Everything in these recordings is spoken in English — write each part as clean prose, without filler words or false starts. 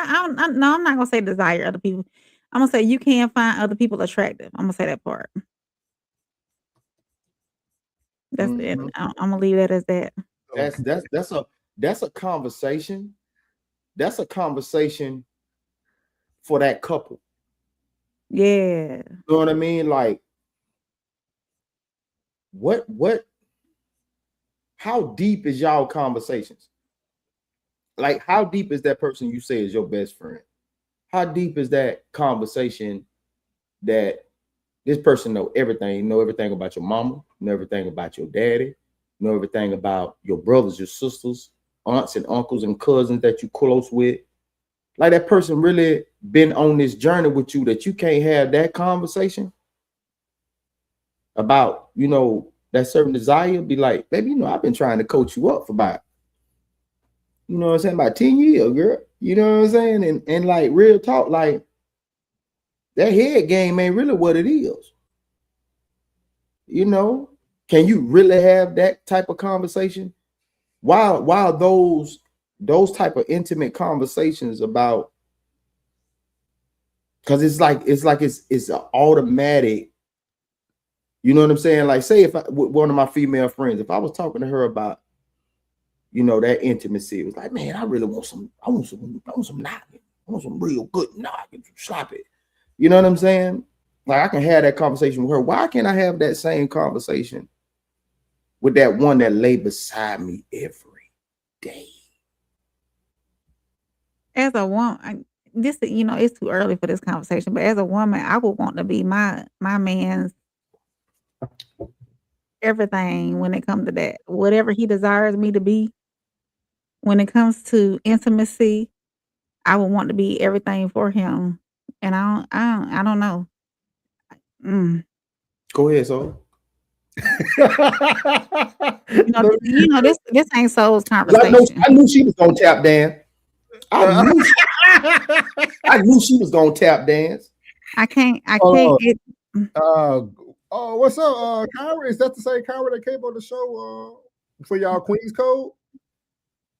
I'm not gonna say desire other people. I'm gonna say you can find other people attractive. I'm gonna say that part. That's it. Mhm. I'm gonna leave that as that. That's Okay. that's a conversation. That's a conversation for that couple. Yeah. You know what I mean? Like, what how deep is y'all conversations? Like, how deep is that person you say is your best friend? How deep is that conversation that this person know everything about your mama, know everything about your daddy, know everything about your brothers, your sisters, aunts and uncles and cousins that you close with. Like, that person really been on this journey with you that you can't have that conversation about, that certain desire. Be like, baby, I've been trying to coach you up for about, what I'm saying, about 10 years, girl. You know what I'm saying? And like, real talk, like, that head game ain't really what it is. Can you really have that type of conversation? While those type of intimate conversations about, because it's an automatic, you know what I'm saying? Like, say if one of my female friends, if I was talking to her about, that intimacy, it was like, man, I really want some knocking. I want some real good knocking, slap it. You know what I'm saying? Like, I can have that conversation with her. Why can't I have that same conversation with that one that lay beside me every day? As a woman, it's too early for this conversation, but as a woman, I would want to be my man's everything when it comes to that. Whatever he desires me to be, when it comes to intimacy, I would want to be everything for him. And I don't know. Mm. Go ahead, so. This ain't Soul's I conversation. knew she was gonna tap dance. I knew she was gonna tap dance. I can't. What's up, Kyra? Is that the same Kyra that came on the show for y'all Queens Code?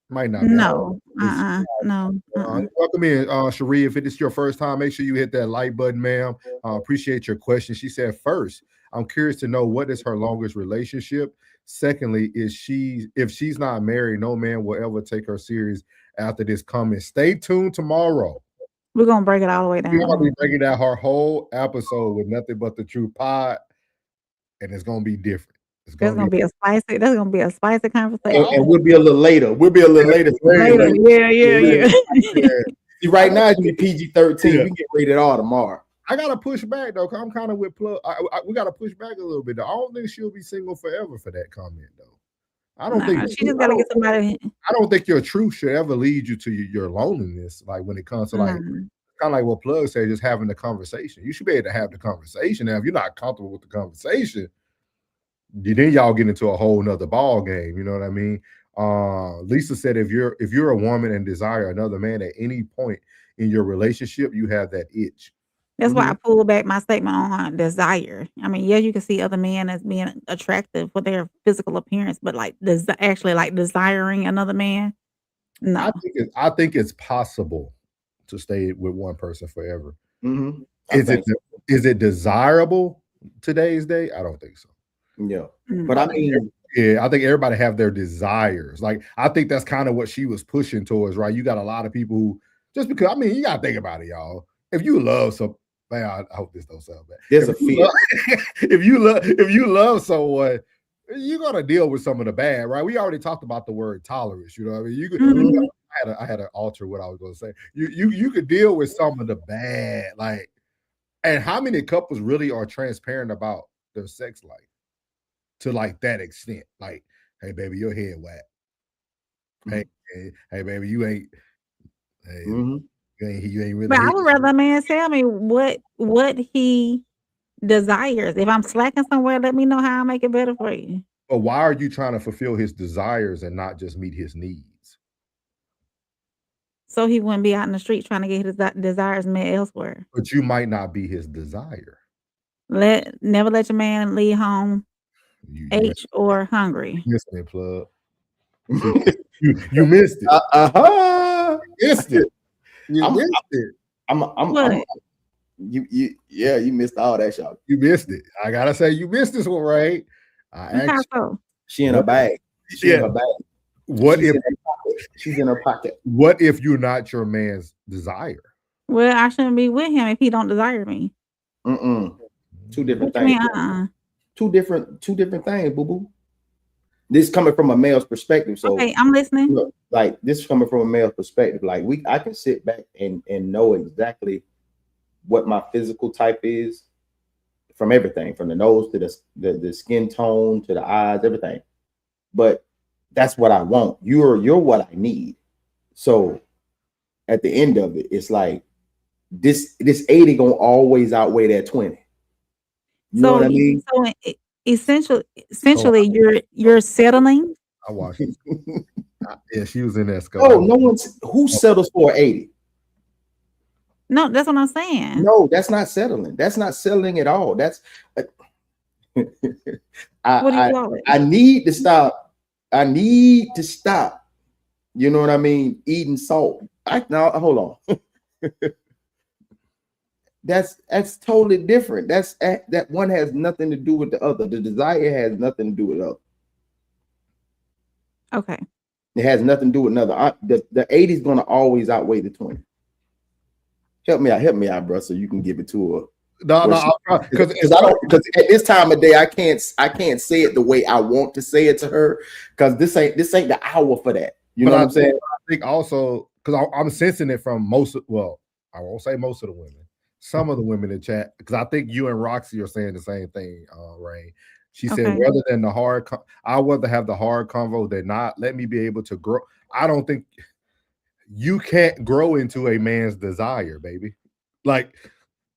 Might not be. No. No. Welcome in, Cherie. If it is your first time, make sure you hit that like button, ma'am. Appreciate your question. She said, first, I'm curious to know what is her longest relationship. Secondly, if she's not married, no man will ever take her serious after this comment. Stay tuned tomorrow. We're gonna break it all the way down. We're gonna be breaking down her whole episode with nothing but the true pod, and it's gonna be different. That's gonna be a spicy conversation. And we'll be a little later. Later. Yeah. See, right now it's gonna be PG-13. We can get rated R tomorrow. I gotta push back though, cause I'm kind of with Plug. We gotta push back a little bit though. I don't think she'll be single forever for that comment though. I don't think she just gotta get somebody. I don't think your truth should ever lead you to your loneliness. Like when it comes to like kind of like what Plug said, just having the conversation. You should be able to have the conversation. Now, if you're not comfortable with the conversation, then y'all get into a whole nother ball game. You know what I mean? Lisa said, if you're a woman and desire another man at any point in your relationship, you have that itch. That's why I pulled back my statement on desire. I mean, yeah, you can see other men as being attractive for their physical appearance, but like actually like desiring another man. No, I think it's possible to stay with one person forever. Mm-hmm. Is it desirable today's day? I don't think so. Yeah, but I mean, yeah, I think everybody have their desires. Like, I think that's kind of what she was pushing towards, right? You got a lot of people who just because, I mean, you gotta think about it, y'all. If you love some, man, I hope this don't sound bad. There's a fear. If you love someone, you're gonna deal with some of the bad, right? We already talked about the word tolerance. You know what I mean? You could. I had to alter what I was going to say. You could deal with some of the bad, like, and how many couples really are transparent about their sex life to like that extent? Like, hey, baby, your head whack. Hey, baby, you ain't. Hey, you ain't really. But I would rather a man tell me what he desires. If I'm slacking somewhere, let me know how I make it better for you. But why are you trying to fulfill his desires and not just meet his needs? So he wouldn't be out in the street trying to get his desires met elsewhere. But you might not be his desire. Never let your man leave home or hungry. You missed it, Plug. You missed it. Missed it. You missed it. What? You missed all that, y'all. You missed it. I gotta say, you missed this one, right? I How asked so? She in her bag. She in her bag. what She's if in her pocket. She's in her pocket. what if you're not your man's desire? Well, I shouldn't be with him if he don't desire me. Two different What you things. mean, Two different things, boo boo. This coming from a male's perspective. So Okay, I'm listening. look, like this is coming from a male's perspective. Like I can sit back and know exactly what my physical type is from everything, from the nose to the skin tone to the eyes, everything. But that's what I want. You're what I need. So at the end of it, it's like this 80 gonna always outweigh that 20. You know what I mean? So essentially, you're settling. I watched it. Yeah, she was in that skull. Oh, no one's who settles for 80. No, that's what I'm saying. No, that's not settling. That's not settling at all. That's What do you call it? I need to stop. I need to stop. You know what I mean? Eating salt. Now hold on. That's totally different. That one has nothing to do with the other. The desire has nothing to do with the other. Okay. It has nothing to do with another. The 80 is going to always outweigh the 20. Help me out, bro, so you can give it to her. No, because at this time of day I can't say it the way I want to say it to her, because this ain't the hour for that. You know what I'm saying? I think also because I'm sensing it from I won't say most of the women, some of the women in chat, because I think you and Roxy are saying the same thing, Ray. She said, rather than the hard, I'd rather have the hard convo than not. Let me be able to grow. I don't think you can't grow into a man's desire, baby. Like,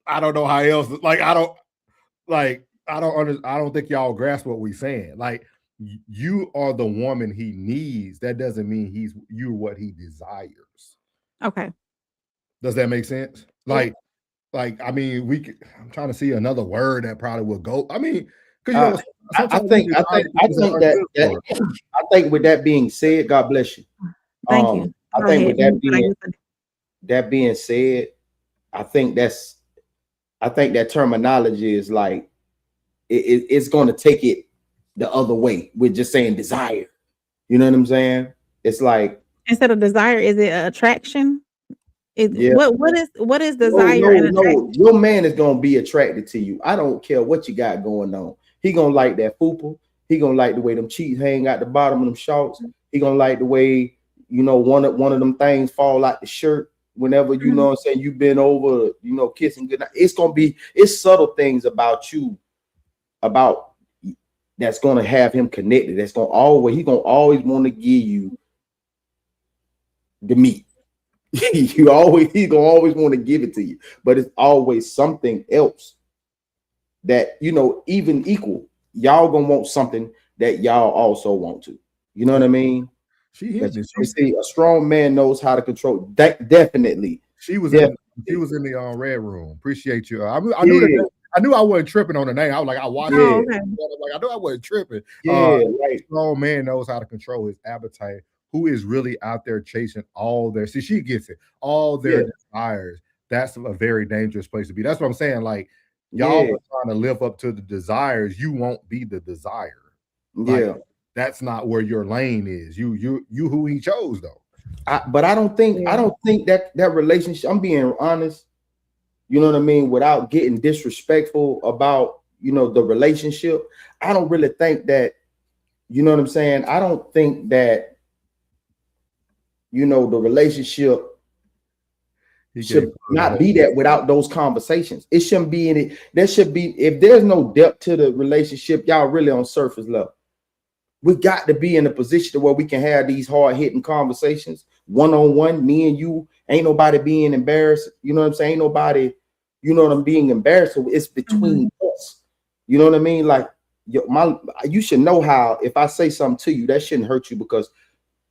I don't know how else. Like, I don't think y'all grasp what we're saying. Like, you are the woman he needs. That doesn't mean you're what he desires. Okay. Does that make sense? Like, I mean, I'm trying to see another word that probably would go. I mean, because I think with that being said, God bless you. Thank you. I think with that being said, I think that terminology is like it's going to take it the other way. We're just saying desire. You know what I'm saying? It's like instead of desire, is it attraction? Yeah. What is desire and attraction? No, your man is gonna be attracted to you. I don't care what you got going on. He gonna like that fupa. He gonna like the way them cheeks hang out the bottom of them shorts. He gonna like the way, you know, one of them things fall out the shirt whenever, you know what I'm saying, you've been over, you know, kissing goodnight. It's subtle things about you, about that's gonna have him connected. He's gonna always want to give you the meat. He's gonna always want to give it to you, but it's always something else that, you know, even equal. Y'all gonna want something that y'all also want to. You know what I mean? See, a strong man knows how to control. Definitely. She was in the red room. Appreciate you. I knew I wasn't tripping on the name. I was like, I watched it. Okay. Like, I knew I wasn't tripping. Right. Strong man knows how to control his appetite. Who is really out there chasing all their, she gets it, all their desires. That's a very dangerous place to be. That's what I'm saying. Like, y'all are trying to live up to the desires. You won't be the desire. Like, that's not where your lane is. You who he chose though. But I don't think that relationship, I'm being honest, you know what I mean, without getting disrespectful about, you know, the relationship. I don't really think that, you know what I'm saying? I don't think that, you know, the relationship should not be that without those conversations. It shouldn't be any. There should be, if there's no depth to the relationship, y'all really on surface level. We got to be in a position where we can have these hard-hitting conversations, one-on-one, me and you. Ain't nobody being embarrassed. You know what I'm saying? Ain't nobody, you know what I'm being embarrassed. So it's between us. You know what I mean? Like, you should know how, if I say something to you, that shouldn't hurt you, because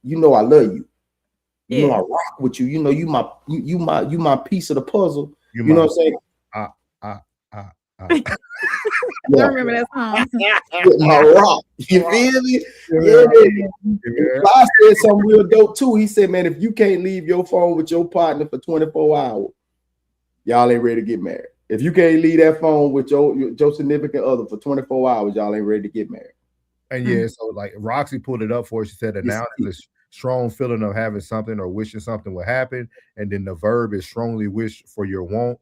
you know I love you. You know I rock with you. You know you my piece of the puzzle. You know what I'm saying? I Yeah. remember that song. With my rock. You feel me? Yeah. Clyde said something real dope too. He said, man, if you can't leave your phone with your partner for 24 hours, y'all ain't ready to get married. If you can't leave that phone with your significant other for 24 hours, y'all ain't ready to get married. And yeah, so like Roxy pulled it up for us. She said that now there's a strong feeling of having something or wishing something will happen. And then the verb is strongly wish for your want.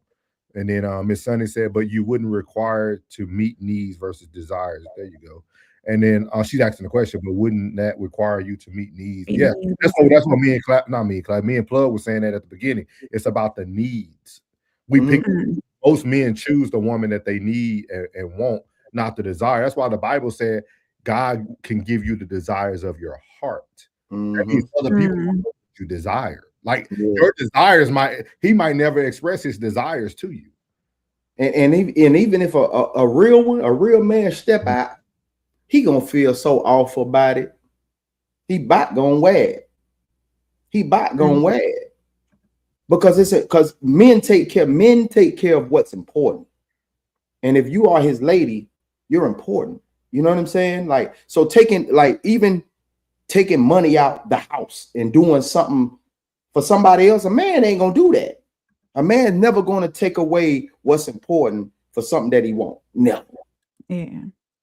And then Miss Sunny said, but you wouldn't require to meet needs versus desires. There you go. And then she's asking the question, but wouldn't that require you to meet needs? Yeah, that's what me and Clap, not me and Clap, me and Plug was saying that at the beginning. It's about the needs. We pick most men choose the woman that they need and want, not the desire. That's why the Bible said God can give you the desires of your heart. That means other people want what you desire. Like your desires he might never express his desires to you. And even if a real one, a real man step out, he gonna feel so awful about it. He gonna wear it. Because men take care of what's important. And if you are his lady, you're important. You know what I'm saying? Like, so even taking money out the house and doing something for somebody else, a man ain't gonna do that. A man's never gonna take away what's important for something that he won't. Never. Yeah.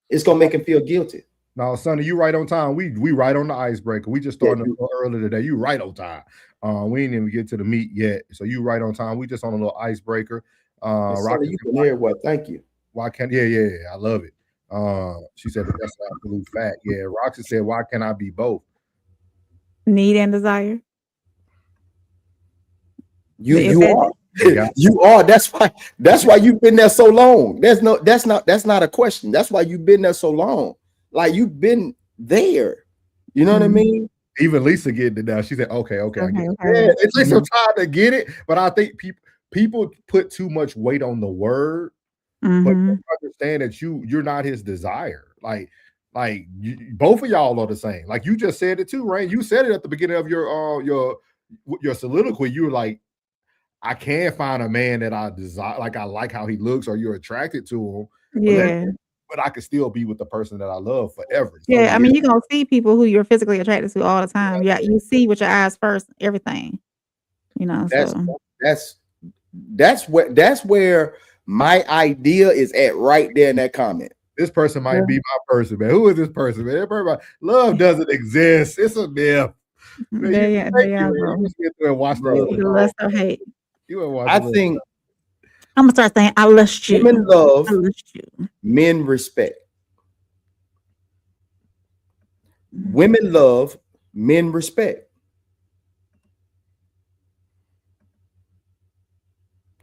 It's gonna make him feel guilty. No, Sonny, you right on time. We right on the icebreaker. We just started earlier today. You right on time. We ain't even get to the meat yet. So you right on time. We just on a little icebreaker. Sonny, you been here. Well, thank you. Why can't I love it. She said that's an absolute fact. Yeah, Roxy said, why can't I be both? Need and desire. You are. You are. That's why you've been there so long. That's not a question. That's why you've been there so long. Like, you've been there. You know what I mean? Even Lisa getting it now. She said, okay. I get it. Yeah, it's like some time to get it, but I think people put too much weight on the word, but you understand that you're not his desire. Like both of y'all are the same. Like you just said it too, Rain. You said it at the beginning of your soliloquy. You were like, I can't find a man that I desire, like I like how he looks, or you're attracted to him. Yeah. But I could still be with the person that I love forever. Yeah, so, I mean, you're gonna see people who you're physically attracted to all the time. Yeah, you see with your eyes first, everything. You know, that's where my idea is at, right there in that comment. This person might be my person, man. Who is this person, man? Everybody, love doesn't exist. It's a myth. Man, watch the lust or hate. I think I'm gonna start saying, I lust you. Women love, men respect. Women love, men respect.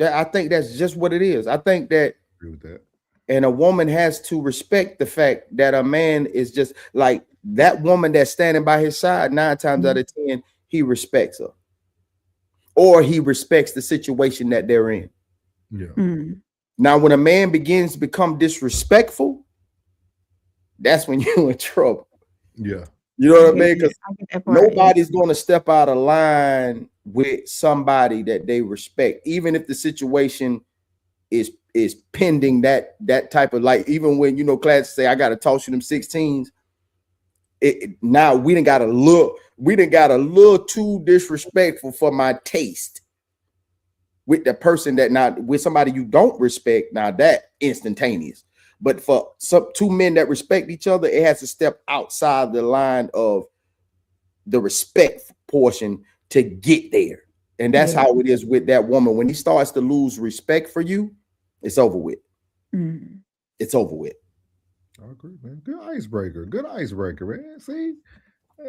I think that's just what it is. I think that, agree with that. And a woman has to respect the fact that a man is just like that woman that's standing by his side. 9 times out of 10, he respects her, or he respects the situation that they're in. Yeah. Now, when a man begins to become disrespectful, that's when you're in trouble. Yeah. You know what I mean? Because nobody's going to step out of line with somebody that they respect, even if the situation is pending that type of, like, even when, you know, class say, I got to toss you them 16s. Now we done got a little too disrespectful for my taste with the person that, not with somebody you don't respect. Now that instantaneous, but for two men that respect each other, it has to step outside the line of the respect portion to get there. And that's how it is with that woman. When he starts to lose respect for you, it's over with. It's over with. I agree, man. Good icebreaker, man. See,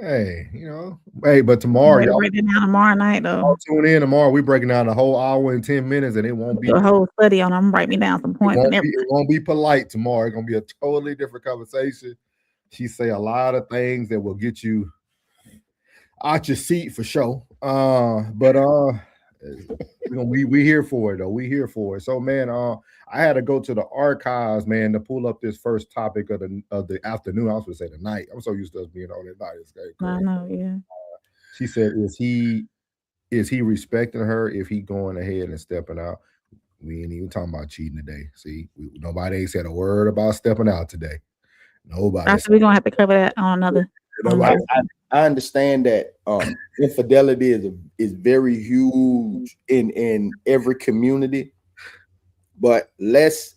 hey, you know, hey, but tomorrow, y'all break it down tomorrow night, though. Tune in tomorrow. We breaking down the whole hour and 10 minutes, and it won't be a whole study on them. Write me down some points. It won't be polite tomorrow. It's gonna be a totally different conversation. She say a lot of things that will get you out your seat for sure. But we here for it though. We here for it. So, man, I had to go to the archives, man, to pull up this first topic of the afternoon. I was going to say the night. I'm so used to us being on at night. It's crazy. I know, yeah. She said, is he respecting her if he going ahead and stepping out? We ain't even talking about cheating today. See, nobody ain't said a word about stepping out today. Nobody. We're gonna have to cover that on another. Nobody. I understand that infidelity is very huge in every community, but let's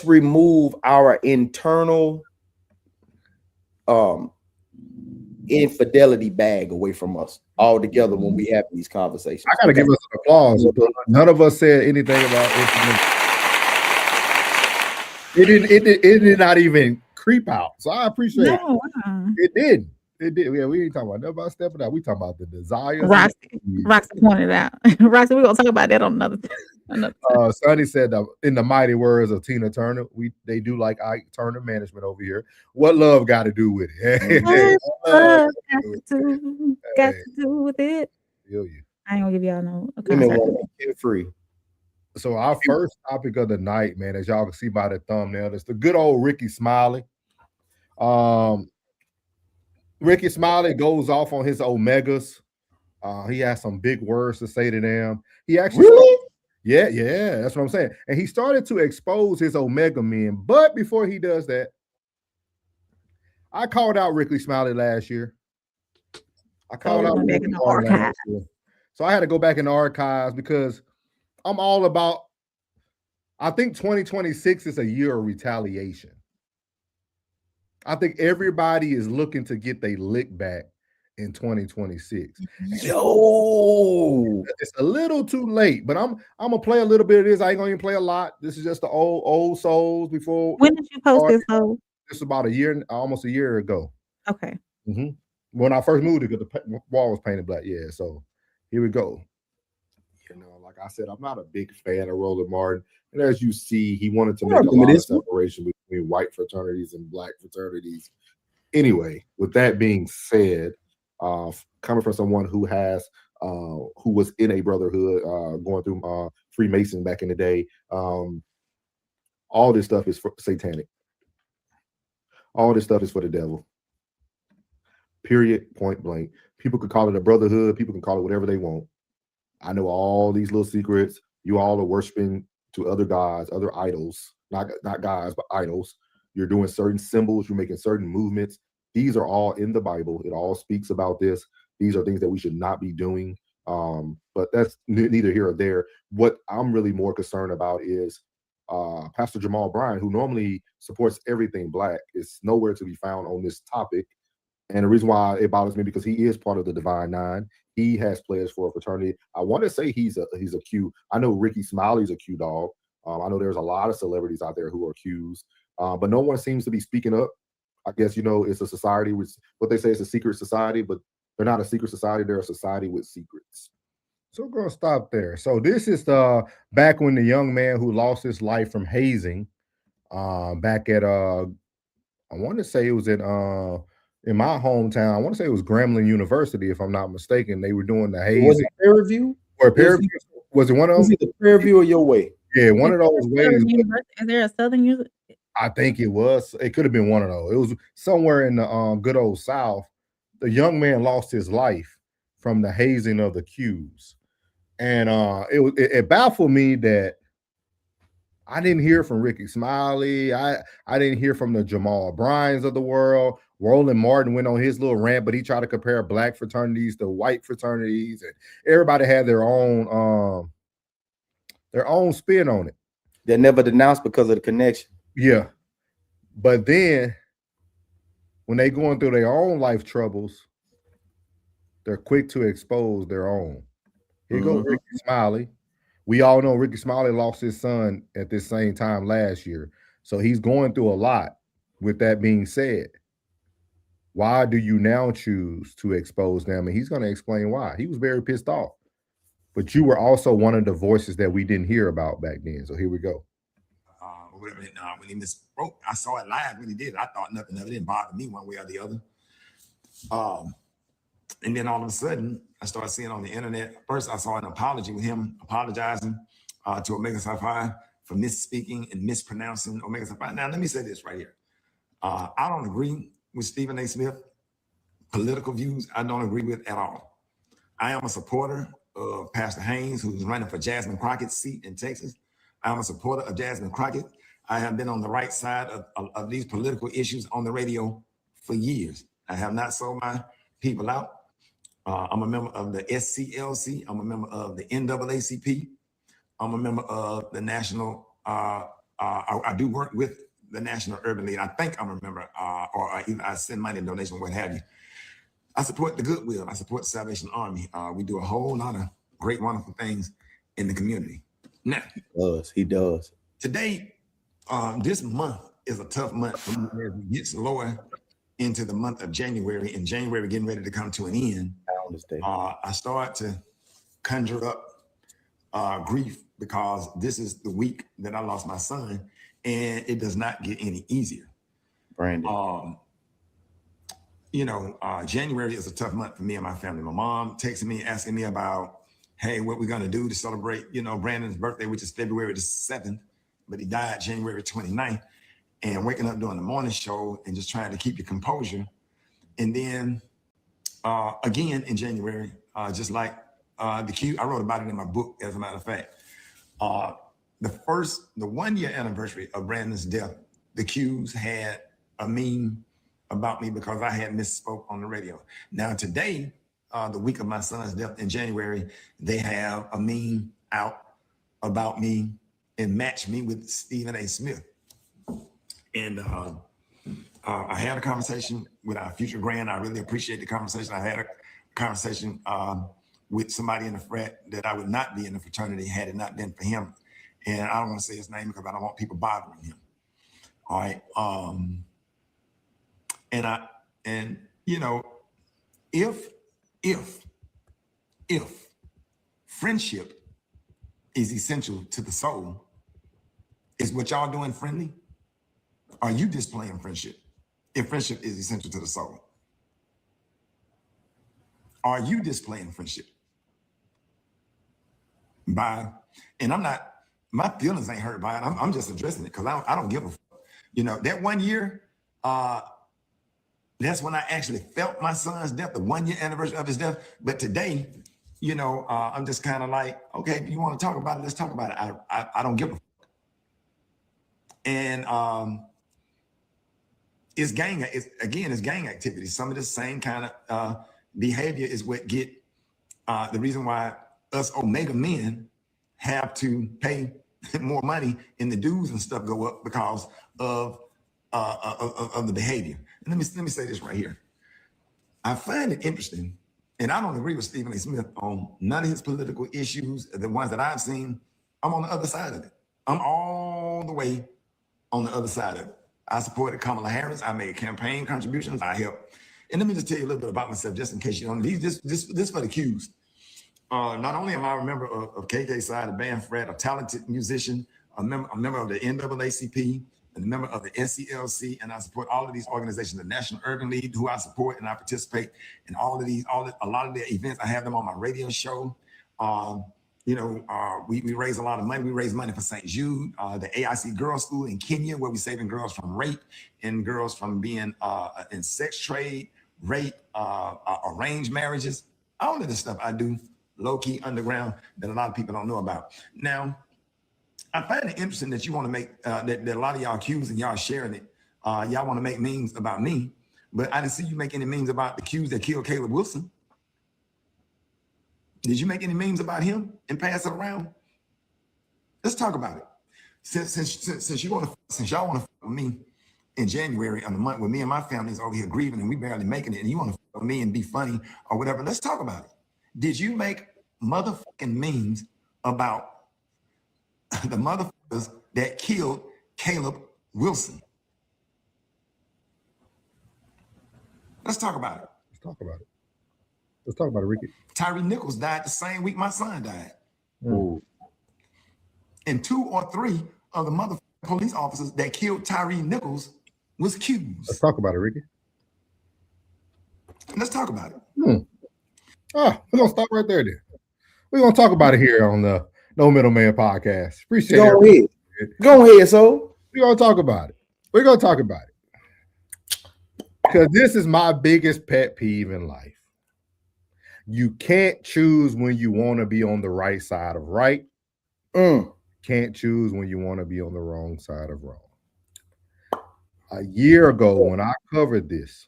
remove our internal infidelity bag away from us altogether when we have these conversations. I gotta give us an applause. None of us said anything about it. It did not even creep out. So I appreciate it. It did. It did. Yeah, we ain't talking about nothing about stepping out. We talking about the desires. Roxy pointed out. Roxy, we're gonna talk about that on another time. Sonny said in the mighty words of Tina Turner, they do like Ike Turner management over here. What love got to do with it? What love got to do with it? Feel you. I ain't gonna give y'all no free. So our first topic of the night, man, as y'all can see by the thumbnail, is the good old Rickey Smiley. Rickey Smiley goes off on his Omegas. He has some big words to say to them. He actually yeah, that's what I'm saying. And he started to expose his Omega men. But before he does that, I called out Rickey Smiley last year. I called out Rickey Smiley last year. So I had to go back in the archives because I'm all about, I think 2026 is a year of retaliation. I think everybody is looking to get their lick back in 2026. Yo, it's a little too late, but I'm gonna play a little bit of this. I ain't gonna even play a lot. This is just the old souls before. When did you post this? This about almost a year ago. Okay. Mm-hmm. When I first moved, because the wall was painted black. Yeah, so here we go. You know, like I said, I'm not a big fan of Roland Martin, and as you see, he wanted to make a lot of separation between white fraternities and black fraternities. Anyway, with that being said, coming from someone who was in a brotherhood, going through Freemason back in the day, all this stuff is satanic. All this stuff is for the devil. Period. Point blank. People could call it a brotherhood. People can call it whatever they want. I know all these little secrets. You all are worshiping to other gods, other idols, not gods, but idols. You're doing certain symbols. You're making certain movements. These are all in the Bible. It all speaks about this. These are things that we should not be doing. But that's neither here or there. What I'm really more concerned about is Pastor Jamal Bryant, who normally supports everything black, is nowhere to be found on this topic. And the reason why it bothers me, because he is part of the Divine Nine. He has pledged for a fraternity. I want to say he's a Q. I know Rickey Smiley's a Q dog. I know there's a lot of celebrities out there who are Qs, but no one seems to be speaking up. I guess, it's a society with what they say is a secret society, but they're not a secret society. They're a society with secrets. So we're going to stop there. So this is back when the young man who lost his life from hazing, back at I want to say it was in my hometown. I want to say it was Grambling University, if I'm not mistaken. They were doing the hazing. Was it Prairie View? Was it one of them? Was it the Prairie View or Your Way? Yeah, one of those ways. Is there a Southern University? I think it was. It could have been one of those. It was somewhere in the good old South. The young man lost his life from the hazing of the Qs, and it baffled me that I didn't hear from Rickey Smiley. I didn't hear from the Jamal Bryans of the world. Roland Martin went on his little rant, but he tried to compare black fraternities to white fraternities, and everybody had their own spin on it. They're never denounced because of the connection. Yeah. But then when they going through their own life troubles, they're quick to expose their own. Here goes Rickey Smiley. We all know Rickey Smiley lost his son at this same time last year. So he's going through a lot. With that being said, why do you now choose to expose them? And he's going to explain why. He was very pissed off. But you were also one of the voices that we didn't hear about back then. So here we go. When he misspoke, I saw it live when he did it. I thought nothing of it. It didn't bother me one way or the other. And then all of a sudden, I started seeing on the internet. First, I saw an apology with him apologizing to Omega Psi Phi for misspeaking and mispronouncing Omega Psi Phi. Now, let me say this right here. I don't agree with Stephen A. Smith political views. I don't agree with at all. I am a supporter of Pastor Haynes, who's running for Jasmine Crockett's seat in Texas. I'm a supporter of Jasmine Crockett. I have been on the right side of these political issues on the radio for years. I have not sold my people out. I'm a member of the SCLC. I'm a member of the NAACP. I'm a member of the National, I do work with the National Urban League. I think I'm a member, or either I send money, donation, what have you. I support the Goodwill. I support the Salvation Army. We do a whole lot of great, wonderful things in the community. Now, he does. Today, this month is a tough month for me as we get lower into the month of January, and January getting ready to come to an end. I understand. I start to conjure up grief because this is the week that I lost my son, and it does not get any easier. Brandon. January is a tough month for me and my family. My mom texted me asking me about, hey, what we're gonna do to celebrate, Brandon's birthday, which is February the 7th, but he died January 29th. And waking up during the morning show and just trying to keep your composure. And then again in January, just like the Q, I wrote about it in my book, as a matter of fact. The 1 year anniversary of Brandon's death, the Q's had a meme about me because I had misspoke on the radio. Now today, the week of my son's death in January, they have a meme out about me and match me with Stephen A. Smith. And I had a conversation with our future grand. I really appreciate the conversation. I had a conversation with somebody in the frat that I would not be in the fraternity had it not been for him. And I don't want to say his name because I don't want people bothering him. All right. If friendship is essential to the soul, is what y'all doing friendly? Are you displaying friendship? If friendship is essential to the soul, are you displaying friendship? And my feelings ain't hurt by it. I'm just addressing it because I don't give a fuck. That 1 year, that's when I actually felt my son's death, the 1 year anniversary of his death. But today, I'm just kind of like, okay, if you want to talk about it, let's talk about it. I don't give a fuck. And it's gang activity. Some of the same kind of behavior is what get the reason why us Omega men have to pay more money and the dues and stuff go up because of the behavior. And let me say this right here. I find it interesting, and I don't agree with Stephen A. Smith on none of his political issues, the ones that I've seen. I'm on the other side of it. I'm all the way on the other side of it. I supported Kamala Harris. I made campaign contributions. I helped. And let me just tell you a little bit about myself, just in case you don't know. This for the Qs. Not only am I a member of KK's side, a band frat, a talented musician, a member of the NAACP, and a member of the SCLC, and I support all of these organizations, the National Urban League, who I support, and I participate in a lot of the events. I have them on my radio show. We raise a lot of money. We raise money for St. Jude, the AIC Girls School in Kenya, where we're saving girls from rape and girls from being in sex trade, rape, arranged marriages. All of this stuff I do low-key underground that a lot of people don't know about. Now, I find it interesting that you want to make, that a lot of y'all Qs and y'all sharing it. Y'all want to make memes about me, but I didn't see you make any memes about the Qs that killed Caleb Wilson. Did you make any memes about him and pass it around? Let's talk about it. Since y'all want to with me in January on the month when me and my family is over here grieving and we barely making it, and you want to with me and be funny or whatever, let's talk about it. Did you make motherfucking memes about the motherfuckers that killed Caleb Wilson? Let's talk about it. Let's talk about it, Rickey. Tyree Nichols died the same week my son died. Ooh. And 2 or 3 of the motherfucking police officers that killed Tyree Nichols was Qs. Let's talk about it, Rickey. Let's talk about it. We're going to stop right there then. We're going to talk about it here on the No Middleman podcast. Appreciate it. Go ahead, so. We're going to talk about it. Because this is my biggest pet peeve in life. You can't choose when you want to be on the right side of right. And Can't choose when you want to be on the wrong side of wrong. A year ago, when I covered this,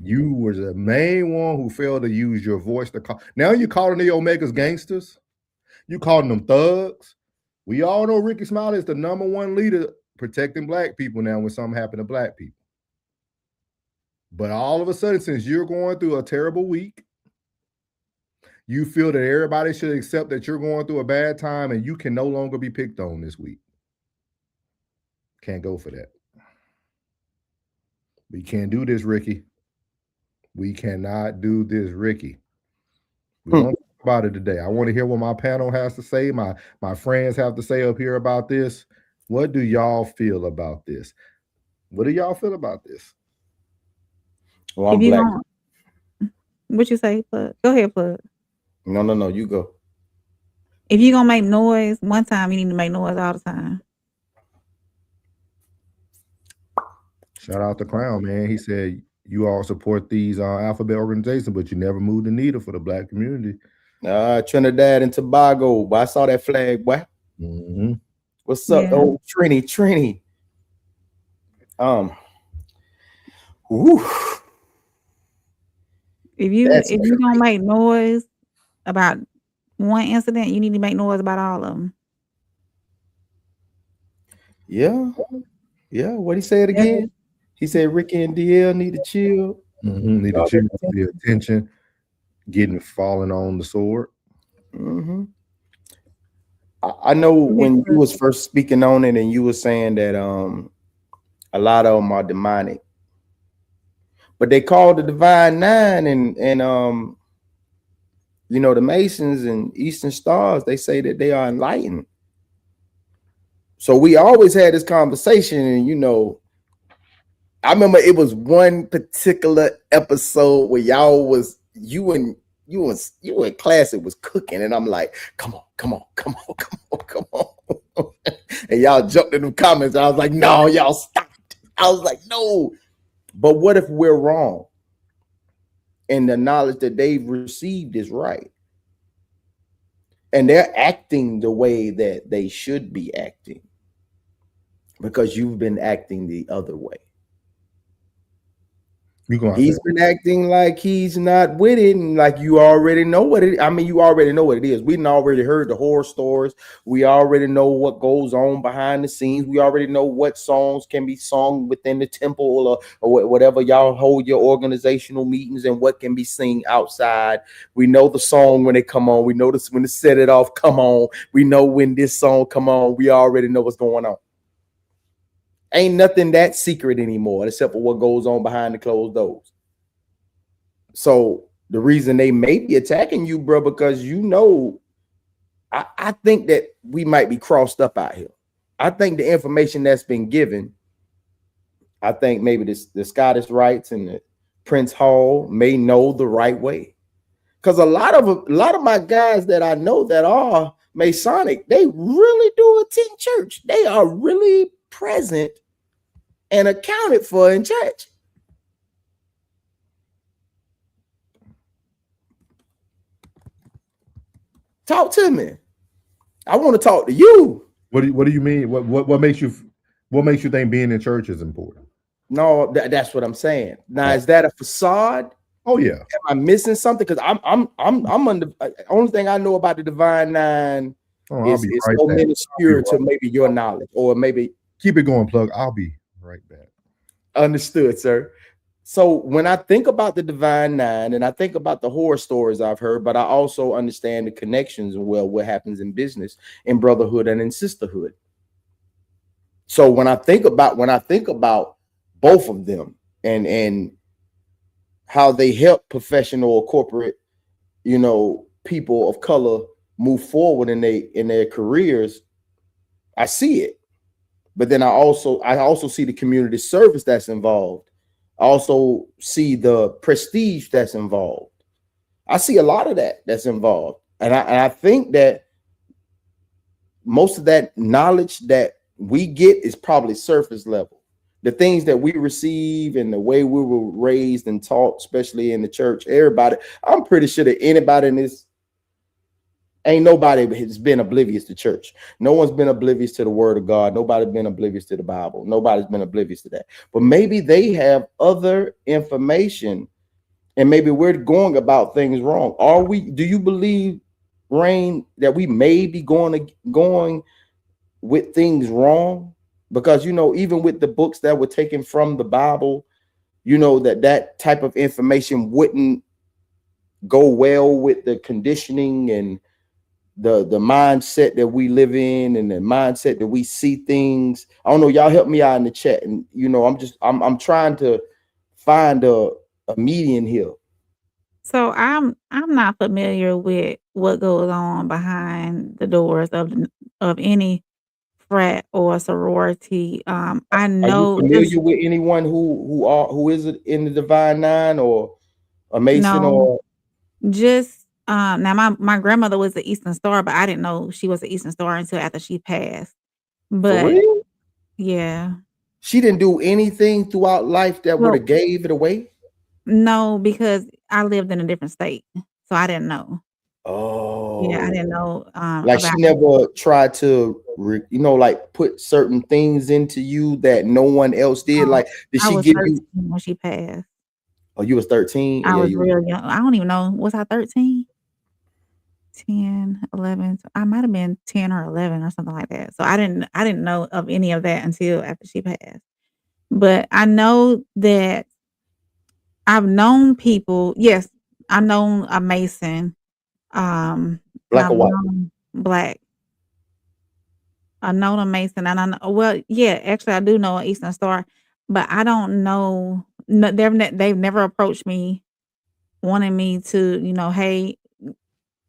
you were the main one who failed to use your voice to call. Now you're calling the Omegas gangsters. You calling them thugs. We all know Rickey Smiley is the #1 leader protecting black people now when something happened to black people. But all of a sudden, since you're going through a terrible week, you feel that everybody should accept that you're going through a bad time and you can no longer be picked on this week. Can't go for that. We can't do this, Rickey. We cannot do this, Rickey. We're going to talk about it today. I want to hear what my panel has to say, my friends have to say up here about this. What do y'all feel about this? What do y'all feel about this? Well, I'm black. What you say, Plug? Go ahead, Plug. No, you go. If you're going to make noise one time, you need to make noise all the time. Shout out to Crown, man. He said, you all support these alphabet organizations, but you never moved the needle for the black community. Trinidad and Tobago. Boy, I saw that flag, boy. Mm-hmm. What's up, old Trini? Whew. If you don't make noise about one incident, you need to make noise about all of them. Yeah. What he said again? He said Rickey and DL need to chill. Mm-hmm. Need to chill, the attention, falling on the sword. Mm-hmm. I know when you was first speaking on it, and you were saying that a lot of them are demonic, but they call the Divine Nine and the Masons and Eastern Stars. They say that they are enlightened. So we always had this conversation, and I remember it was one particular episode where you and Classic was cooking, and I'm like, come on. And y'all jumped in the comments. I was like, no, y'all stopped. I was like, no. But what if we're wrong? And the knowledge that they've received is right. And they're acting the way that they should be acting because you've been acting the other way. He's been acting like he's not with it, and like you already know what it is. I mean, you already know what it is. We already heard the horror stories. We already know what goes on behind the scenes. We already know what songs can be sung within the temple or whatever y'all hold your organizational meetings, and what can be sung outside. We know the song when they come on. We know this when to set it off. Come on. We know when this song come on. We already know what's going on. Ain't nothing that secret anymore, except for what goes on behind the closed doors. So the reason they may be attacking you, bro, because I think that we might be crossed up out here. I think the information that's been given, I think maybe the Scottish Rites and the Prince Hall may know the right way. Because a lot of my guys that I know that are Masonic, they really do attend church. They are really present and accounted for in church. Talk to me. I want to talk to you. What do you mean? What makes you think being in church is important? No, that's what I'm saying. Now, is that a facade? Oh yeah. Am I missing something? Because I'm under. Only thing I know about the Divine Nine is so minuscule to maybe your knowledge, or maybe keep it going, Plug. I'll be right back. Understood, sir. So when I think about the Divine Nine, and I think about the horror stories I've heard, but I also understand the connections and what happens in business, in brotherhood, and in sisterhood. So when I think about both of them and how they help professional or corporate, people of color move forward in their careers, I see it. But then I also see the community service that's involved. I also see the prestige that's involved. I see a lot of that's involved. And I think that most of that knowledge that we get is probably surface level. The things that we receive and the way we were raised and taught, especially in the church, everybody, I'm pretty sure that anybody in this Ain't nobody has been oblivious to church. No one's been oblivious to the word of God. Nobody's been oblivious to the Bible. Nobody's been oblivious to that. But maybe they have other information, and maybe we're going about things wrong. Are we? Do you believe, Rain, that we may be going with things wrong? Because even with the books that were taken from the Bible, that type of information wouldn't go well with the conditioning and the mindset that we live in and the mindset that we see things. I don't know. Y'all help me out in the chat. And I'm trying to find a median here. So I'm not familiar with what goes on behind the doors of any frat or sorority. I Are you know just familiar with anyone who is in the Divine Nine or a Mason no, or just now my grandmother was the Eastern Star, but I didn't know she was the Eastern Star until after she passed. for But real? yeah, She didn't do anything throughout life that would well, have gave it away. no, because I lived in a different state, so I didn't know. Yeah, I Oh, didn't know like about she it. never tried to, like put certain things into you that no one else did. Um, Like, did I she was give 13 you? when she passed. Oh, you was 13. I Yeah, was you. real young. I don't even know. Was I 13? 10, 11. I might have been 10 or 11 or something like that. So I didn't know of any of that until after she passed. But I know that I've known people. Yes, I've known a Mason. And Black I've or white? known Black. I know a Mason, and I know, well, yeah, actually, I do know an Eastern Star, but I don't know. No, they've never approached me wanting me to, hey,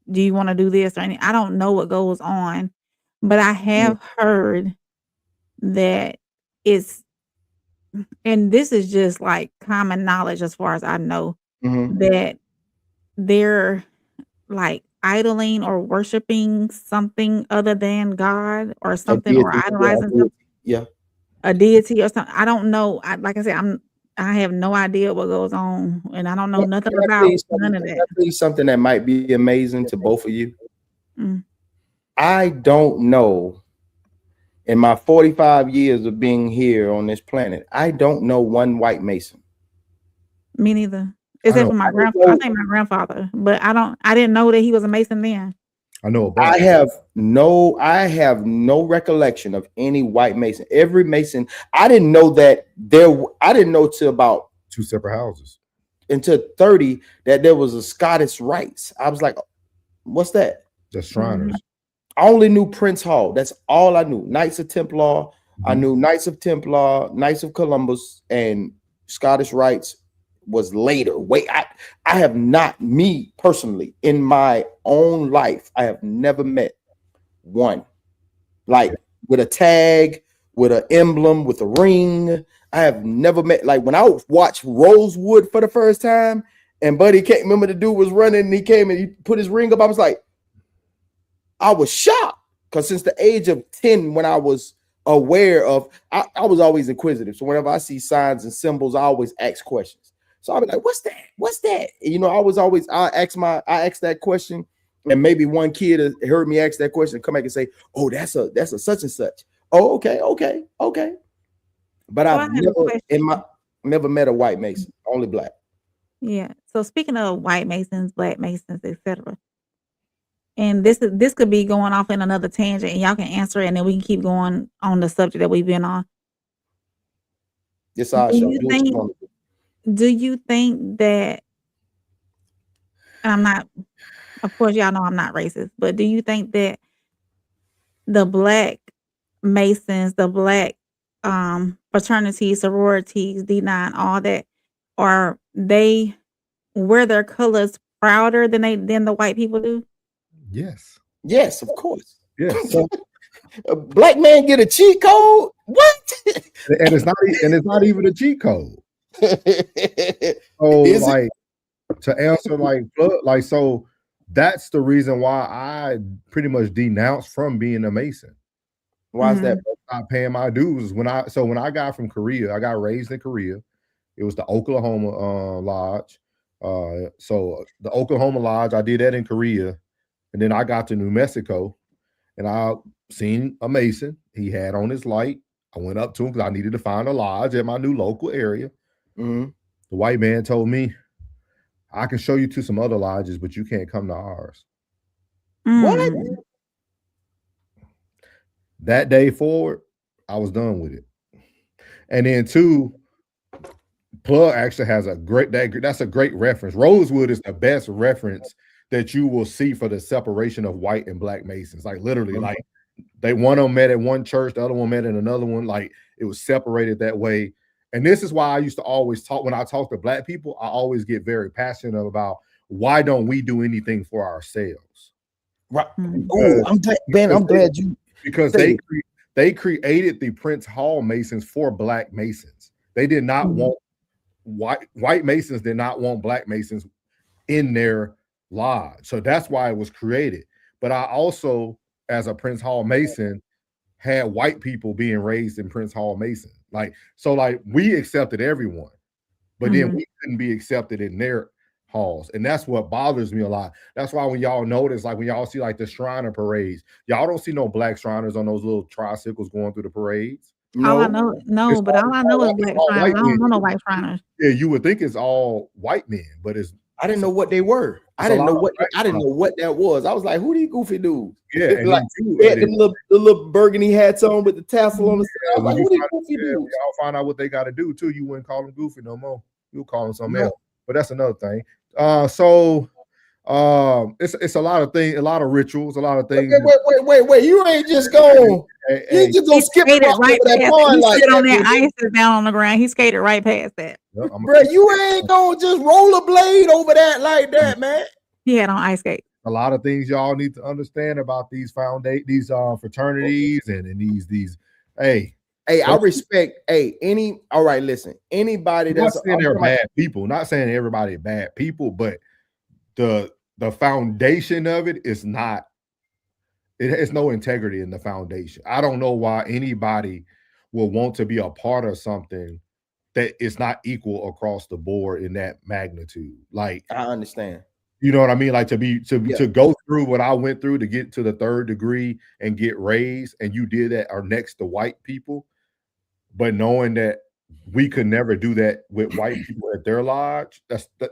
do you want to do this or any? I don't know what goes on, but I Mhm. have heard that it's, and this is just like common knowledge as far as I know, Mhm. that they're like idling or worshiping something other than God or A something, or deity. Yeah, a idolizing deity. Yeah. a deity or something. I don't know. Like I said, I have no idea what goes on, and I don't know nothing Can I tell about you something? none of Can that. I tell you something that might be amazing to both of you? Mm, I don't know. In my 45 years of being here on this planet, I don't know one white Mason. me neither. I Except know for my I don't I know. think my grandfather, but I didn't know that he was a Mason then. I know a I black. have no recollection of any white Mason. Every Mason, I didn't know I didn't know till about Two separate houses. until 30 that there was a Scottish rites. I was like, what's that? That's Mhm. Shriners. I only knew Prince Hall. That's all I knew. Knights of Templar. I Mhm. knew Knights of Templar, Knights of Columbus, and Scottish rites was later. Wait, I have not, me personally, in my own life, I have never met one like with a tag, with an emblem, with a ring. I have never met, like when I watched Rosewood for the first time, and Buddy came. Remember the dude was running, and he came and he put his ring up. I was like, I was shocked because since the age of 10, when I was aware of, I was always inquisitive. So whenever I see signs and symbols, I always ask questions. So I'll be like, what's that? What's that? And, I ask that question. And maybe one kid heard me ask that question and come back and say, oh, that's a such and such. Oh, okay. But So I I've have a never met a white Mason, only black. yeah. So speaking of white Masons, Black Masons, etc., and this could be going off in another tangent, and y'all can answer it, and then we can keep going on the subject that we've been on. It's Do our show. you Do what you think? want to do. Do you think that? And I'm not. Of course, y'all know I'm not racist, but do you think that the Black Masons, the Black fraternities, sororities, D9, all that, are they wear their colors prouder than the white people do? Yes. Yes, of course. Yes. A black man get a cheat code? What? And it's not even a cheat code. So Is it? like to answer so that's the reason why I pretty much denounced from being a Mason. Why is that? Mhm. Not paying my dues. When I got from Korea, I got raised in Korea. It was the Oklahoma Lodge. So the Oklahoma Lodge, I did that in Korea. And then I got to New Mexico and I seen a Mason. He had on his light. I went up to him because I needed to find a lodge at my new local area. Mm-hmm. The white man told me, I can show you to some other lodges, but you can't come to ours. What? That day forward, I was done with it. And then two, Plug actually has a that's a great reference. Rosewood is the best reference that you will see for the separation of white and black Masons. Like literally, like one of them met at one church, the other one met in another one. Like it was separated that way. And this is why I used to always talk, when I talk to black people, I always get very passionate about why don't we do anything for ourselves? Right. Oh, I'm glad you, because they created the Prince Hall Masons for black Masons. They did not want white Masons did not want black Masons in their lodge. So that's why it was created. But I also, as a Prince Hall Mason, had white people being raised in Prince Hall Mason. Like we accepted everyone, but then we couldn't be accepted in their halls. And that's what bothers me a lot. That's why when y'all notice, like when y'all see like the Shriner parades, y'all don't see no black Shriners on those little tricycles going through the parades. All I know, but all I know is black Shriners. I don't know no white Shriners. Yeah, you would think it's all white men, but I didn't know what they were. I didn't know what that was. I was like, who these goofy dudes? Yeah, like they had the little burgundy hats on with the tassel on the side. I was like, who these goofy dudes? Y'all find out what they got to do too. You wouldn't call them goofy no more. You'll call them something else. But that's another thing. It's a lot of things, a lot of rituals, a lot of things. Wait! You ain't just going. You just gonna skip right past that pond he like sit on that ice is down on the ground. He skated right past that. Yep, bro, you ain't gonna just roll a blade over that like that, man. He had on ice skate. A lot of things y'all need to understand about these fraternities and these. Hey, I respect. All right, listen. Anybody that's not saying they're bad people. Not saying everybody bad people, but the foundation of it is not. It has no integrity in the foundation. I don't know why anybody will want to be a part of something that is not equal across the board in that magnitude. Like I understand. You know what I mean? Like to go through what I went through to get to the 3rd degree and get raised, and you did that are next to white people, but knowing that we could never do that with white people at their lodge,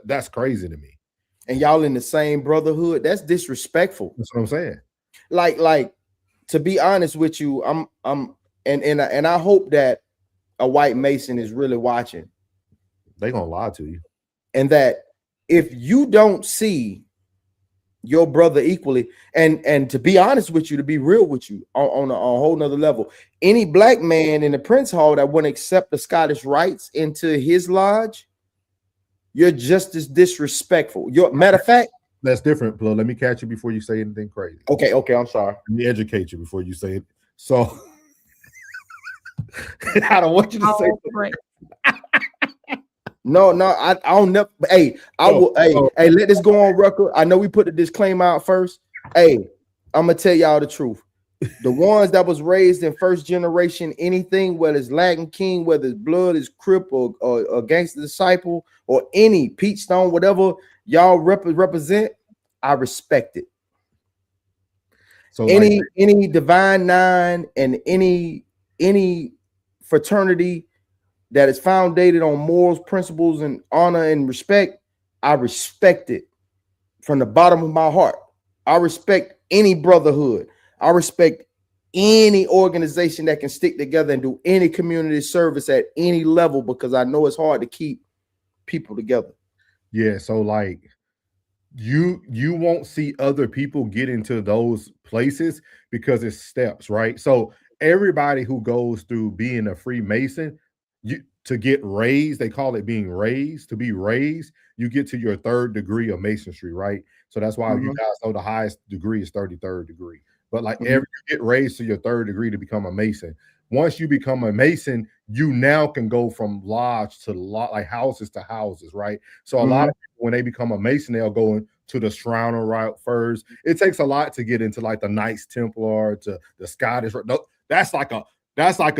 that's crazy to me. And y'all in the same brotherhood, that's disrespectful. That's what I'm saying. Like to be honest with you, and I hope that a white Mason is really watching. They gonna lie to you. And that if you don't see your brother equally, and to be honest with you, to be real with you on a whole nother level, any black man in the Prince Hall that wouldn't accept the Scottish rites into his lodge, you're just as disrespectful. Matter of fact, that's different, Plo. Let me catch you before you say anything crazy. Okay, I'm sorry. Let me educate you before you say it. So I don't want you to say right. No, I don't never. Hey, let this go on record. I know we put the disclaimer out first. Hey, I'm gonna tell y'all the truth. The ones that was raised in first generation, anything, whether it's Latin King, whether it's Blood, is Crip, or Gangster Disciple, or any Peachstone, whatever y'all represent, I respect it. So any Divine Nine and any fraternity that is founded on morals, principles, and honor and respect, I respect it from the bottom of my heart. I respect any brotherhood. I respect any organization that can stick together and do any community service at any level, because I know it's hard to keep people together. Yeah, so like you won't see other people get into those places because it's steps, right? So everybody who goes through being a Freemason, to get raised, they call it being raised. To be raised, you get to your 3rd degree of Masonry, right? So that's why you guys know the highest degree is 33rd degree. But like you get raised to your 3rd degree to become a Mason. Once you become a Mason, you now can go from lodge to like houses to houses, right? So a lot of people, when they become a Mason, they'll go into the Shriner route first. It takes a lot to get into like the Knights Templar, to the Scottish. No, that's like a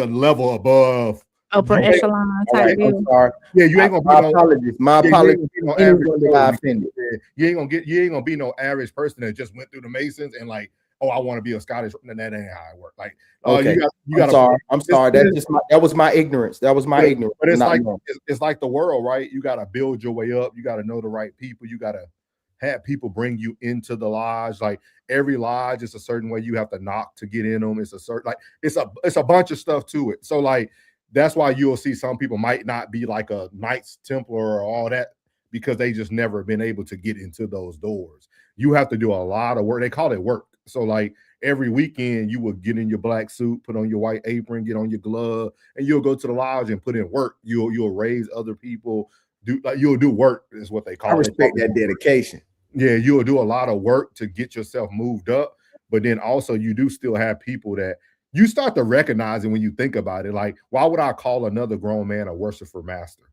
level above upper You ain't- echelon All type right, I'm deal. sorry. yeah, you ain't gonna My be no. apologies. My Yeah, you ain't apologies. gonna be no Anyone average that I Joe. offended. Yeah, you ain't gonna be no average person that just went through the Masons and like, oh, I want to be a Scottish. And that ain't how it works. Like, Okay. you got. I'm sorry. That's just that was my ignorance. That was my ignorance. But it's Not like knowing. it's like the world, right? You got to build your way up. You got to know the right people. You got to have people bring you into the lodge. Like every lodge is a certain way you have to knock to get in them. It's a certain like it's a bunch of stuff to it. So like that's why you'll see some people might not be like a Knights Templar or all that because they just never been able to get into those doors. You have to do a lot of work. They call it work. So like every weekend you will get in your black suit, put on your white apron, get on your glove, and you'll go to the lodge and put in work. You'll raise other people. You'll do work is what they call it. I respect that dedication. Yeah, you'll do a lot of work to get yourself moved up, but then also you do still have people that you start to recognize it when you think about it. Like, why would I call another grown man a worshiper master?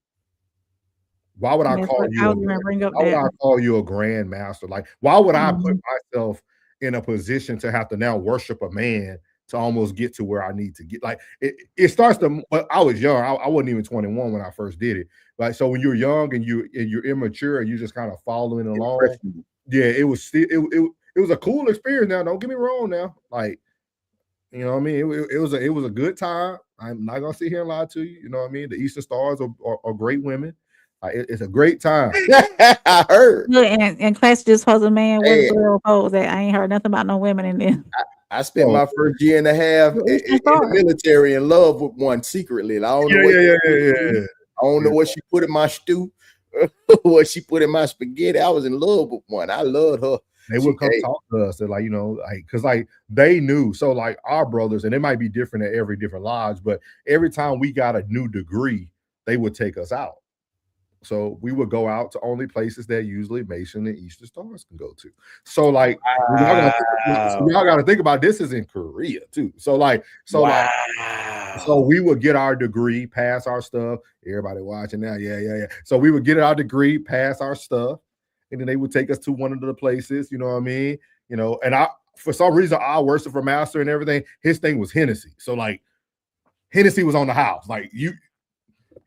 Why would I call you? I was gonna bring up Why would I that. call you a grand master? Like, why would I put Mhm. myself in a position to have to now worship a man to almost get to where I need to get? Like, it starts to. But I was young. I wasn't even 21 when I first did it. Like, so when you're young and you're immature and you're just kind of following along. Yeah, it was still it was a cool experience. Now, don't get me wrong. Now, like, you know what I mean? It was a good time. I'm not gonna sit here and lie to you. You know what I mean? The Eastern Stars are great women. It's a great time. I heard. Look, and Class just was a man with Hey. a girl pose that I ain't heard nothing about no women in there. I spent my first year and a half in the military in love with one secretly. And I don't know Yeah. I don't know what she put in my stew, what she put in my spaghetti. I was in love with one. I loved her. They would come talk to us. They're like, you know, like because like they knew. So like our brothers, and it might be different at every different lodge, but every time we got a new degree, they would take us out. So we would go out to only places that usually Mason and Eastern Stars can go to. So like y'all got to think about this is in Korea too. So like so we would get our degree, pass our stuff. Everybody watching now, yeah. So we would get our degree, pass our stuff, and then they would take us to one of the places. You know what I mean? You know, and for some reason our worshiper master and everything, his thing was Hennessy. So like Hennessy was on the house, like you.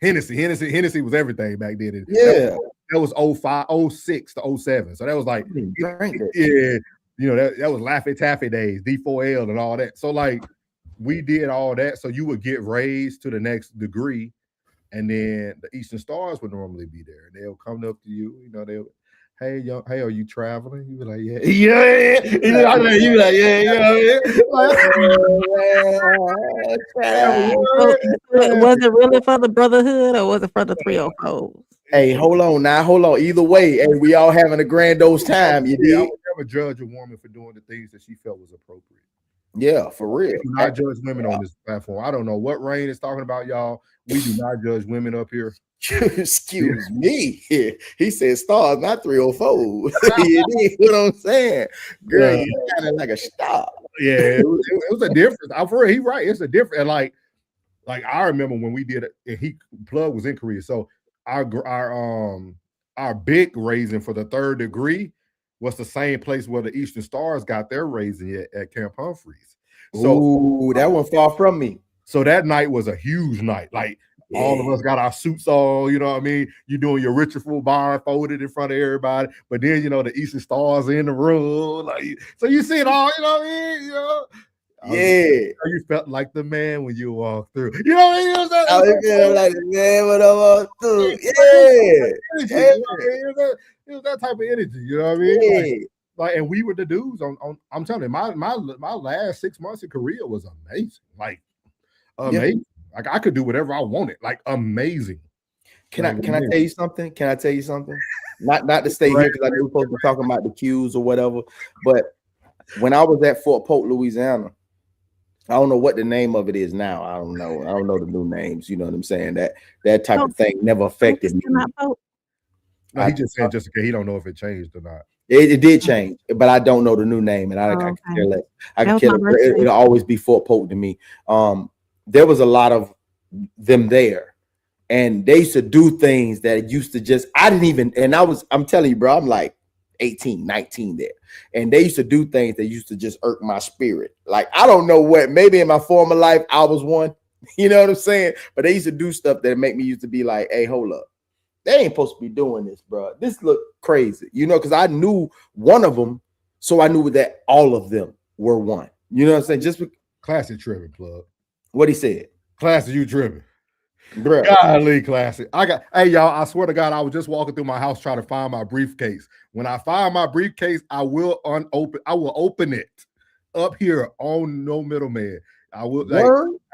Hennessy was everything back then. Yeah. That was 05, 06 to 07. So that was like, yeah, you know, that was Laffy Taffy days, D4L and all that. So like we did all that. So you would get raised to the next degree, and then the Eastern Stars would normally be there. They'll come up to you, you know, they'll, hey, are you traveling? You be like, yeah. You be like, Was it really for the brotherhood or was it for the 304? Hey, hold on. Either way, hey, we all having a grand old time. You did. I would never judge a woman for doing the things that she felt was appropriate. Yeah, for real. We do not judge women on this platform. I don't know what Rain is talking about, y'all. We do not judge women up here. Excuse me. He said stars, not 304. You know what I'm saying? Girl, you kind of like a star. Yeah, it was a difference. I'm for real, he right. It's a difference. And like I remember when we did it, and Plug was in Korea. So our big raising for the third degree was the same place where the Eastern Stars got their raising at Camp Humphreys. So that one far from me. So that night was a huge night. Like all of us got our suits on, you know what I mean? You're doing your ritual blindfolded in front of everybody, but then you know the Eastern Stars in the room, like so you see it all, you know what I mean? You know? You felt like the man when you walked through. You know what I mean? I feel like the man when I walked through. It was that type of energy, you know what I mean? Like, and we were the dudes on I'm telling you, my last 6 months in Korea was amazing. Like amazing. Like I could do whatever I wanted. Like amazing. Can I tell you something? Can I tell you something? Not to stay here because I know we're supposed to be talking about the cues or whatever. But when I was at Fort Polk, Louisiana, I don't know what the name of it is now. I don't know the new names. You know what I'm saying? That type of thing never affected me. No, he just said just because he don't know if it changed or not. It did change, but I don't know the new name, and I can care less. I can care less. It'll always be Fort Polk to me. There was a lot of them there, and they used to do things that used to just I'm telling you, bro, I'm like 18, 19 there, and they used to do things that used to just irk my spirit. Like I don't know what, maybe in my former life I was one, You know what I'm saying? But they used to do stuff that make me used to be like, hey, hold up. They ain't supposed to be doing this, bro. This look crazy, you know, because I knew one of them, so I knew that all of them were one. You know what I'm saying? Just Classic tripping plug. what he said. Classic, you tripping. Bro. Golly, classic. Hey, y'all, I swear to God, I was just walking through my house trying to find my briefcase. When I find my briefcase, I will open it up here on No Middleman. I will like,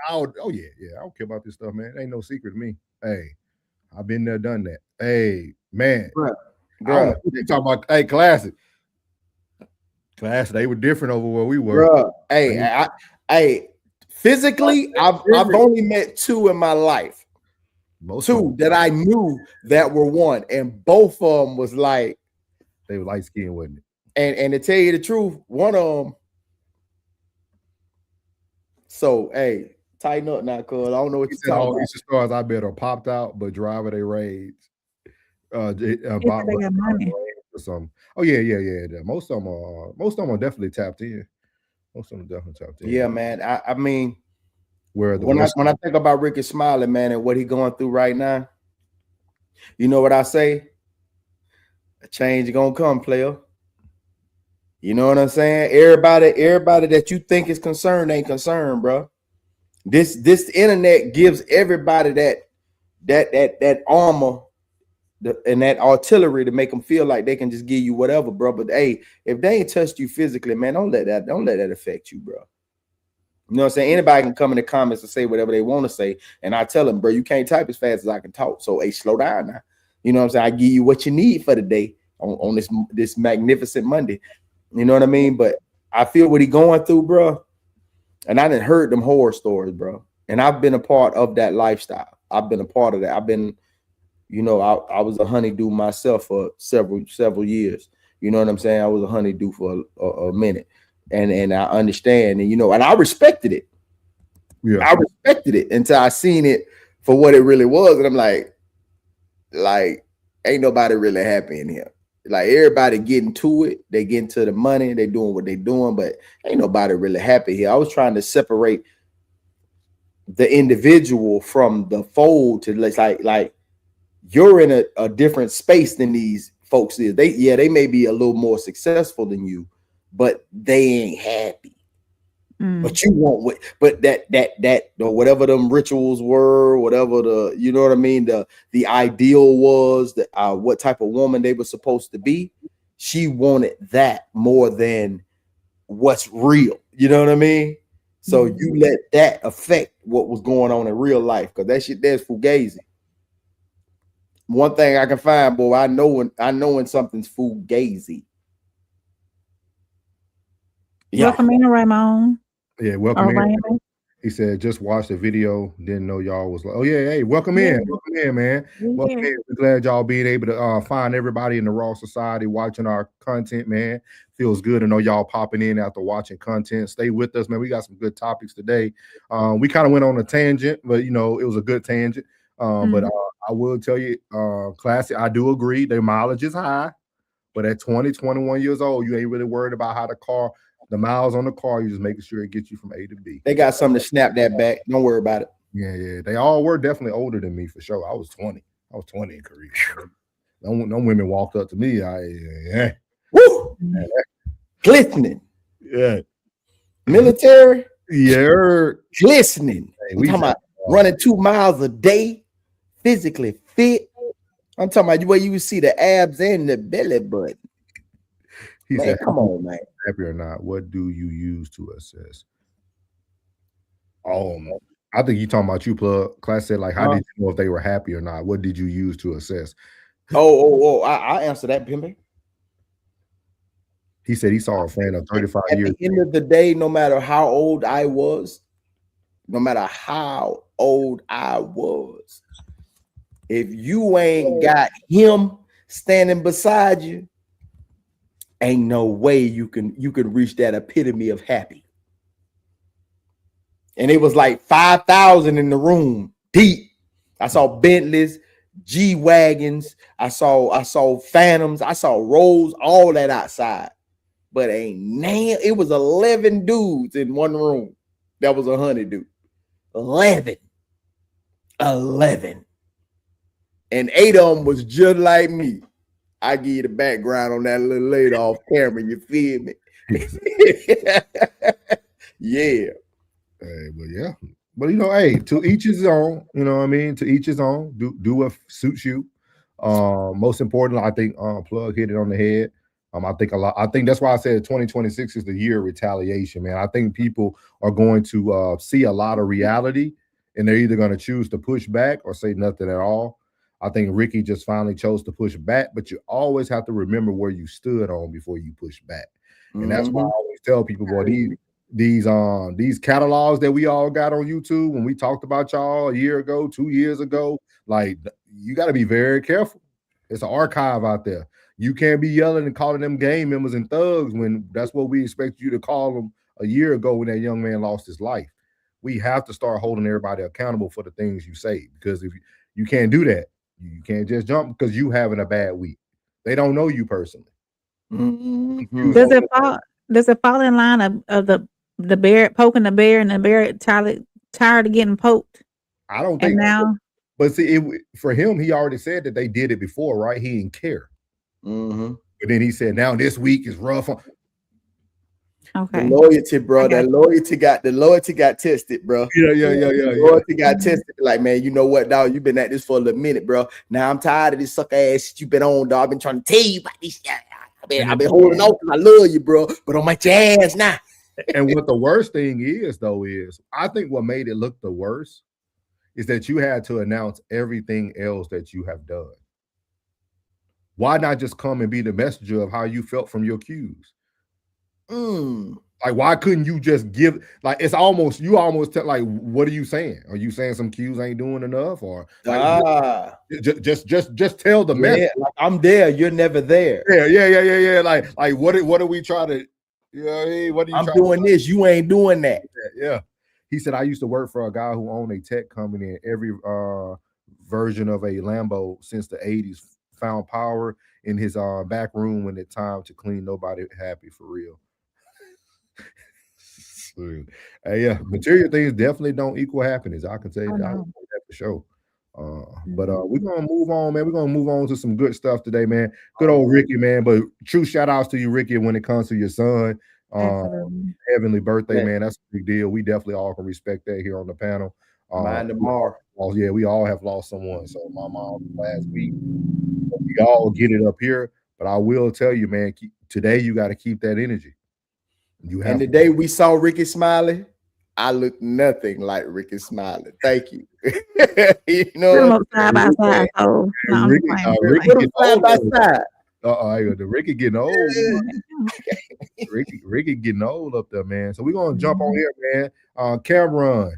oh yeah. I don't care about this stuff, man. It ain't no secret to me. Hey, I've been there, done that. Hey, man. Bro. I don't know what you talking about. Hey, classic. They were different over where we were. Bro. Hey, physically, I've only met two in my life. Two that I knew that were one, and both of them was like they were light skinned, wasn't it? And to tell you the truth, one of them. So hey, tighten up now, cuz I don't know what you're talking about. Easter stars I bet are popped out, but driver they raids. They got money or something. Oh yeah. Most of them are definitely tapped in. Yeah, man. I mean, when I think about Rickey Smiley, man, and what he going through right now, you know what I say? A change gonna come, player. You know what I'm saying? Everybody that you think is concerned ain't concerned, bro. This internet gives everybody that armor and that artillery to make them feel like they can just give you whatever, bro. But hey, if they ain't touched you physically, man, don't let that affect you, bro. You know what I'm saying? Anybody can come in the comments and say whatever they want to say, and I tell them, bro, you can't type as fast as I can talk. So hey, slow down now. You know what I'm saying? I give you what you need for the day on this magnificent Monday. You know what I mean? But I feel what he going through, bro. And I didn't heard them horror stories, bro. And I've been a part of that lifestyle. I've been a part of that. I've been, you know, I was a honeydew myself for several years. You know what I'm saying? I was a honeydew for a minute. And I understand, and you know, and I respected it. Yeah, I respected it until I seen it for what it really was. And I'm like, ain't nobody really happy in here. Like everybody getting to it, they getting to the money, they doing what they doing, but ain't nobody really happy here. I was trying to separate the individual from the fold to like you're in a different space than these folks is. They may be a little more successful than you, but they ain't happy. But you want that or whatever them rituals were, whatever you know what I mean, the ideal was that what type of woman they were supposed to be. She wanted that more than what's real. You know what I mean? So you let that affect what was going on in real life, because that shit there's fugazi. One thing I can find, boy, I know when something's fugazi. Yeah. Welcome in, Ramon. Yeah, welcome in. He said, just watched the video, didn't know y'all was like, oh yeah, hey, welcome in, man. Welcome in. We're glad y'all being able to find everybody in the Raw Society watching our content, man. Feels good to know y'all popping in after watching content. Stay with us, man. We got some good topics today. We kind of went on a tangent, but you know, it was a good tangent. But I will tell you, classic, I do agree, their mileage is high, but at 20, 21 years old, you ain't really worried about how the miles on the car, you just making sure it gets you from A to B. They got something to snap that back. Don't worry about it. Yeah. They all were definitely older than me for sure. I was 20 in Korea. No women walked up to me. Woo! Glistening. Yeah. Military. Yeah. Glistening. Hey, we talking about running 2 miles a day, physically fit. I'm talking about where you see the abs and the belly button. He said, come on, man. Happy or not, what do you use to assess? I think you talking about you, Plug. Class said, like, how did you know if they were happy or not? What did you use to assess? I answer that, Pimpy. He said he saw a friend of 35 years. At the end of the day, no matter how old I was, if you ain't got him standing beside you, ain't no way you can reach that epitome of happy. And it was like 5,000 in the room deep. I saw Bentleys, G-Wagons, I saw Phantoms, I saw Rolls, all that outside. But it was 11 dudes in one room. That was 100 dudes. 11. 11. And 8 of them was just like me. I give you the background on that a little later off camera. You feel me? Yeah. Hey, but yeah. But hey, to each his own, you know what I mean? To each his own. Do what suits you. Most importantly, I think Plug hit it on the head. I think that's why I said 2026 is the year of retaliation, man. I think people are going to see a lot of reality, and they're either going to choose to push back or say nothing at all. I think Rickey just finally chose to push back, but you always have to remember where you stood on before you push back. And that's why I always tell people, boy, these catalogs that we all got on YouTube when we talked about y'all a year ago, 2 years ago, like you got to be very careful. It's an archive out there. You can't be yelling and calling them gang members and thugs when that's what we expect you to call them a year ago when that young man lost his life. We have to start holding everybody accountable for the things you say, because if you can't do that, you can't just jump because you having a bad week. They don't know you personally. Mm-hmm. Does it fall in line of the bear poking the bear and the bear tired of getting poked? I don't think now. But see, for him, he already said that they did it before, right? He didn't care. Mm-hmm. But then he said, now this week is rough. Okay. The loyalty, bro. The loyalty got tested, bro. Yeah. Loyalty got tested. Like, man, you know what, dog? You've been at this for a little minute, bro. Now I'm tired of this sucker ass shit you've been on, dog. I've been trying to tell you about this shit. I've been holding on because I love you, bro. But on my ass now. And what the worst thing is, though, is I think what made it look the worst is that you had to announce everything else that you have done. Why not just come and be the messenger of how you felt from your cues? Like, why couldn't you just give? Like, it's almost like, what are you saying? Are you saying some cues ain't doing enough, or like, just tell the message? Like, I'm there, you're never there. Yeah. Like what are we trying to? What are you? I'm doing this. You ain't doing that. Yeah. He said, I used to work for a guy who owned a tech company, and every version of a Lambo since the 80s found power in his back room when it's time to clean. Nobody happy for real. Yeah, material things definitely don't equal happiness. I can tell you that for sure. But we're gonna move on, man. We're gonna move on to some good stuff today, man. Good old Rickey, man. But true shout outs to you, Rickey, when it comes to your son. Heavenly birthday, man. That's a big deal. We definitely all can respect that here on the panel. Mine tomorrow. Yeah, we all have lost someone. So my mom last week. We all get it up here, but I will tell you, man, today you got to keep that energy. And the day we saw Rickey Smiley, I looked nothing like Rickey Smiley. Thank you. You know, side by side. Oh, Rickey side by side. The Rickey getting old. Rickey getting old up there, man. So we're gonna jump on here, man. Cameron.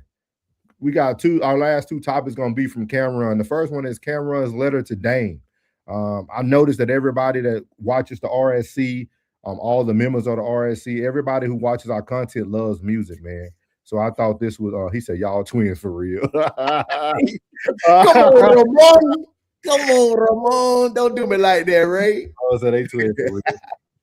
We got our last two topics gonna be from Cameron. The first one is Cameron's letter to Dame. I noticed that everybody that watches the RSC, all the members of the RSC, everybody who watches our content loves music, man. So I thought this was, he said, y'all twins for real. Come on, Ramon. Come on, Ramon. Don't do me like that, Ray. Oh, so they twins for real.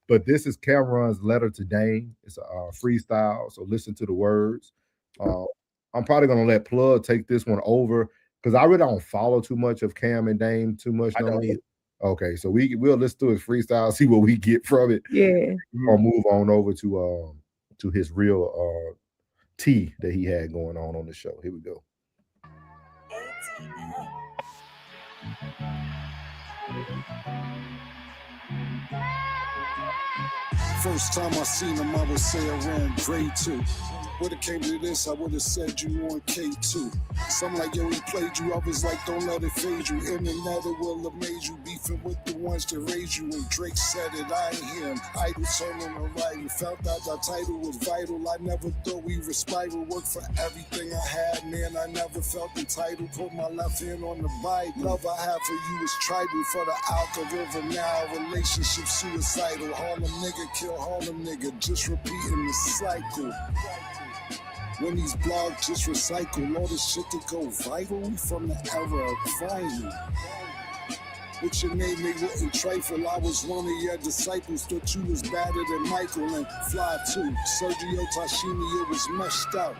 But this is Cameron's letter to Dame. It's a freestyle, so listen to the words. I'm probably going to let Plug take this one over because I really don't follow too much of Cam and Dame too much. I don't either. Okay, so we'll listen to his freestyle, see what we get from it. Yeah. We're gonna move on over to his real tea that he had going on the show. Here we go. First time I seen him, I would say around grade 2. Would've came to this, I would've said you on K2. Some like, yo, he played you. I was like, don't let it fade you. In and out, it will have made you. Beefing with the ones that raised you. When Drake said it, I ain't hear him. Idle turning the right. Felt that our title was vital. I never thought we would spiral. Work for everything I had, man. I never felt entitled. Put my left hand on the Bible. Love I have for you is tribal. For the algorithm now, relationship suicidal. Harlem nigga kill Harlem nigga. Just repeating the cycle. When these blogs just recycle all the shit that go viral from the era of vinyl. With your name, they wouldn't trifle. I was one of your disciples, thought you was better than Michael and Fly too. Sergio Tashini, it was meshed out.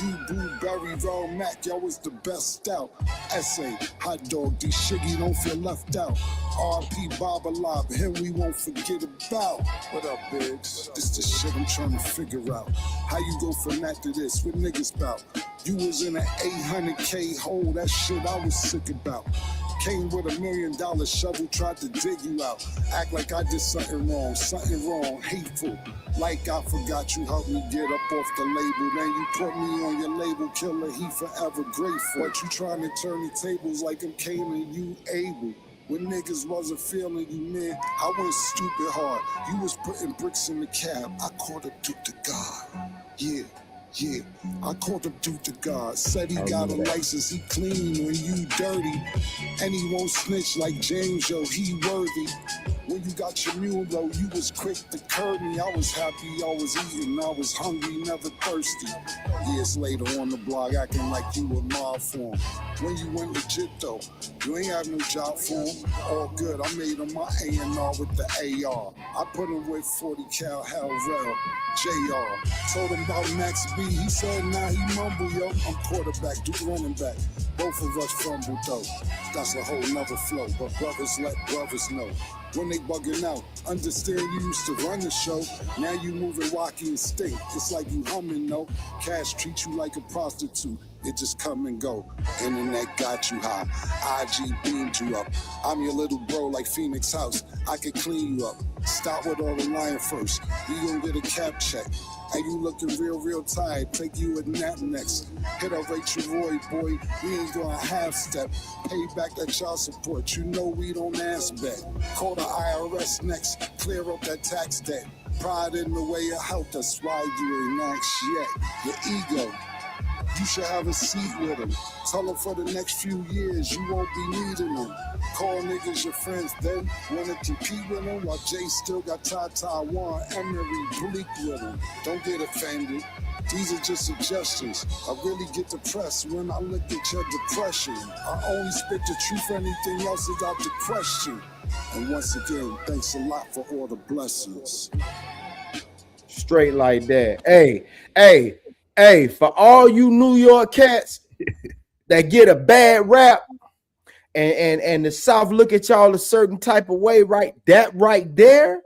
You, Blueberry, Raw Mac, y'all was the best out. Essay, hot dog, D Shiggy, don't feel left out. RP Baba Lob, him we won't forget about. What up, Biggs? This the shit I'm trying to figure out. How you go from that to this? What niggas about? You was in an 800K hole, that shit I was sick about. Came with $1 million shovel, tried to dig you out. Act like I did something wrong, hateful. Like I forgot you helped me get up off the label. Then you put me on your label, killer, he forever grateful. But you trying to turn the tables like I'm Cain and you able. When niggas wasn't feeling you, man, I went stupid hard. You was putting bricks in the cab, I called up Duke to God. Yeah, I called up Duke to God. Said he got a license, he clean when you dirty. And he won't snitch like James, yo, he worthy. When you got your mule, though, you was quick to curb me. I was happy, I was eating, I was hungry, never thirsty. Years later on the block, acting like you were mob form. When you went legit, though, you ain't have no job for him. All good, I made him my A&R with the AR. I put him with 40 cal Hell Rel, JR. Told him about Max B, he said, nah, he mumble, yo. I'm quarterback, Duke running back. Both of us fumble, though. That's a whole nother flow, but brothers let brothers know. When they bugging out, understand you used to run the show. Now you moving wacky and stink. It's like you humming, no. Cash treat you like a prostitute. It just come and go. Internet got you high. IG beamed you up. I'm your little bro like Phoenix House. I can clean you up. Stop with all the lying first. You gon' get a cap check. And you looking real tired. Take you a nap next. Hit up Rachel Roy, boy. We ain't going half step. Pay back that child support. You know we don't ask back. Call the IRS next. Clear up that tax debt. Pride in the way it helped us. Why you ain't asked yet? Your ego. You should have a seat with him. Tell him for the next few years you won't be needing them. Call niggas your friends then. Wanna compete with them while Jay still got Taiwan, Emery, Bleak with him. Don't get offended. These are just suggestions. I really get depressed when I look at your depression. I only spit the truth, anything else is out the question. And once again, thanks a lot for all the blessings. Straight like that. Hey, for all you New York cats that get a bad rap and the South look at y'all a certain type of way, right? That right there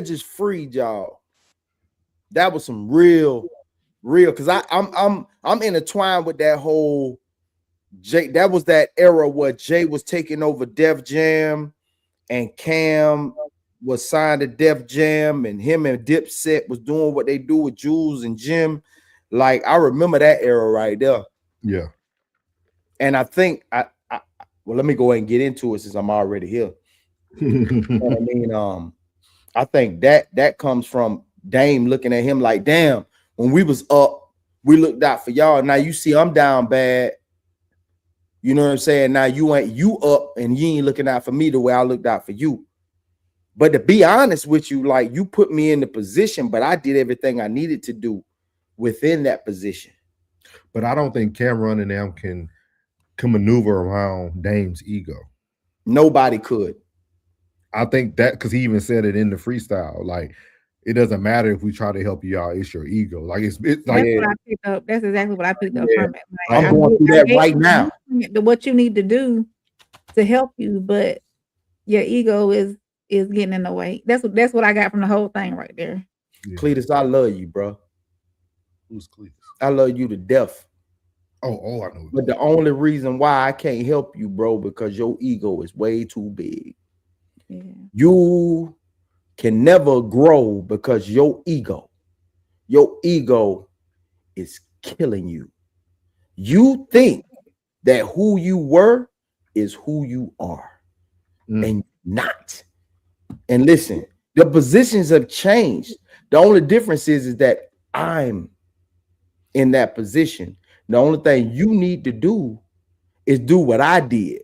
just freed y'all. That was some real, because I'm intertwined with that whole Jay. That was that era where Jay was taking over Def Jam and Cam was signed to Def Jam, and him and Dipset was doing what they do with Jules and Jim. Like, I remember that era right there. Yeah. And I think well, let me go ahead and get into it since I'm already here. You know what I mean? I think that comes from Dame looking at him like, damn, when we was up, we looked out for y'all. Now you see I'm down bad. You know what I'm saying? Now you up and you ain't looking out for me the way I looked out for you. But to be honest with you, like, you put me in the position, but I did everything I needed to do within that position. But I don't think Cameron and them can maneuver around Dame's ego. Nobody could. I think that because he even said it in the freestyle, like, it doesn't matter if we try to help you out, it's your ego. Like, it's like, that's what I picked up. That's exactly what I picked up from it. Like, I'm going through that right now. What you need to do to help you, but your ego is getting in the way. That's what I got from the whole thing right there. Yeah. Cletus, I love you, bro. Who's Cletus? I love you to death. Oh, I know. But the only reason why I can't help you, bro, because your ego is way too big. Yeah. You can never grow because your ego is killing you. You think that who you were is who you are, and not. And listen, the positions have changed. The only difference is that I'm in that position. The only thing you need to do is do what I did.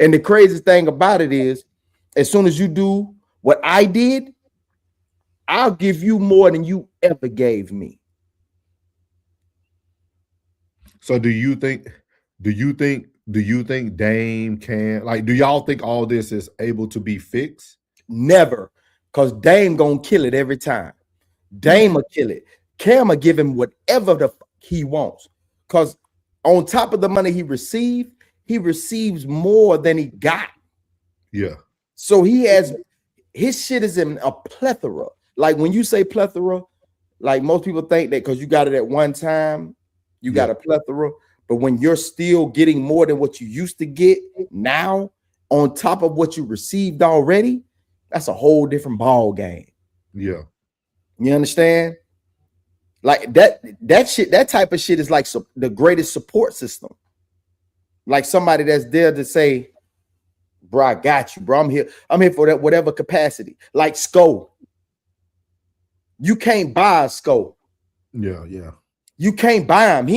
And the craziest thing about it is, as soon as you do what I did, I'll give you more than you ever gave me. So do you think Do you think Dame can, like, do y'all think all this is able to be fixed? Never, because Dame gonna kill it every time. Dame will kill it. Cam will give him whatever the fuck he wants. Because on top of the money he receives more than he got. Yeah. So his shit is in a plethora. Like when you say plethora, like most people think that because you got it at one time, you got a plethora. But when you're still getting more than what you used to get now, on top of what you received already, that's a whole different ball game. Yeah. You understand? Like that shit, that type of shit is like the greatest support system. Like somebody that's there to say, bro, I got you, bro. I'm here for that whatever capacity. Like Sko. You can't buy a Sko. Yeah, yeah. You can't buy him.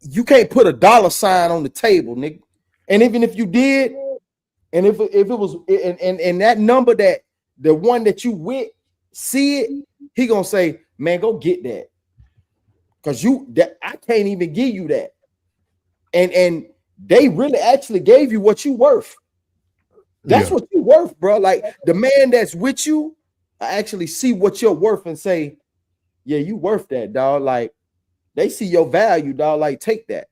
You can't put a dollar sign on the table, nigga. And even if you did, and if it was and that number that the one that you with see it, he gonna say, man, go get that. Cause I can't even give you that. And they really actually gave you what you worth. That's what you worth, bro. Like the man that's with you, I actually see what you're worth and say, yeah, you worth that, dog. Like they see your value, dog. Like take that.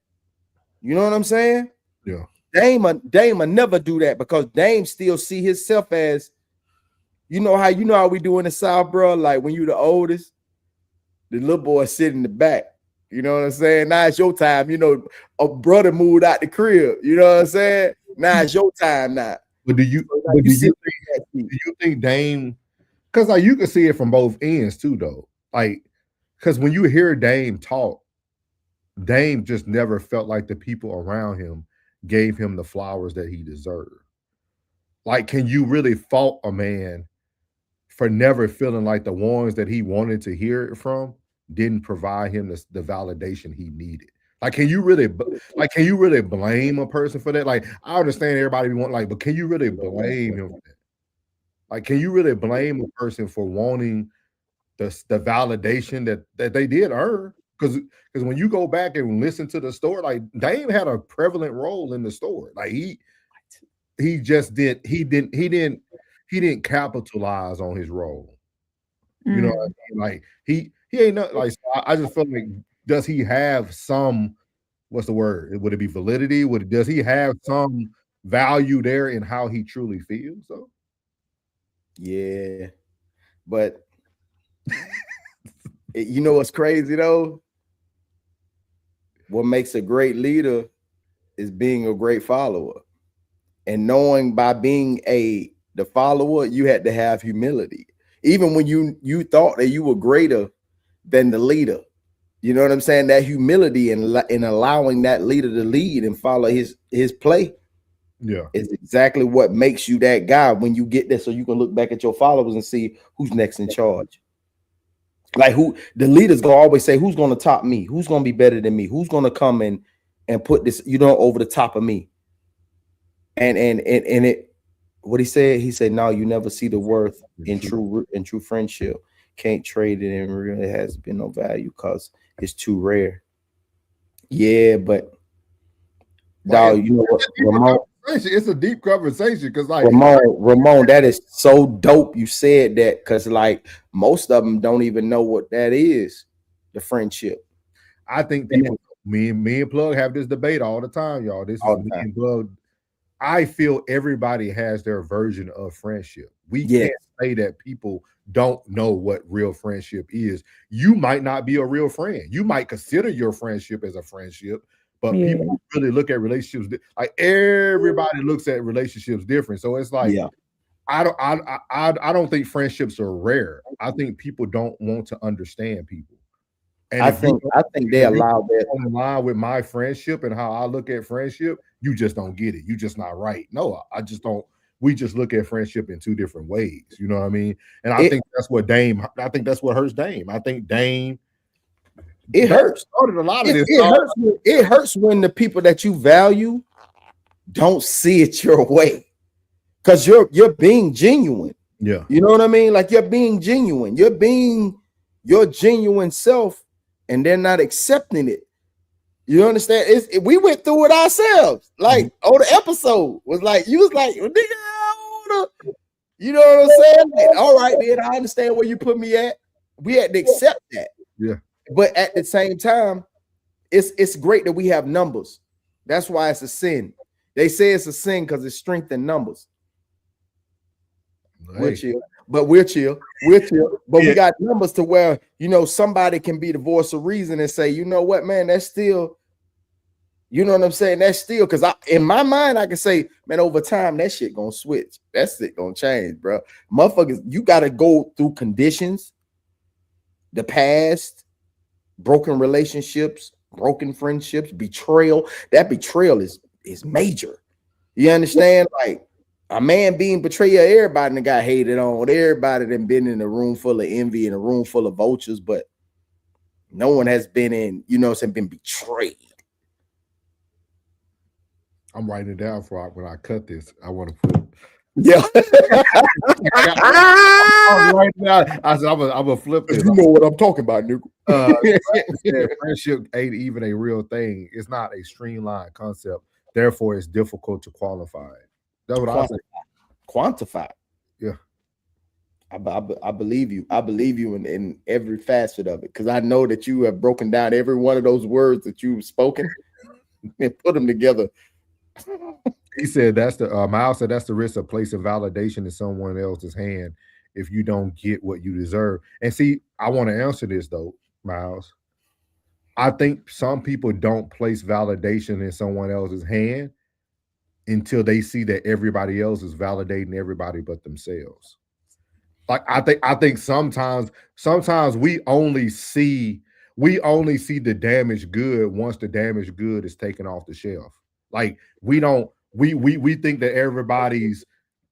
You know what I'm saying? Yeah. Dame will never do that because Dame still see himself as, you know how we do in the South, bro. Like when you the oldest, the little boy sit in the back. You know what I'm saying? Now it's your time. You know, a brother moved out the crib. You know what I'm saying? Now it's your time now. But do you think Dame? Because like you can see it from both ends too, though. Like, because when you hear Dame talk, Dame just never felt like the people around him gave him the flowers that he deserved. Like, can you really fault a man for never feeling like the ones that he wanted to hear it from didn't provide him the validation he needed? Like, can you really blame a person for that? Like, I understand everybody want but can you really blame him for that? Like, can you really blame a person for wanting the validation that they did earn? Because when you go back and listen to the story, like Dame had a prevalent role in the story. Like he didn't capitalize on his role. You know what I mean? Like he ain't not like I just feel like, does he have some, what's the word? Would it be validity? Does he have some value there in how he truly feels though? Yeah. But you know what's crazy though? What makes a great leader is being a great follower. And knowing by being the follower, you had to have humility. Even when you thought that you were greater than the leader. You know what I'm saying? That humility and allowing that leader to lead and follow his play. Yeah, is exactly what makes you that guy when you get there, so you can look back at your followers and see who's next in charge. Like who the leader's gonna always say, who's gonna top me? Who's gonna be better than me? Who's gonna come in and put this, over the top of me? And it, what he said, no, you never see the worth in true friendship. Can't trade it, and really has been no value because it's too rare. Yeah, but dog, you know what, Ramon? It's a deep conversation because like Ramon, that is so dope. You said that because like most of them don't even know what that is, the friendship. I think people, me and Plug have this debate all the time, y'all. This is me and Plug. I feel everybody has their version of friendship. We can't say that people don't know what real friendship is. You might not be a real friend. You might consider your friendship as a friendship, but people really look at relationships like everybody looks at relationships different. So it's like I don't think friendships are rare. I think people don't want to understand people. And I think they allow that in line with my friendship and how I look at friendship. You just don't get it. You just not right. No, I just don't. We just look at friendship in two different ways. You know what I mean? And I think that's what Dame. I think that's what hurts Dame. I think Dame. It hurts. Started a lot of this. It hurts when the people that you value don't see it your way, because you're being genuine. Yeah, you know what I mean. Like you're being genuine. You're being your genuine self, and they're not accepting it. You understand? We went through it ourselves. Like on the episode was like, you was like, nigga, I wanna, you know what I'm saying? Like, all right, then I understand where you put me at. We had to accept that. Yeah. But at the same time, it's great that we have numbers. That's why it's a sin. They say it's a sin because it's strength in numbers. Hey. We're chill. But we're chill. We're chill. But we got numbers to where, you know, somebody can be the voice of reason and say, you know what, man, that's still, you know what I'm saying? That's still, because in my mind, I can say, man, over time, that shit gonna switch. That shit gonna change, bro. Motherfuckers, you gotta go through conditions, the past, broken relationships, broken friendships, betrayal. That betrayal is major. You understand? Like, a man being betrayed, everybody that got hated on, everybody that been in a room full of envy and a room full of vultures, but no one has been in, you know, been betrayed. I'm writing it down for when I cut this. I want to put. Yeah. Right now, I said I'm gonna flip this. You know what I'm talking about, nigga. Friendship ain't even a real thing. It's not a streamlined concept. Therefore, it's difficult to qualify. That's what I say. Quantify. Yeah. I believe you. I believe you in every facet of it, because I know that you have broken down every one of those words that you've spoken and put them together. He said that's the Miles said that's the risk of placing validation in someone else's hand if you don't get what you deserve. And see, I want to answer this though, Miles. I think some people don't place validation in someone else's hand until they see that everybody else is validating everybody but themselves. Like I think sometimes we only see the damaged good once the damaged good is taken off the shelf. Like we think that everybody's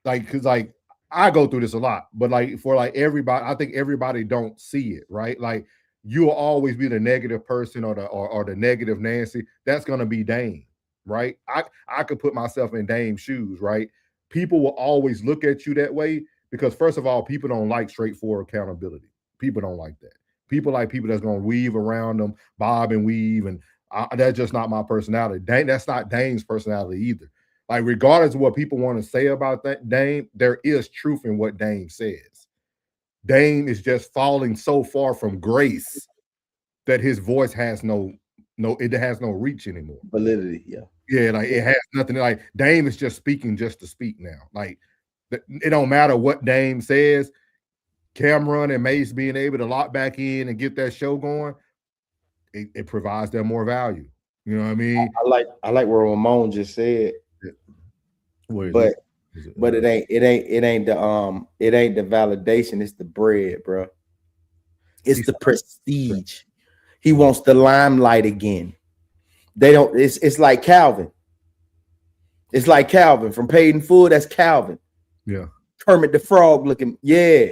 like, because like I go through this a lot, but like for like everybody, I think everybody don't see it, right? Like you will always be the negative person or the negative Nancy. That's gonna be Dame, right? I could put myself in Dame's shoes, right? People will always look at you that way because first of all, people don't like straightforward accountability. People don't like that. People like people that's gonna weave around them, bob and weave, and that's just not my personality. That's not Dame's personality either. Like, regardless of what people want to say about that Dame, there is truth in what Dame says. Dame is just falling so far from grace that his voice has no reach anymore. Validity, yeah. Yeah, like it has nothing. Like Dame is just speaking just to speak now. Like it don't matter what Dame says. Cameron and Mace being able to lock back in and get that show going, it provides them more value. You know what I mean? I like what Ramon just said. But it ain't the validation, it's the bread, bro. It's the prestige. He wants the limelight again. They don't, it's like Calvin. It's like Calvin from Paid in Full. That's Calvin. Yeah. Kermit the Frog looking. Yeah.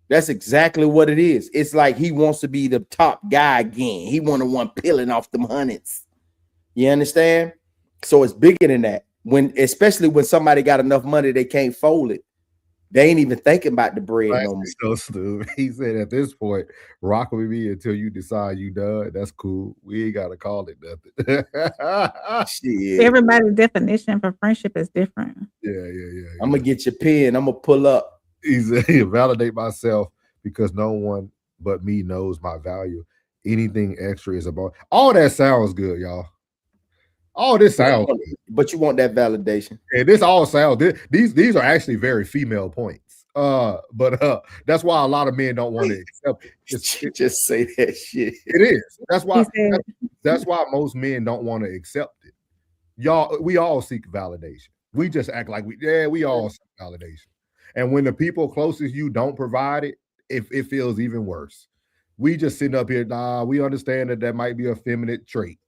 That's exactly what it is. It's like he wants to be the top guy again. He want the one peeling off them hundreds. You understand? So it's bigger than that. Especially when somebody got enough money, they can't fold it. They ain't even thinking about the bread no more. So stupid. He said at this point, rock with me until you decide you done. That's cool. We ain't gotta call it nothing. Shit. Everybody's definition for friendship is different. Yeah. I'm gonna get your pen. I'm gonna pull up. He said, validate myself because no one but me knows my value. Anything extra is about. All that sounds good, y'all. All this sounds good. But you want that validation. And this all sounds. These are actually very female points. But that's why a lot of men don't want to accept it. Just say that shit. It is. That's why most men don't want to accept it. Y'all, we all seek validation. We just act like we all seek validation. And when the people closest you don't provide it, it feels even worse. We just sitting up here, we understand that might be a feminine trait.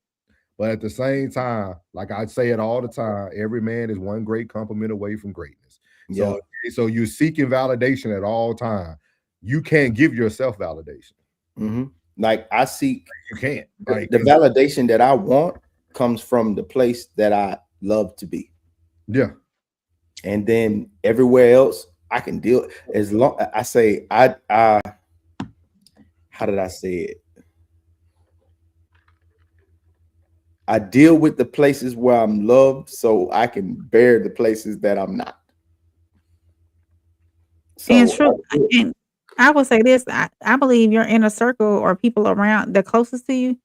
But at the same time, like I say it all the time, every man is one great compliment away from greatness. Yeah. So you're seeking validation at all time. You can't give yourself validation. Mm-hmm. Like I seek, you can't. Like the validation that I want comes from the place that I love to be. Yeah. And then everywhere else, I can deal as long. I say how did I say it? I deal with the places where I'm loved so I can bear the places that I'm not. And So true, and I will say this, I believe your inner circle or people around the closest to you,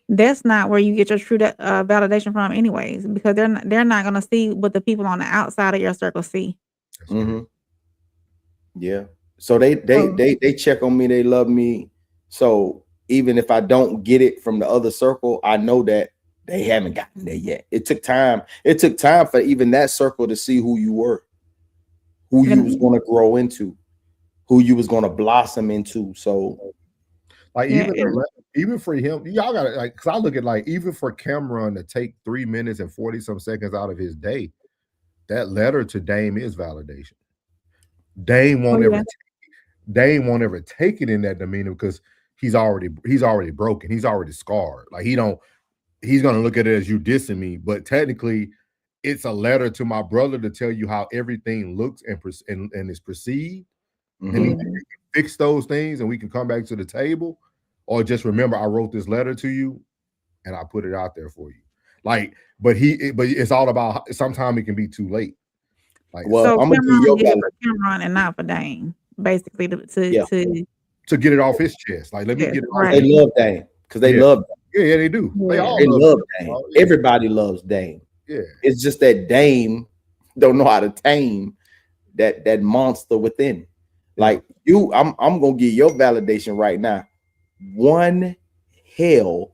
that's not where you get your true validation from anyways, because they're not gonna see what the people on the outside of your circle see. That's very yeah. So they they So they they check on me, they love me. So even if I don't get it from the other circle, I know that they haven't gotten there yet. It took time. It took time for even that circle to see who you were, who you was then going to grow into, who you was going to blossom into. So like yeah, even for him, y'all gotta like because I look at like even for Cameron to take 3 minutes and 40 some seconds out of his day, that letter to Dame is validation. Dame oh won't ever yeah, Dame won't ever take it in that demeanor because he's already broken. He's already scarred. Like he's gonna look at it as you dissing me, but technically it's a letter to my brother to tell you how everything looks and is perceived. And yeah. either you can fix those things and we can come back to the table, or just remember I wrote this letter to you and I put it out there for you. Like, but it's all about sometimes it can be too late. Like well, So I'm gonna give Cameron your did it valid. for Cameron and not for Dane, basically Yeah, to get it off his chest. Like, let me yes, get it off. they right. love Dame because they Yeah, love Dame. yeah, they do. They Yeah. all They love love him. Dame. Oh, yeah, Everybody loves Dame. yeah. It's just that Dame don't know how to tame that monster within. Like you, I'm gonna give your validation right now. One hell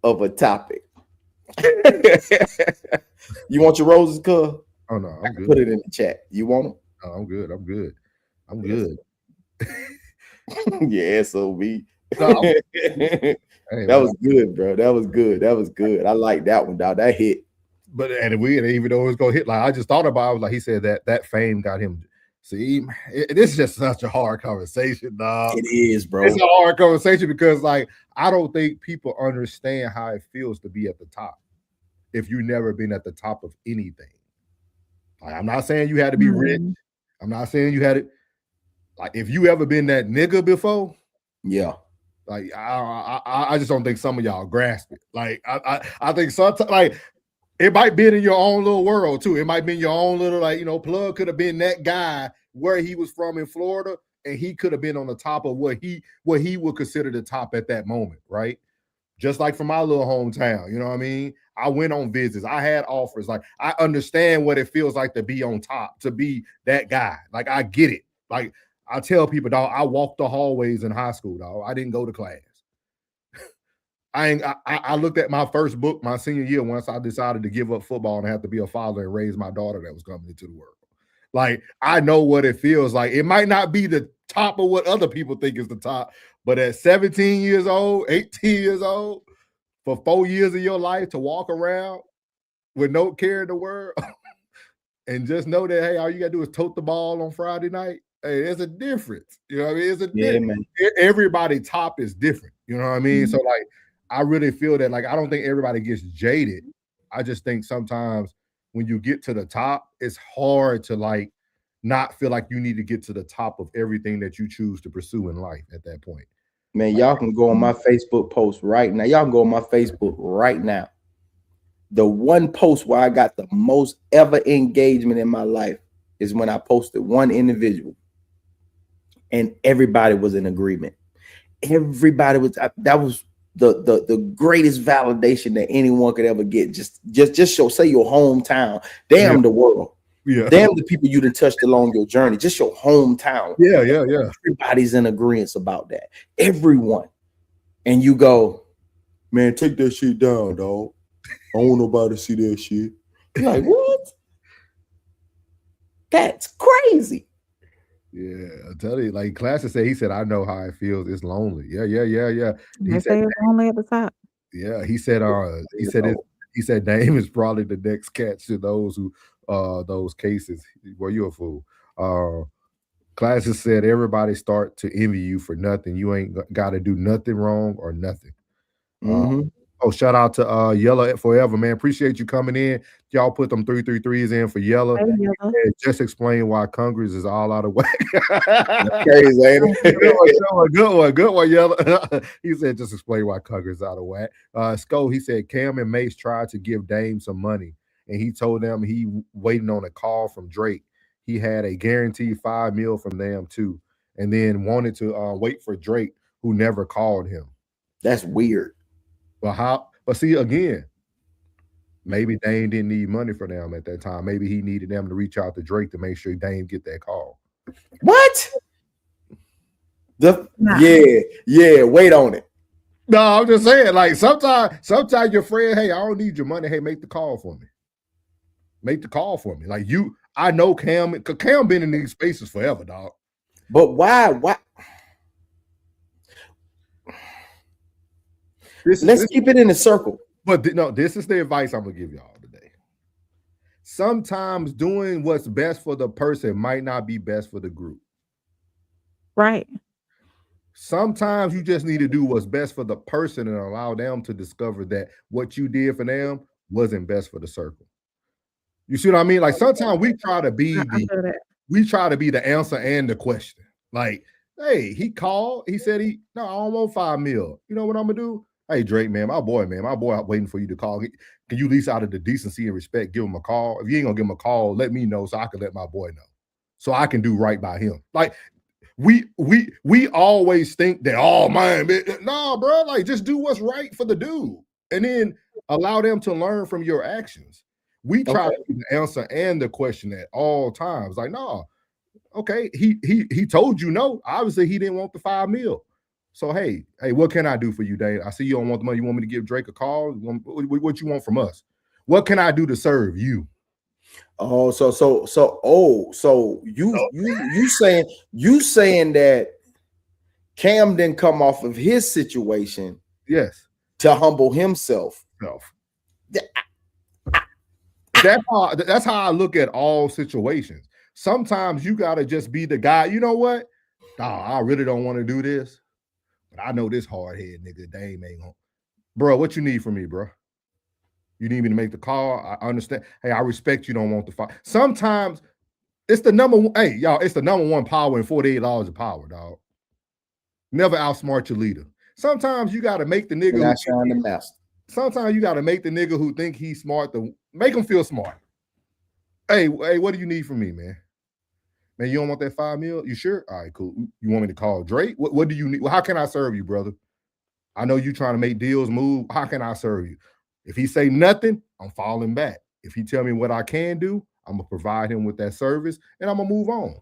of a topic. You want your roses, cuz? Oh no, I'm Put good. it in the chat. You want them? No, I'm good. I'm good. I'm Yes. good. Yeah, SOB. No, That hey man. was good, bro. That was good. That was good. I like that one, dog. That hit. But and even though it was gonna hit, like I just thought about it, I was like he said that fame got him. See, this is just such a hard conversation, dog. It is, bro. It's a hard conversation because like I don't think people understand how it feels to be at the top if you've never been at the top of anything. Like, I'm not saying you had to be rich. Mhm. I'm not saying you had it. Like if you ever been that nigga before, Yeah. like I just don't think some of y'all grasp it. Like I think sometimes like it might be in your own little world too. It might be in your own little like Plug could have been that guy where he was from in Florida, and he could have been on the top of what he would consider the top at that moment, right? Just like from my little hometown, you know what I mean? I went on visits, I had offers. Like I understand what it feels like to be on top, to be that guy. Like I get it. Like I tell people, dog, I walked the hallways in high school, dog. I didn't go to class. I looked at my first book my senior year once I decided to give up football and have to be a father and raise my daughter that was coming into the world. Like I know what it feels like. It might not be the top of what other people think is the top, but at 17 years old, 18 years old, for 4 years of your life to walk around with no care in the world and just know that hey, all you gotta do is tote the ball on Friday night. Hey, there's a difference. You know what I mean? It's a Yeah, man. everybody top is different. You know what I mean? Mhm. So like I really feel that like I don't think everybody gets jaded. I just think sometimes when you get to the top, it's hard to like not feel like you need to get to the top of everything that you choose to pursue in life at that point. Man, Like, y'all can go on my Facebook post right now. Y'all can go on my Facebook right now. The one post where I got the most ever engagement in my life is when I posted one individual and everybody was in agreement. Everybody was that was the greatest validation that anyone could ever get. Just show, say your hometown. Damn yeah, the world. yeah, Damn the people you done touched along your journey. Just your hometown. yeah. Everybody's in agreement about that. Everyone. And you go, man, take that shit down, dog. I don't want nobody to see that shit. You're like, what? That's crazy. Yeah, I tell you, like Classic said, he said, I know how it feels. It's lonely. Yeah. He They said, say it's only at the top. yeah, he said Dame is probably the next catch to those cases. Well, you're a fool. Classic said everybody start to envy you for nothing. You ain't got to do nothing wrong or nothing. Uh, Mm-hmm. Oh, shout out to Yella Forever, man. Appreciate you coming in. Y'all put them 333s in for Yella. Hey, Yellow. And just explain why Congress is all out of whack. Crazy, ain't Good one, Yella. He said, just explain why Congress is out of whack. Sko, he said, Cam and Mace tried to give Dame some money, and he told them he waiting on a call from Drake. He had a guaranteed $5 million from them too, and then wanted to wait for Drake, who never called him. That's weird. But how? But see, again, maybe Dame didn't need money for them at that time. Maybe he needed them to reach out to Drake to make sure Dame get that call. What? Nah. Yeah. Wait on it. No, I'm just saying, like sometimes your friend, hey, I don't need your money. Hey, make the call for me. Make the call for me. Like I know Cam, because Cam been in these spaces forever, dog. But why? Let's keep it in a circle. But no, this is the advice I'm gonna give y'all today. Sometimes doing what's best for the person might not be best for the group. Right. Sometimes you just need to do what's best for the person and allow them to discover that what you did for them wasn't best for the circle. You see what I mean? Like sometimes we try to be the answer and the question. Like, hey, he called. He said I don't want $5 million. You know what I'm gonna do? Hey, Drake, man, my boy out waiting for you to call. Can you at least out of the decency and respect give him a call? If you ain't gonna give him a call, let me know so I can let my boy know. So I can do right by him. Like we always think that, oh man, nah, bro, like just do what's right for the dude. And then allow them to learn from your actions. We try to be the answer and the question at all times. Like, no, okay, he told you no. Obviously, he didn't want the $5 million. So hey, what can I do for you, Dave? I see you don't want the money. You want me to give Drake a call? What you want from us? What can I do to serve you? Oh, so you saying that Cam didn't come off of his situation, yes, to humble himself. That's how I look at all situations. Sometimes you gotta just be the guy. You know what? I really don't want to do this, but I know this hard head nigga Dame ain't gonna. Bro, what you need from me, bro? You need me to make the call? I understand. Hey, I respect you don't want the fight. Sometimes it's the number one. Hey, y'all, it's the number one power in 48 laws of power, dog. Never outsmart your leader. Sometimes you gotta make the nigga. Sometimes you gotta make the nigga who think he's smart to make him feel smart. Hey, what do you need from me, man? Man, you don't want that $5 million? You sure? All right, cool. You want me to call Drake? What do you need? Well, how can I serve you, brother? I know you trying to make deals move. How can I serve you? If he say nothing, I'm falling back. If he tell me what I can do, I'm gonna provide him with that service and I'm gonna move on.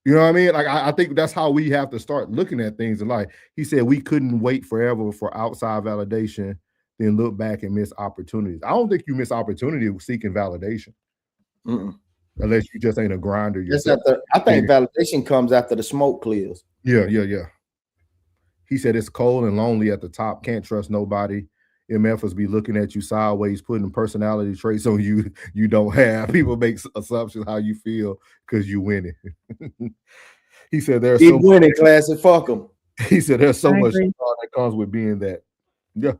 You know what I mean? Like I think that's how we have to start looking at things in life. He said we couldn't wait forever for outside validation, then look back and miss opportunities. I don't think you miss opportunity with seeking validation. Unless you just ain't a grinder yourself. I think validation comes after the smoke clears. Yeah. He said it's cold and lonely at the top. Can't trust nobody. MFers be looking at you sideways, putting personality traits on you don't have. People make assumptions how you feel because you winning. He said there's so winning classic. Fuck them. He said there's so much that comes with being that. Yeah,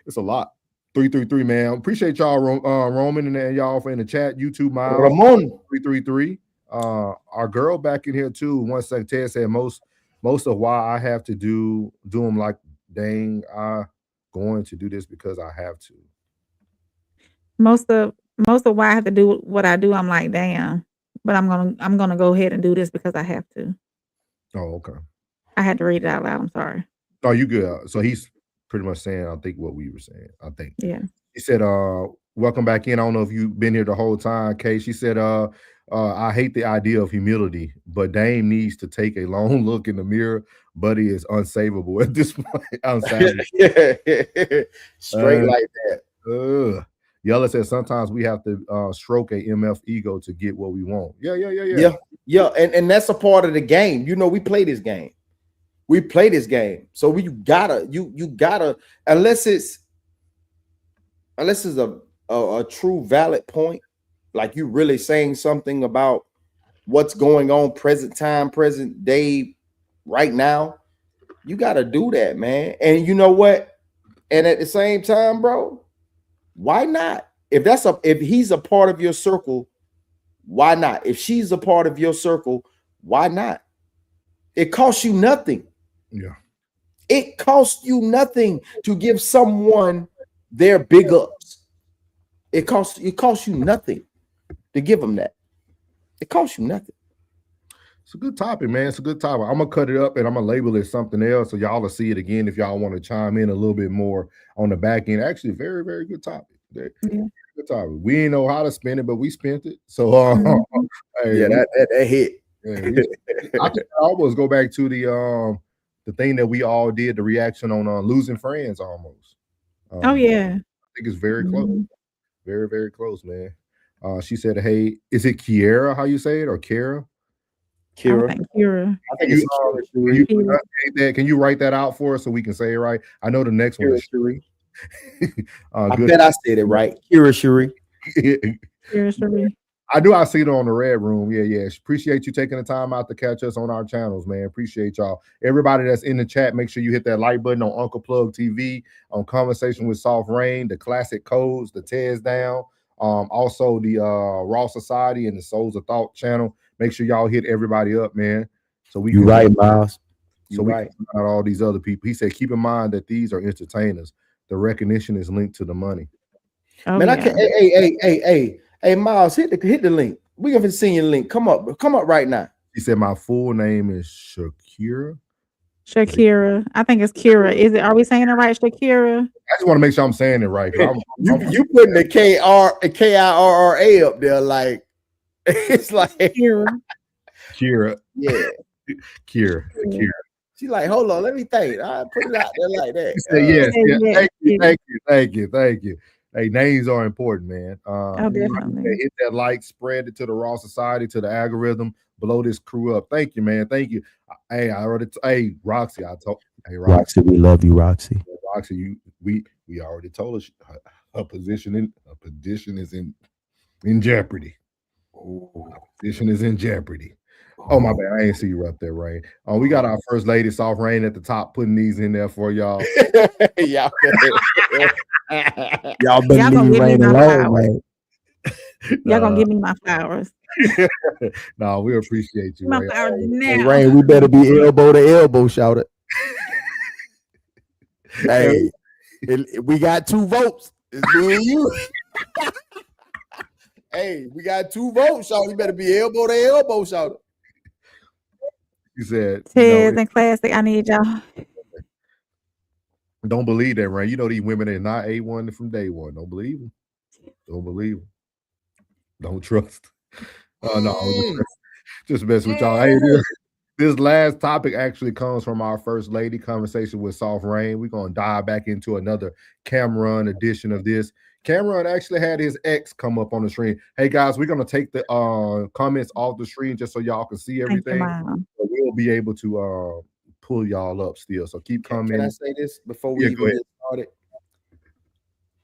it's a lot. 333, man. Appreciate y'all, Roman and y'all for in the chat. YouTube, Miles. Ramon 333. Our girl back in here too. One second. Ted said most of why I have to do them like dang. Going to do this because I have to. Most of why I have to do what I do, I'm like, damn. But I'm gonna go ahead and do this because I have to. Oh, okay. I had to read it out loud. I'm sorry. Oh, you good? So he's pretty much saying, I think what we were saying. I think. Yeah. He said, "Welcome back in." I don't know if you've been here the whole time, Kay. She said, "I hate the idea of humility, but Dame needs to take a long look in the mirror. Buddy is unsavable at this point. Straight like that." Yella said sometimes we have to stroke a MF ego to get what we want. Yeah. And that's a part of the game. You know, we play this game. So you gotta unless it's a true valid point, like you really saying something about what's going on present time, present day, right now, you got to do that, man. And you know what? And at the same time, bro, why not? If he's a part of your circle, why not? If she's a part of your circle, why not? It costs you nothing. Yeah. It costs you nothing to give someone their big ups. It costs you nothing to give them that. It costs you nothing. It's a good topic, man. It's a good topic. I'm gonna cut it up and I'm gonna label it something else so y'all will see it again if y'all want to chime in a little bit more on the back end. Actually, very, very good topic. Good topic. We didn't know how to spend it, but we spent it. So hey, yeah, that hit. Yeah, I can almost go back to the thing that we all did, the reaction on losing friends almost. Oh yeah. I think it's very close. Very, very close, man. She said, hey, is it Kiera, how you say it, or Kara? Kira. I think it's Kira. Can you write that out for us so we can say it right? I know the next one is Shuri. I bet I said it right. Kira Shuri. Kira Shuri. I do. I see it on the Red Room. Yeah. Appreciate you taking the time out to catch us on our channels, man. Appreciate y'all. Everybody that's in the chat, make sure you hit that like button on Uncle Plug TV, on Conversation with Soft Rain, the classic codes, the tears down, also the Raw Society and the Souls of Thought channel. Make sure y'all hit everybody up, man. So we you right, Miles. So we can find out all these other people. He said, keep in mind that these are entertainers. The recognition is linked to the money. Oh, man, I can't. Hey, Miles, hit the link. We gonna see your link. Come up right now. He said, my full name is Shakira. I think it's Kira. Are we saying it right, Shakira? I just want to make sure I'm saying it right. You putting the Kirra up there like it's like Kira. Yeah. Kira. She's like, hold on, let me think. I put it out there like that. Thank you. Hey, names are important, man. Definitely. Hit that like, spread it to the Raw Society, to the algorithm, blow this crew up. Thank you, man. Thank you. Hey, Roxy, Roxy, we love you, Roxy. Roxy, we already told us her position is in jeopardy. Her position is in jeopardy. Oh, my bad. I ain't see you up there, Rain. We got our first lady, Soft Rain, at the top, putting these in there for y'all. Y'all better leave Rain alone, man. Y'all gonna give me my flowers. No, we appreciate you, my Rain. flowers now. Hey, Rain, we better be elbow to elbow, shout it. Hey, we got 2 votes. It's me and you. Hey, we got 2 votes, shout. You better be elbow to elbow, shout it. He said, Tears and classic. I need y'all. Don't believe that, Rain. You know these women are not A1 from day one. Don't believe them. Don't trust. No, just messing with y'all. Hey, this last topic actually comes from our first lady, Conversation with Soft Rain. We're gonna dive back into another Cameron edition of this. Cameron actually had his ex come up on the screen. Hey guys, we're gonna take the comments off the screen just so y'all can see everything. But we'll be able to pull y'all up still. So keep coming. Can I say this before we even get started?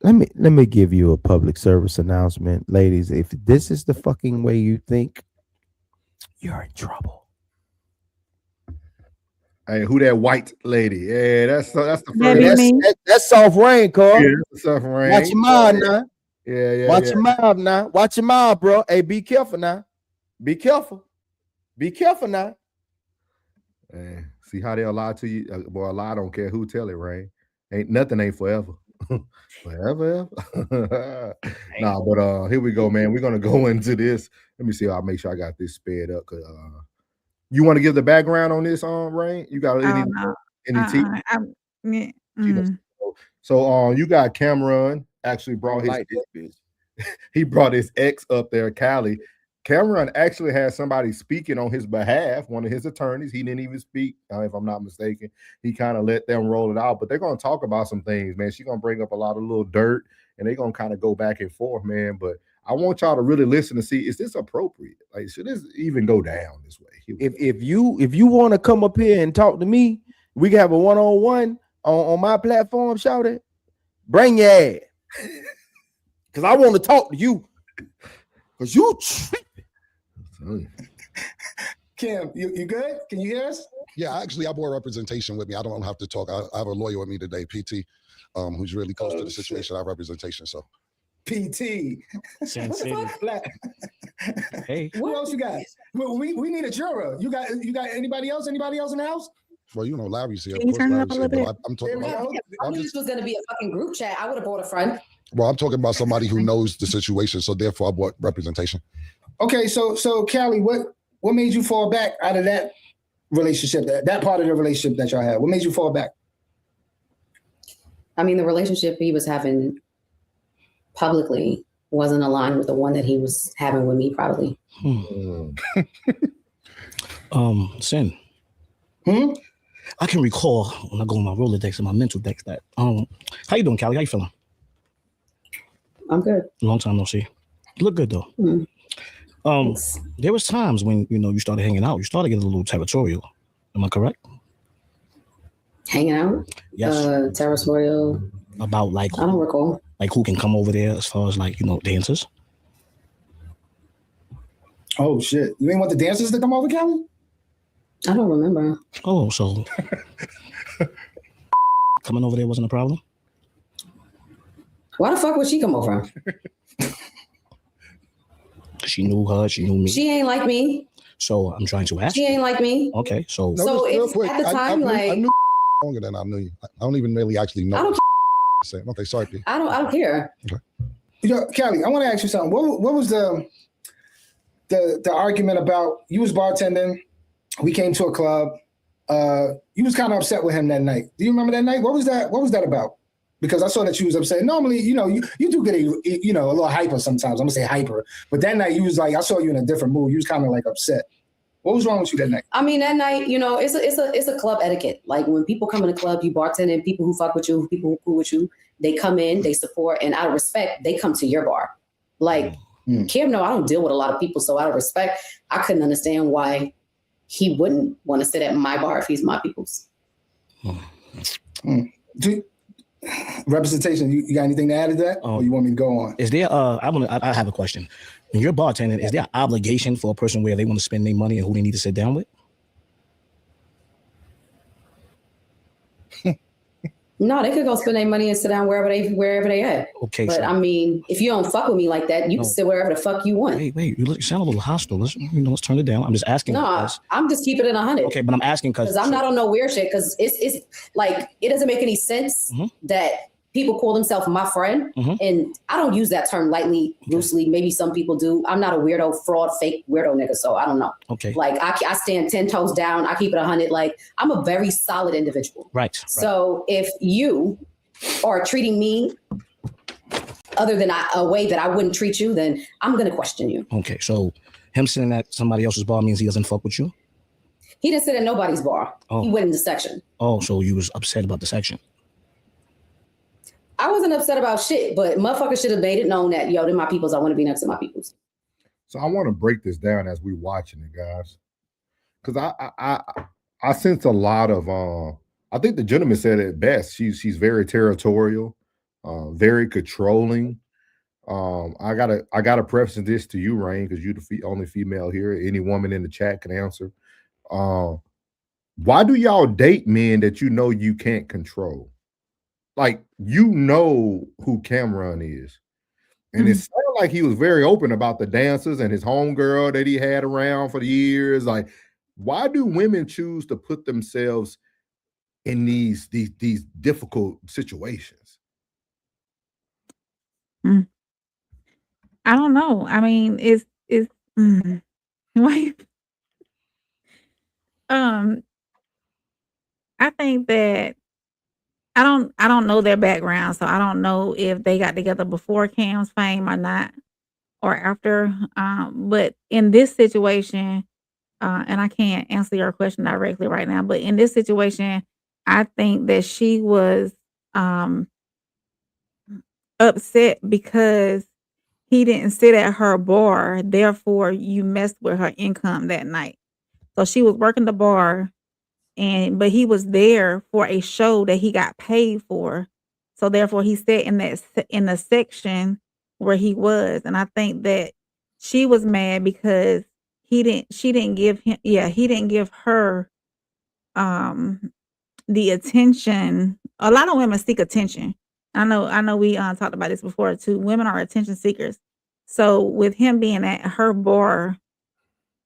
Let me give you a public service announcement, ladies. If this is the fucking way you think, you're in trouble. Hey, who that white lady? Yeah, that's the first. That's Soft Rain, Carl. Yeah, that's Soft Rain. Watch your mouth now. Yeah. Watch your mouth now. Watch your mouth, bro. Hey, be careful now. Be careful now. Hey, see how they'll lie to you? Boy, a lie don't care who tell it, Rain. Nothing ain't forever. Forever. Nah, but here we go, man. We're gonna go into this. Let me see. I'll make sure I got this sped up. Cause you want to give the background on this, Rain? You got any tea? So you got Cameron actually brought he brought his ex up there, Callie. Cameron actually had somebody speaking on his behalf, one of his attorneys. He didn't even speak, if I'm not mistaken. He kind of let them roll it out, but they're going to talk about some things, man. She's going to bring up a lot of little dirt, and they're going to kind of go back and forth, man. But I want y'all to really listen to see, is this appropriate? Like, should this even go down this way? If you want to come up here and talk to me, we can have a one-on-one on my platform, shout it. Bring your ass. Because I want to talk to you. Because you tripping. Kim, you good? Can you hear us? Yeah, actually, I brought representation with me. I don't have to talk. I have a lawyer with me today, PT, who's really close to the situation. I have representation, so. PT. Sin City. Hey. Who else you got? We need a juror. You got anybody else? Anybody else in the house? Well, you know, Larry's here. Can you turn it up a little bit? I'm talking about. I knew this was going to be a fucking group chat. I would have brought a friend. Well, I'm talking about somebody who knows the situation, so therefore I brought representation. Okay, so Callie, what made you fall back out of that relationship, that part of the relationship that y'all had? What made you fall back? I mean, the relationship he was having publicly wasn't aligned with the one that he was having with me, probably. Sin. I can recall when I go on my Rolodex and my mental decks that. How you doing, Callie? How you feeling? I'm good. Long time no see. You look good though. There was times when you started hanging out. You started getting a little territorial. Am I correct? Hanging out? Yes. Territorial. About like I don't recall. Like who can come over there as far as like dancers? Oh shit! You ain't want the dancers to come over, Callie? I don't remember. Oh, so coming over there wasn't a problem? Why the fuck would she come over? She knew her. She knew me. She ain't like me. So I'm trying to ask. She ain't like me. Okay, so it's at the time I knew longer than I knew you. I don't even really actually know. I don't. Okay, sorry, P. I don't care. Okay. Yo, Callie, I want to ask you something. What was the argument about? You was bartending. We came to a club. You was kind of upset with him that night. Do you remember that night? What was that about? Because I saw that you was upset. Normally, you do get a little hyper sometimes. I'm gonna say hyper, but that night you was like, I saw you in a different mood. You was kind of like upset. What was wrong with you that night? I mean, that night, it's a club etiquette. Like when people come in the club, you bartend, and people who fuck with you, people who cool with you, they come in, they support, and out of respect, they come to your bar. Like Kim, I don't deal with a lot of people, so out of respect, I couldn't understand why he wouldn't want to sit at my bar if he's my people's. Representation, you got anything to add to that? Or you want me to go on? Is there I have a question. When you're bartending, is there an obligation for a person where they want to spend their money and who they need to sit down with? No, they could go spend their money and sit down wherever they at. Okay. But I mean, if you don't fuck with me like that, you can sit wherever the fuck you want. Wait, you sound a little hostile. Let's turn it down. I'm just asking. No, I'm just keeping it 100. Okay, but I'm asking because I'm not on no weird shit. Because it's like it doesn't make any sense that people call themselves my friend, and I don't use that term lightly, loosely. Maybe some people do. I'm not a weirdo, fraud, fake weirdo nigga, so I don't know. Okay. Like I stand 10 toes down. I keep it 100. Like I'm a very solid individual. Right. So if you are treating me other than a way that I wouldn't treat you, then I'm gonna question you. Okay. So him sitting at somebody else's bar means he doesn't fuck with you? He didn't sit at nobody's bar. He went in the section. Oh, so you was upset about the section? I wasn't upset about shit, but motherfuckers should have made it known that, they're my peoples. I want to be next to my peoples. So I want to break this down as we're watching it, guys. Because I sense a lot of, I think the gentleman said it best. She's very territorial, very controlling. I gotta preface this to you, Rain, because you're the only female here. Any woman in the chat can answer. Why do y'all date men that you know you can't control? Like, who Cameron is. And it sounded like he was very open about the dancers and his homegirl that he had around for the years. Like, why do women choose to put themselves in these difficult situations? I don't know. I mean, it's why? I think that I don't know their background, so I don't know if they got together before Cam's fame or not, or after. But in this situation, and I can't answer your question directly right now, but in this situation, I think that she was upset because he didn't sit at her bar. Therefore, you messed with her income that night. So she was working the bar. But he was there for a show that he got paid for. So therefore he sat in the section where he was. And I think that she was mad because he didn't give her the attention. A lot of women seek attention. I know we talked about this before too. Women are attention seekers. So with him being at her bar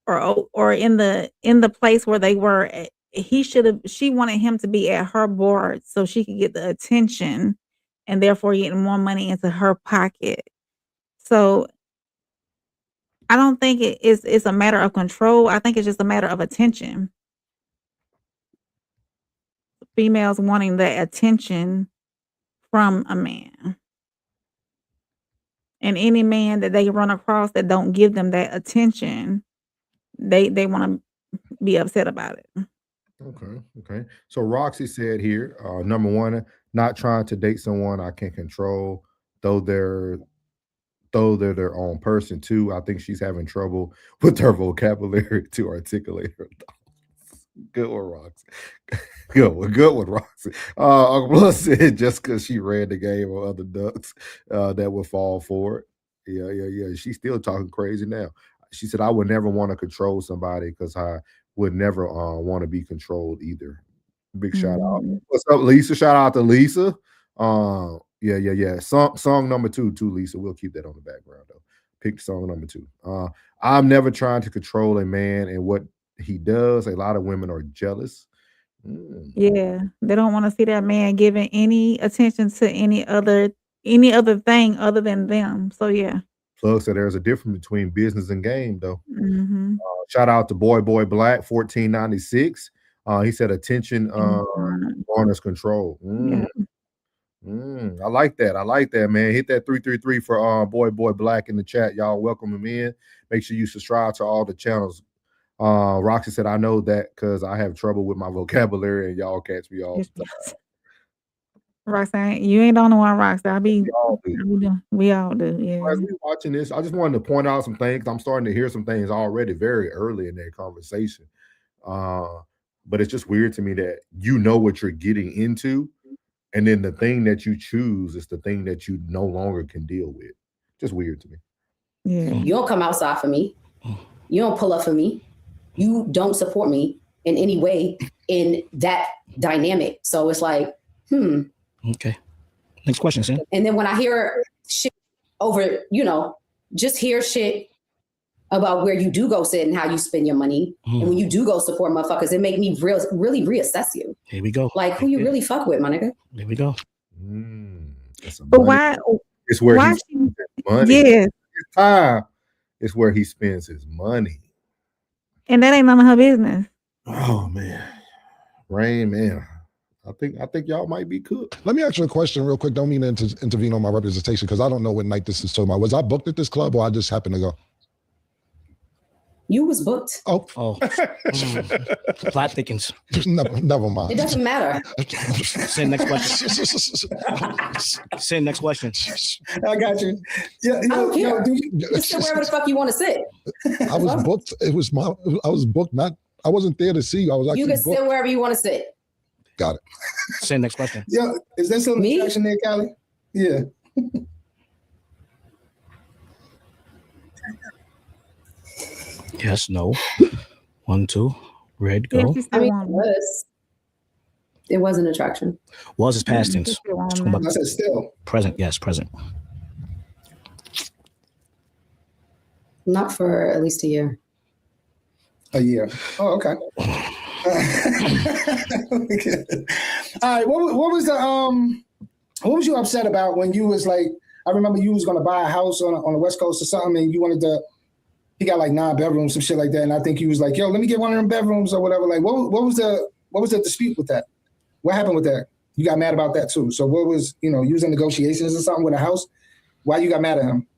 or in the place where they were at, she wanted him to be at her bar so she could get the attention and therefore getting more money into her pocket. So I don't think it's a matter of control. I think it's just a matter of attention. Females wanting that attention from a man. And any man that they run across that don't give them that attention, they want to be upset about it. Okay. So Roxy said here, number one, not trying to date someone I can control, though they're their own person too. I think she's having trouble with her vocabulary to articulate her thoughts. Good one, Roxy. Good one, Roxy. Uncle Plus said just because she ran the game on other ducks that would fall for it. Yeah. She's still talking crazy now. She said, I would never want to control somebody because I would never want to be controlled either. Big shout out. What's up, Lisa? Shout out to Lisa. Yeah. Song number 2 too, Lisa. We'll keep that on the background though. Pick song number 2. I'm never trying to control a man and what he does. A lot of women are jealous. Yeah, they don't want to see that man giving any attention to any other thing other than them. So yeah. Plug said there's a difference between business and game though. Mm-hmm. Shout out to Boy Black 1496. He said attention garners control. Yeah. I like that, man. Hit that 333 for Boy Black in the chat. Y'all welcome him in. Make sure you subscribe to all the channels. Roxy said, I know that because I have trouble with my vocabulary and y'all catch me all the time. Roxanne, you ain't the only one, Roxanne. We all do. Yeah. As we watching this, I just wanted to point out some things. I'm starting to hear some things already very early in that conversation. But it's just weird to me that you know what you're getting into, and then the thing that you choose is the thing that you no longer can deal with. Just weird to me. Yeah. You don't come outside for me. You don't pull up for me. You don't support me in any way in that dynamic. So it's like, Okay. Next question, Sam. And then when I hear shit over, just hear shit about where you do go sit and how you spend your money. And when you do go support motherfuckers, it make me really reassess you. Here we go. Like who you really fuck with, my nigga. Here we go. But why? It's where he spends his money. Yeah. His time is where he spends his money. And that ain't none of her business. Oh man. Rain, man. I think y'all might be cooked. Let me ask you a question real quick. Don't mean to intervene on my representation because I don't know what night this is talking about. Was I booked at this club or I just happened to go? You was booked. Oh. Plot thickens. Never mind. It doesn't matter. Send next question. Send next question. I got you. Yeah, I don't care. You sit wherever the fuck you want to sit. I was booked. I was booked. I wasn't there to see you. I was actually You can booked. sit wherever you want to sit. Got it. Send next question. Yeah, is there some attraction there, Callie? Yeah. Yes, no. 1, 2. Red, go. I mean, it was an attraction. Was is past tense. I said still. Present, yes, present. Not for at least a year. A year. Oh, okay. All right. What was you upset about when you was like? I remember you was going to buy a house on the West Coast or something, and you wanted to. He got like 9 bedrooms, some shit like that, and I think he was like, "Yo, let me get one of them bedrooms or whatever." Like, what was the dispute with that? What happened with that? You got mad about that too. So what was you was in negotiations or something with a house? Why you got mad at him?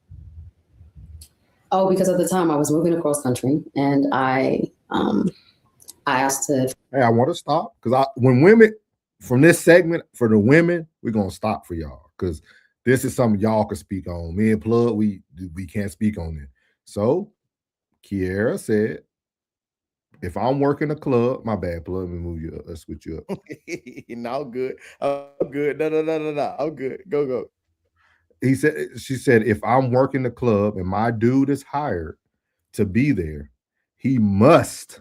Oh, because at the time I was moving across country, and I asked to. Hey, I want to stop because when women from this segment for the women, we're gonna stop for y'all because this is something y'all can speak on. Me and Plug, we can't speak on it. So Kiera said, if I'm working a club, my bad, Plug, let me move you up. Let's switch you up. No, good. I'm good. No. I'm good. Go. She said, if I'm working the club and my dude is hired to be there, he must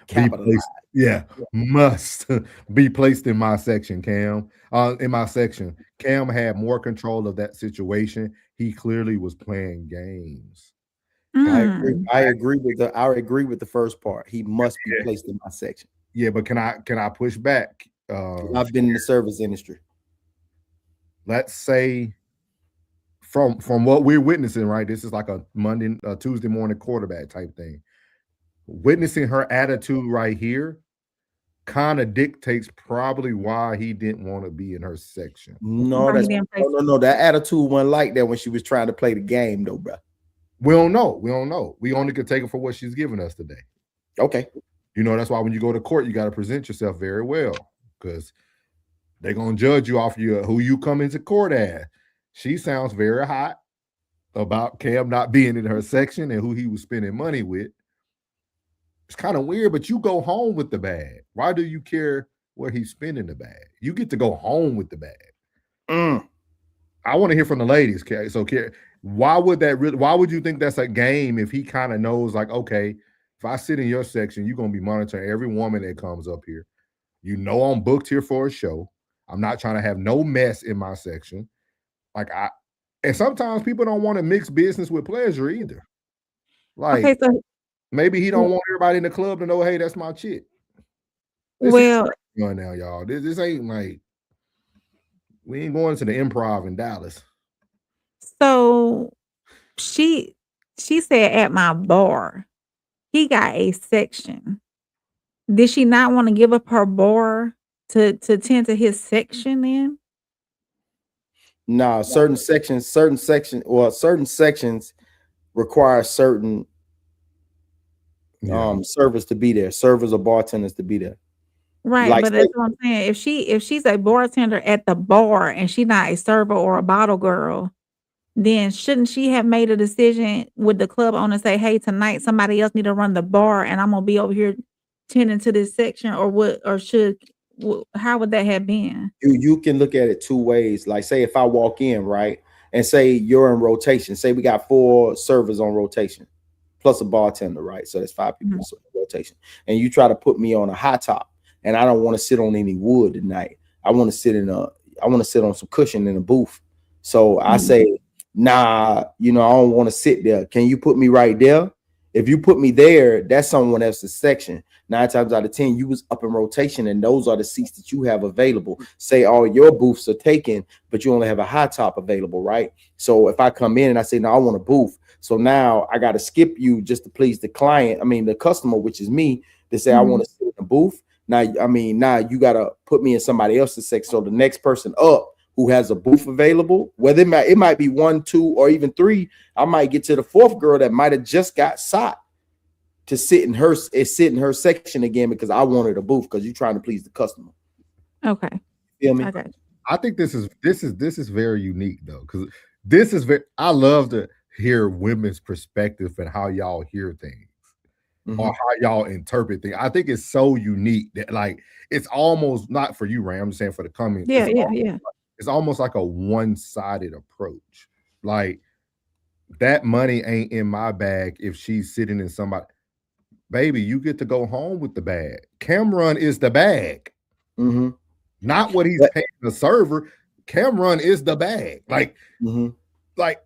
be placed, must be placed in my section, Cam. In my section, Cam had more control of that situation. He clearly was playing games. I agree with the first part. He must be placed in my section. Yeah, but can I push back? I've been in the service industry. Let's say from what we're witnessing, right? This is like a Tuesday morning quarterback type thing. Witnessing her attitude right here kind of dictates probably why he didn't want to be in her section. No, that attitude wasn't like that when she was trying to play the game, though, bro. We don't know. We only could take it for what she's giving us today. Okay. That's why when you go to court, you got to present yourself very well, because they're gonna judge you off who you come into court as. She sounds very hot about Cam not being in her section and who he was spending money with. It's kind of weird, but you go home with the bag. Why do you care where he's spending the bag? You get to go home with the bag. I want to hear from the ladies. So, why would you think that's a game if he kind of knows, like, okay, if I sit in your section, you're going to be monitoring every woman that comes up here. I'm booked here for a show. I'm not trying to have no mess in my section. And sometimes people don't want to mix business with pleasure either. Like, maybe he don't want everybody in the club to know, hey, that's my chick. Now, y'all. This ain't like, we ain't going to the Improv in Dallas. So she said at my bar, he got a section. Did she not want to give up her bar to tend to his section then? No, certain sections require certain servers to be there, servers or bartenders to be there. Right, but that's what I'm saying. If she's a bartender at the bar and she's not a server or a bottle girl, then shouldn't she have made a decision with the club owner, say, hey, tonight somebody else need to run the bar and I'm gonna be over here tending to this section, or what, or how would that have been? You can look at it two ways. Like, say if I walk in, right, and say you're in rotation, say we got 4 servers on rotation plus a bartender, right? So that's 5 people in rotation. And you try to put me on a high top, and I don't want to sit on any wood tonight. I want to sit on some cushion in a booth. So I say, nah, I don't want to sit there. Can you put me right there? If you put me there, that's someone else's section. 9 times out of 10, you was up in rotation, and those are the seats that you have available. Say all your booths are taken, but you only have a high top available, right? So if I come in and I say, no, I want a booth. So now I got to skip you just to please the the customer, which is me, to say I want to sit in the booth. Now you got to put me in somebody else's section. So the next person up who has a booth available, whether it might be 1, 2, or even 3, I might get to the 4th girl that might have just got sought to sit in her section again because I wanted a booth, because you're trying to please the customer. Okay. Feel me? Okay. I think this is very unique though, because I love to hear women's perspective and how y'all hear things. Or how y'all interpret things. I think it's so unique that, like, it's almost not for you, Ram. I'm just saying for the comments. Yeah. It's almost like a one-sided approach. Like, that money ain't in my bag if she's sitting in somebody. Baby, you get to go home with the bag. Cameron is the bag. Not what he's paying the server. Cameron is the bag. Like,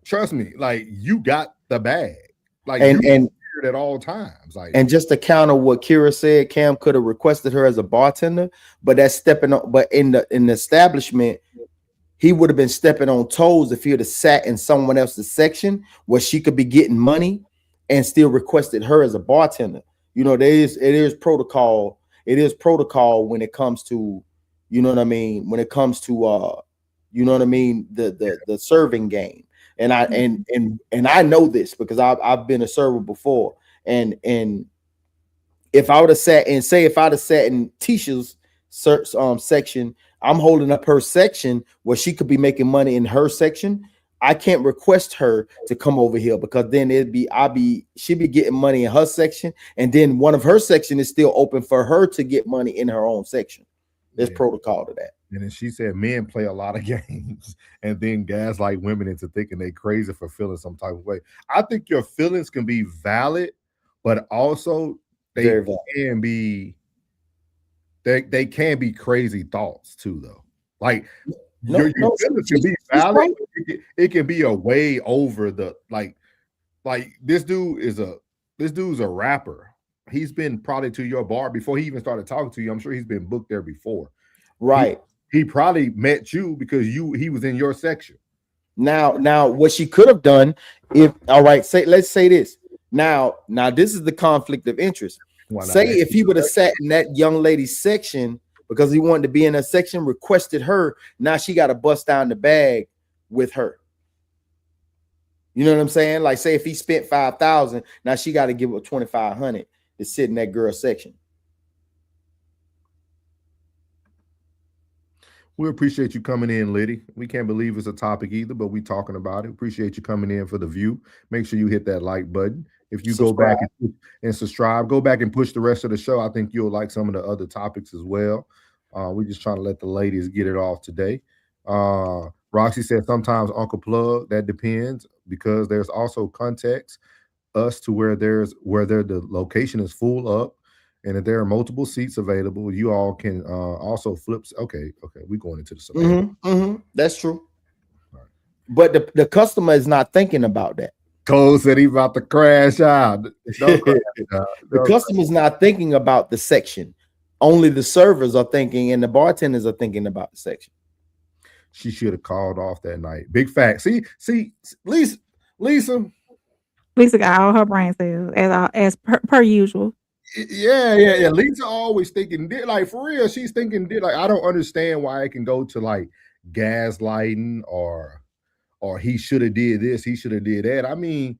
trust me, like, you got the bag. Like, and at all times. Like, and just to counter what Kira said, Cam could have requested her as a bartender, but that's stepping on. But in the establishment, he would have been stepping on toes if he would have sat in someone else's section where she could be getting money and still requested her as a bartender. It is protocol. It is protocol when it comes to, when it comes to the serving game. And I know this because I've been a server before. And if I would have sat in, if I'd have sat in Tisha's section, I'm holding up her section where she could be making money in her section. I can't request her to come over here because then she'd be getting money in her section, and then one of her section is still open for her to get money in her own section. There's protocol to that. And then she said men play a lot of games and then gaslight women into thinking they crazy for feeling some type of way. I think your feelings can be valid, but also they can be they can be crazy thoughts too, though. Like your feelings can be valid. Right. It can be a way over the like this dude's a rapper. He's been probably to your bar before he even started talking to you. I'm sure he's been booked there before. Right. He probably met you because he was in your section. Now what she could have done let's say this. Now this is the conflict of interest. Say if he would have sat in that young lady's section because he wanted to be in her section, requested her, now she got to bust down the bag with her. You know what I'm saying? Like, say if he spent $5,000, now she got to give up $2,500 to sit in that girl's section. We appreciate you coming in, Liddy. We can't believe it's a topic either, but we talking about it. Appreciate you coming in for the view. Make sure you hit that like button. If you go back and subscribe, go back and push the rest of the show. I think you'll like some of the other topics as well. We're just trying to let the ladies get it off today. Roxy said sometimes Uncle Plug, that depends because there's also context us to where the location is full up. And if there are multiple seats available, you all can also flip. Okay, we're going into the That's true. Right. But the customer is not thinking about that. Cole said he about to crash out. The customer's not thinking about the section. Only the servers are thinking and the bartenders are thinking about the section. She should have called off that night. Big fact. See, Lisa got all her brain cells as per usual. Yeah. Lisa always thinking like for real. She's thinking like I don't understand why it can go to like gaslighting or he should have did this, he should have did that. I mean,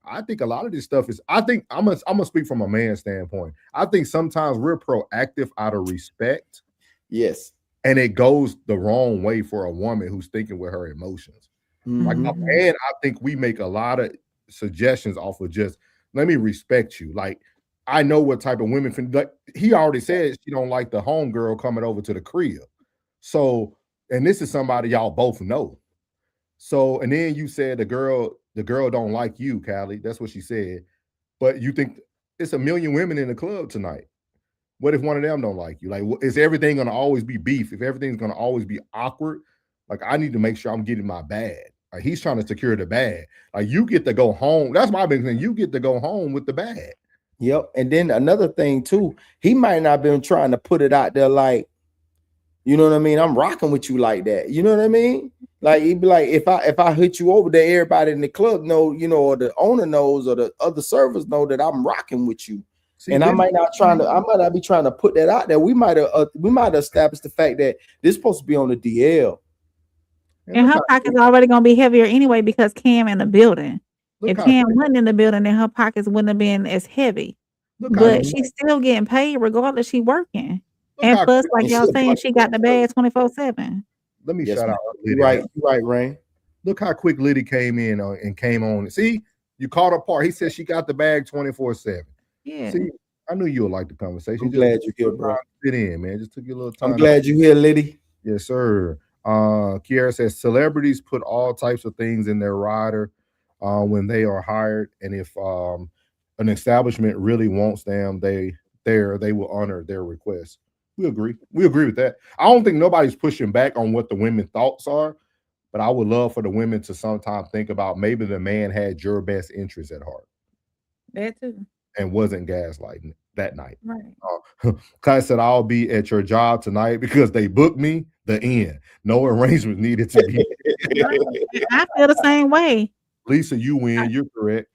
I think a lot of this stuff is. I think I'm gonna speak from a man's standpoint. I think sometimes we're proactive out of respect. Yes, and it goes the wrong way for a woman who's thinking with her emotions. Like a man, I think we make a lot of suggestions off of just let me respect you. Like. I know what type of women. Like he already said, she don't like the homegirl coming over to the crib. So, and this is somebody y'all both know. So, and then you said the girl don't like you, Callie. That's what she said. But you think it's a million women in the club tonight. What if one of them don't like you? Like, is everything going to always be beef? If everything's going to always be awkward, like I need to make sure I'm getting my bag. Like he's trying to secure the bag. Like you get to go home. That's my big thing. You get to go home with the bag. Yep. And then another thing too, he might not been trying to put it out there like, you know what I mean? I'm rocking with you like that. You know what I mean? Like he'd be like, if I hit you over there, everybody in the club know, you know, or the owner knows, or the other servers know that I'm rocking with you. See, and I might not be trying to put that out there. We might have established the fact that this is supposed to be on the DL. And her pocket's already gonna be heavier anyway because Cam in the building. If Cam wasn't in the building, then her pockets wouldn't have been as heavy. But she's still getting paid regardless. She working. And plus, like y'all saying, she got the bag 24/7. Let me shout out Liddy. You're right, Rain. Look how quick Liddy came in and came on. See, you caught her part. He said she got the bag 24/7. Yeah. See, I knew you would like the conversation. I'm glad you're here, bro. Fit in, man. Just took you a little time. I'm glad you're here, Liddy. Yes, sir. Kiara says celebrities put all types of things in their rider when they are hired, and if an establishment really wants them, they will honor their request. We agree with that. I don't think nobody's pushing back on what the women's thoughts are, but I would love for the women to sometimes think about maybe the man had your best interest at heart. That too. And wasn't gaslighting that night. Right. Kai said, I'll be at your job tonight because they booked me. The end. No arrangement needed to be. I feel the same way. Lisa, you win. You're correct.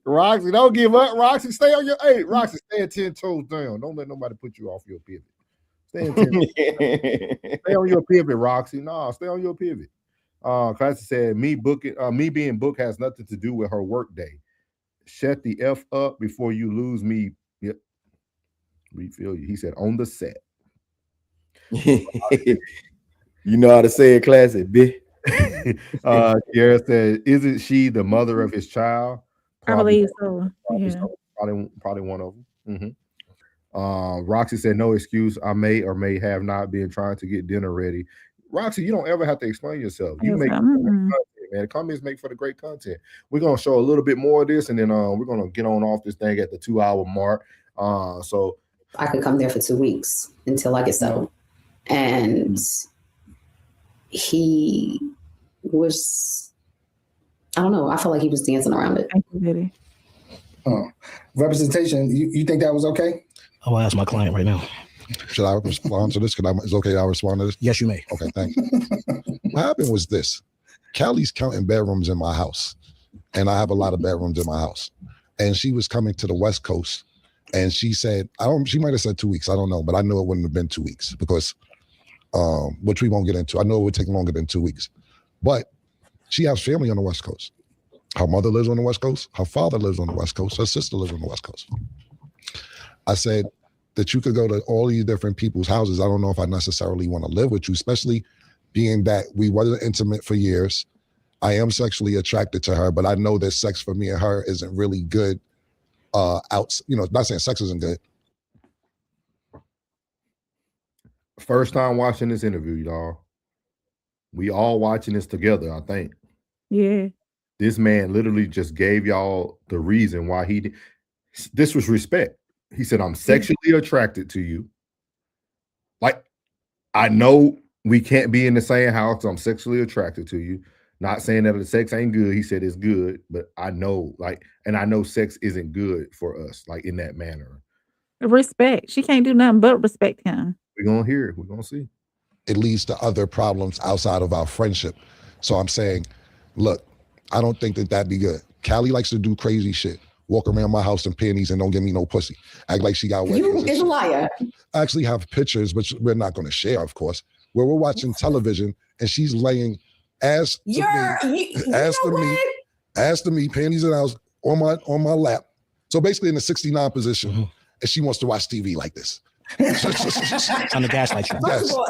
Roxy, don't give up. Roxy, stay on your Roxy, stay 10 toes down. Don't let nobody put you off your pivot. Stay on your pivot, Roxy. No, stay on your pivot. Classy said, me being booked has nothing to do with her work day. Shut the F up before you lose me. Yep. We feel you. He said on the set. You know how to say it, Classy, bitch. Kiara said, isn't she the mother of his child? I believe so. Yeah. Probably one of them. Roxy said, no excuse. I may or may have not been trying to get dinner ready. Roxy, you don't ever have to explain yourself. You make content, man. The comments make for the great content. We're gonna show a little bit more of this, and then we're gonna get on off this thing at the 2-hour mark. So I could come there for 2 weeks until I get settled. And he was, I don't know, I felt like he was dancing around it. Thank you, Diddy. Representation, you think that was okay? I'll ask my client right now. Should I respond to this? It's okay I'll respond to this? Yes, you may. Okay, thank you. What happened was this. Callie's counting bedrooms in my house, and I have a lot of bedrooms in my house. And she was coming to the West Coast, and she said, she might have said 2 weeks, I don't know, but I know it wouldn't have been 2 weeks because, which we won't get into. I know it would take longer than 2 weeks. But she has family on the West Coast. Her mother lives on the West Coast. Her father lives on the West Coast. Her sister lives on the West Coast. I said that you could go to all these different people's houses. I don't know if I necessarily want to live with you, especially being that we wasn't intimate for years. I am sexually attracted to her, but I know that sex for me and her isn't really good. Not saying sex isn't good. First time watching this interview, y'all. We all watching this together, I think. Yeah. This man literally just gave y'all the reason why he did. This was respect. He said, I'm sexually attracted to you. Like, I know we can't be in the same house. I'm sexually attracted to you. Not saying that the sex ain't good. He said it's good, but I know, and I know sex isn't good for us, like in that manner. Respect. She can't do nothing but respect him. We're going to hear it. We're going to see. It leads to other problems outside of our friendship. So I'm saying, look, I don't think that that'd be good. Callie likes to do crazy shit. Walk around my house in panties and don't give me no pussy. Act like she got wet. You is a liar. I actually have pictures, which we're not going to share, of course, where we're watching television and she's laying ass to me, panties and ass on my lap. So basically in the 69 position, and she wants to watch TV like this. On the gaslight train.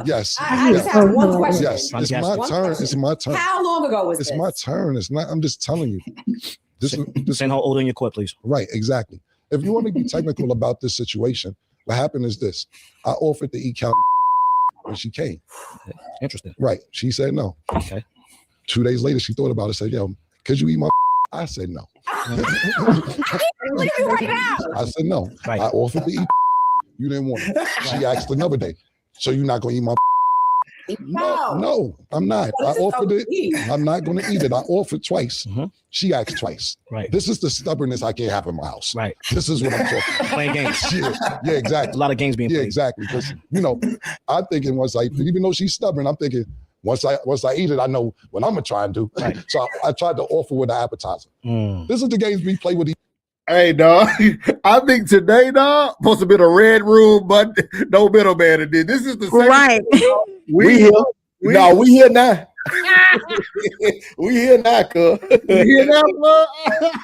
Yes. I just have one question. Yes, it's my turn. How long ago was this? It's my turn. It's not. I'm just telling you. Send her older in your court, please. Right, exactly. If you want to be technical about this situation, what happened is this. I offered to eat Callie when she came. Interesting. Right. She said no. Okay. 2 days later, she thought about it, said, yo, could you eat my I said no. Look at me right now. I said no. Right. I offered to eat. You didn't want it. She asked another day. So you're not going to eat my No, I'm not. I offered it. I'm not going to eat it. I offered twice. She asked twice. Right. This is the stubbornness I can't have in my house. Right. This is what I'm talking about. Playing games. Yeah, exactly. A lot of games being played. Yeah, exactly. Because, I'm thinking even though she's stubborn, I'm thinking once I eat it, I know what I'm going to try and do. Right. So I tried to offer with an appetizer. This is the games we play with each. Hey, dog, I think today, dog, supposed to be a red room, but no middleman did. This is the second. Right. We here. No, we here now. We here now, cuz. You hear that, bro?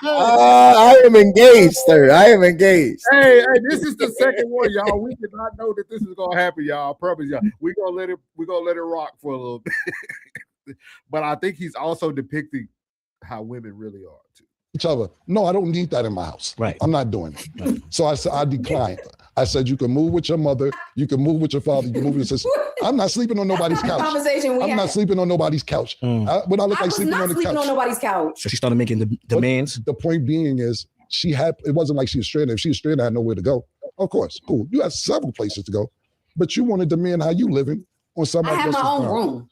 I am engaged, sir. I am engaged. Hey, this is the second one, y'all. We did not know that this is gonna happen, y'all. I promise y'all. We're gonna let it rock for a little bit. But I think he's also depicting how women really are too. Each other. No, I don't need that in my house. Right. I'm not doing it. Right. So I said, I declined. I said, you can move with your mother, you can move with your father, you can move with your sister. I'm not sleeping on nobody's couch. I'm not sleeping on nobody's couch. When I look like sleeping on the couch. On nobody's couch. So she started making the demands. The point being is it wasn't like she was stranded. If she was stranded, I had nowhere to go. Of course, cool. You have several places to go, but you want to demand how you living on somebody else's I have my own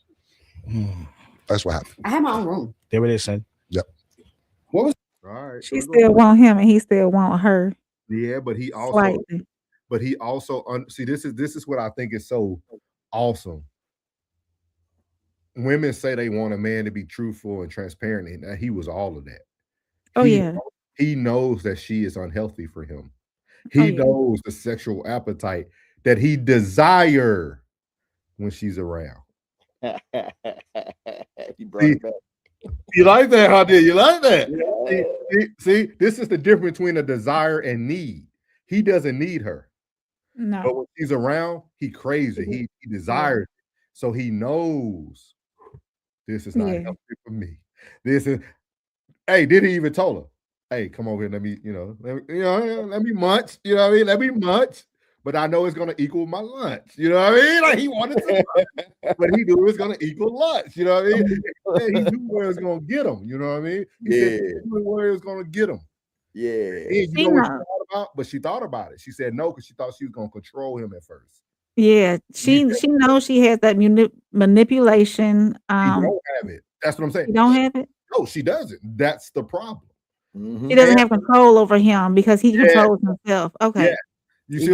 room. That's what happened. I have my own room. There it is, son. Yep. What was? All right. She still want him, and he still want her. Yeah, but he also. Slightly. But he also see this is what I think is so awesome. Women say they want a man to be truthful and transparent, and he was all of that. He knows that she is unhealthy for him. He knows the sexual appetite that he desire when she's around. He brought it back. You like that, huh? Did you like that? Yeah. See, this is the difference between a desire and need. He doesn't need her. No. But when she's around, he craves it. He desires it. So he knows this is not healthy for me. This is did he even told her, hey, come over here, let me munch. You know what I mean? Let me munch. but I know it's gonna equal my lunch. You know what I mean? Like he wanted to, but he knew it was gonna equal lunch. You know what I mean? He knew where it was gonna get him. You know what I mean? He said he knew where it was gonna get him. Yeah. And you know what she thought about? But she thought about it. She said no because she thought she was gonna control him at first. Yeah, she knows she has that manipulation. She don't have it. That's what I'm saying. She don't have it? No, she doesn't. That's the problem. She doesn't have control over him because he controls himself. Okay. Yeah. You see,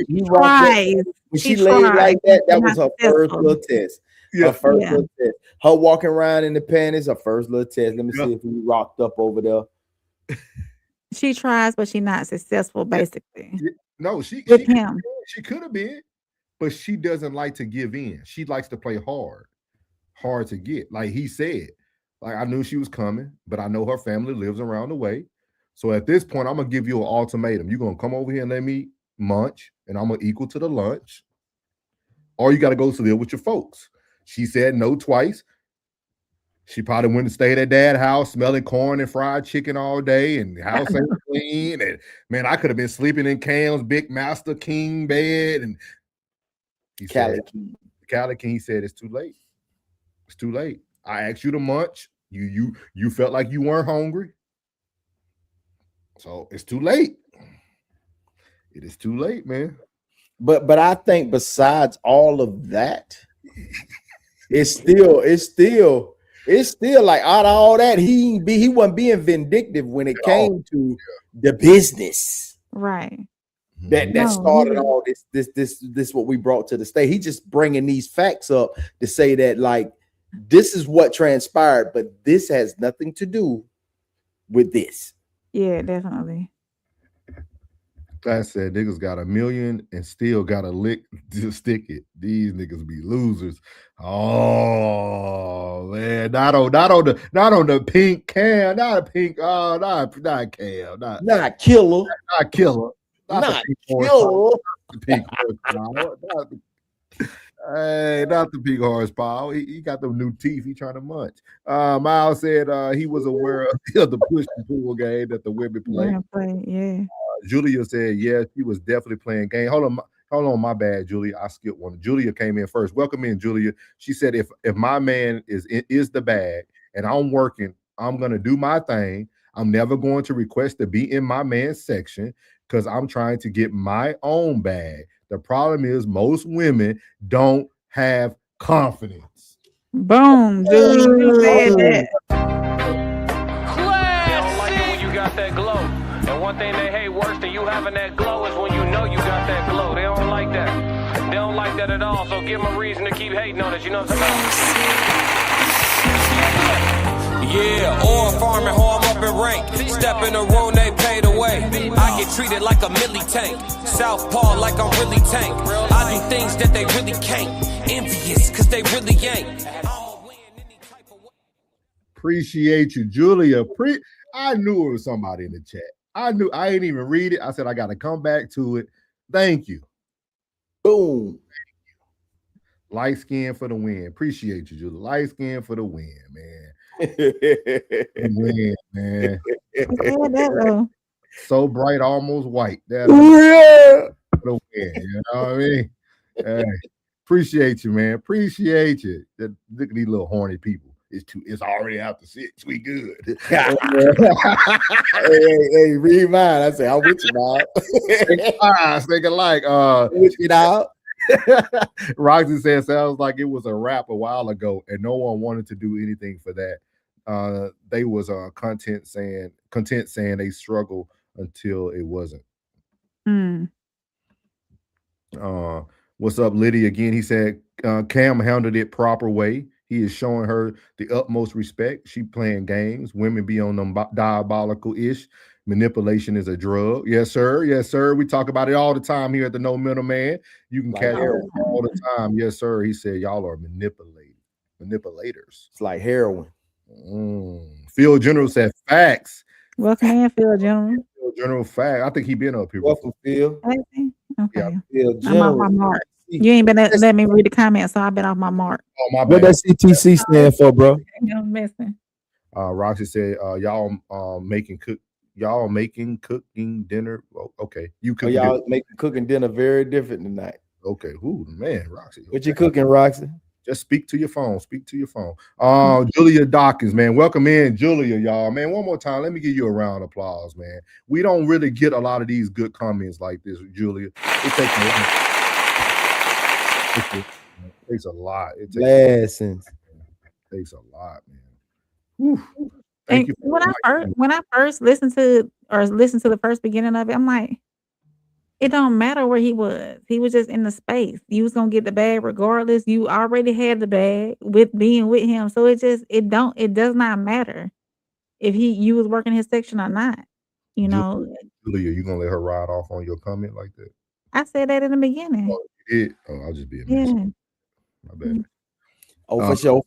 he tries. when she laid like that, that was her first little test. Her first little test. Her walking around in the panties, her first little test. Let me see if we rocked up over there. She tries, but she's not successful, basically. No, she with him. She could have been, but she doesn't like to give in. She likes to play hard to get. Like he said, like I knew she was coming, but I know her family lives around the way. So at this point, I'm gonna give you an ultimatum. You're gonna come over here and let me munch, and I'm gonna equal to the lunch, or you got to go to live with your folks. She said no twice. She probably went and stayed at dad's house smelling corn and fried chicken all day, and the house ain't clean. And man, I could have been sleeping in Cam's big master king bed. And he said, Cali King, he said, it's too late. It's too late. I asked you to munch. You felt like you weren't hungry. So it's too late. It is too late, man. But I think besides all of that, it's still like out of all that, he wasn't being vindictive when it came to the business. Right. That started all this what we brought to the state. He just bringing these facts up to say that like this is what transpired, but this has nothing to do with this. Yeah, definitely. I said niggas got $1 million and still got a lick to stick it. These niggas be losers. Oh man, not on the pink Cam, not a pink. Oh, not Cam, not killer, not killer, not killer. The pink horsepower, not the pink horsepower. He got them new teeth. He trying to munch. Miles said he was aware of the push and pull game that the women play. Yeah. Julia said, yeah, she was definitely playing game. Hold on, my bad, Julia. I skipped one. Julia came in first. Welcome in, Julia. She said, if my man is the bag and I'm working, I'm gonna do my thing. I'm never going to request to be in my man's section because I'm trying to get my own bag. The problem is most women don't have confidence. Boom, Julia. You said that. They don't like it when you got that glow. And one thing they hate worse than you having that glow is when you know you got that glow. They don't like that. They don't like that at all. So give them a reason to keep hating on it. You know what I'm saying? Yeah, or farming home up in rank. Step in the room, they paid away. I get treated like a milli tank. Southpaw like I'm really tank. I do things that they really can't. Envious, cause they really ain't. Appreciate you, Julia. I knew it was somebody in the chat. I ain't even read it. I said I got to come back to it. Thank you. Boom. Light skin for the win. Appreciate you, Julia. Light skin for the win, man. Win, man. So bright, almost white. That's the win. You know what I mean? Hey, appreciate you, man. Appreciate you. Look at these little horny people. It's already after 6. We good. hey, read mine. I say, I'm with you, dog. Think alike. With you, dog. Roxy said, sounds like it was a rap a while ago, and no one wanted to do anything for that. They was content saying they struggle until it wasn't. What's up, Liddy? Again, he said Cam handled it proper way. He is showing her the utmost respect. She playing games. Women be on them diabolical ish. Manipulation is a drug. Yes, sir. Yes, sir. We talk about it all the time here at the No Middleman. You can catch it all the time. Yes, sir. He said y'all are manipulators. It's like heroin. Phil General said facts. Welcome in, Phil General. Phil General fact. I think he been up here. Welcome, Phil. Okay. Yeah, Phil I'm off my mark. You ain't been let me read the comments, so I've been off my mark. Oh, my bad. What does CTC stand for, bro? I'm missing. Roxy said, y'all making y'all cooking dinner? Oh, okay, you Oh, cooking y'all dinner. make cooking dinner very different tonight. Okay, ooh, man, Roxy. What you cooking, Roxy? Just speak to your phone. Speak to your phone. Julia Dawkins, man. Welcome in, Julia, y'all. Man, one more time. Let me give you a round of applause, man. We don't really get a lot of these good comments like this, Julia. It takes a lot. It takes a lot. It takes a lot, man. Whew. Thank you. When I first listened to the first beginning of it, I'm like, it don't matter where he was. He was just in the space. You was gonna get the bag regardless. You already had the bag with being with him. So it does not matter if you was working his section or not. You know. Julia, you gonna let her ride off on your comment like that? I said that in the beginning. Oh, you did? Oh, I'll just be a mess. Yeah. My bad. Oh, for sure.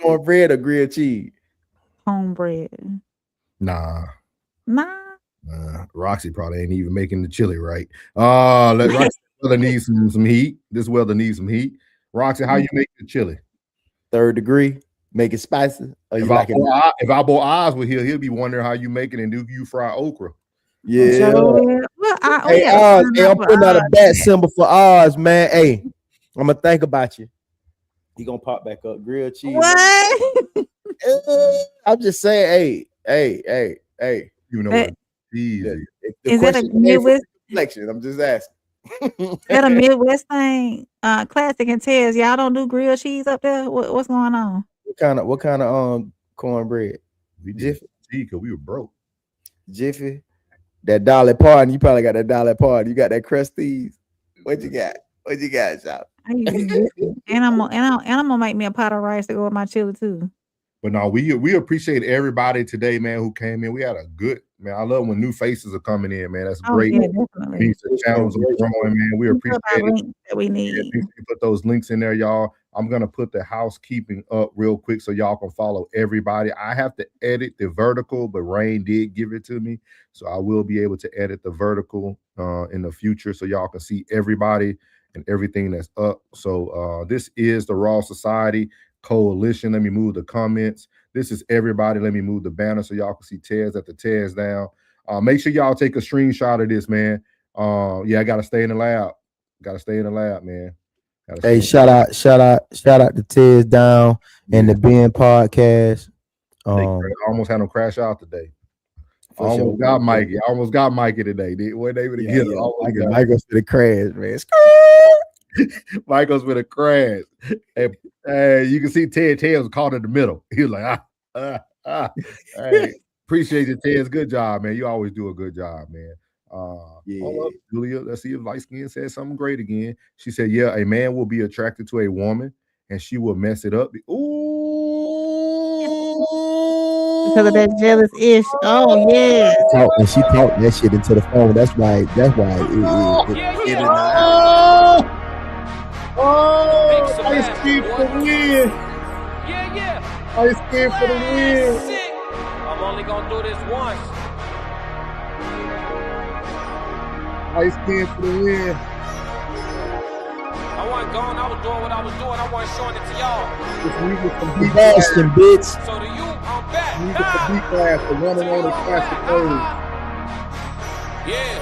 Cornbread or grilled cheese? Cornbread. Nah. Nah. Roxy probably ain't even making the chili right. Roxy weather needs some heat. This weather needs some heat. Roxy, how you make the chili? 3rd degree. Make it spicy. If our boy Oz were here, he'll be wondering how you make it and do you fry okra. Yeah. Well, Hey, Oz, I'm putting out a bat symbol for Oz, man. Hey, I'm gonna think about you. He gonna pop back up. Grilled cheese. What? I'm just saying, hey. You know what? Easy. Is that a Midwest reflection? I'm just asking. Is that a Midwest thing? Classic and Tez, y'all don't do grilled cheese up there? What's going on? What kind of cornbread? We did because we were broke. Jiffy. That Dolly Parton. You probably got that Dolly Parton. You got that Crusties. What you got? What you got, y'all? And I'm gonna make me a pot of rice to go with my chili too. But no, we appreciate everybody today, man, who came in. We had a good, man. I love when new faces are coming in, man. That's great. Yeah, definitely. The channels are growing, man. We appreciate it. That we need. Yeah, put those links in there, y'all. I'm gonna put the housekeeping up real quick so y'all can follow everybody. I have to edit the vertical, but Rain did give it to me, so I will be able to edit the vertical in the future so y'all can see everybody and everything that's up. So this is the Raw Society Coalition. Let me move the comments. This is everybody. Let me move the banner so y'all can see Tez at the Tez down. Make sure y'all take a screenshot of this, man. Yeah, I gotta stay in the lab. Gotta stay in the lab, man. Hey, shout out to Tez down and the Ben podcast. I almost had him crash out today. Almost got Mikey. I almost got Mikey today. Weren't able to get him. Michael's with a crash, man. Michael's with a crash. And you can see Ted was caught in the middle. He was like, Hey, appreciate you, Ted. Good job, man. You always do a good job, man. Hold up, Julia. Let's see if Light Skin said something great again. She said, yeah, a man will be attracted to a woman and she will mess it up. Ooh. Because of that jealous ish. Oh yeah. She talked that shit into the phone. That's why it Ice cream for the win. Ice cream for the win. I'm only gonna do this once. Ice cream for the win. I wasn't gone. I was doing what I was doing. I wasn't showing it to y'all. Boston, bitch. So to you, I'm back. You get the beat class, the one and only classic code. Yeah.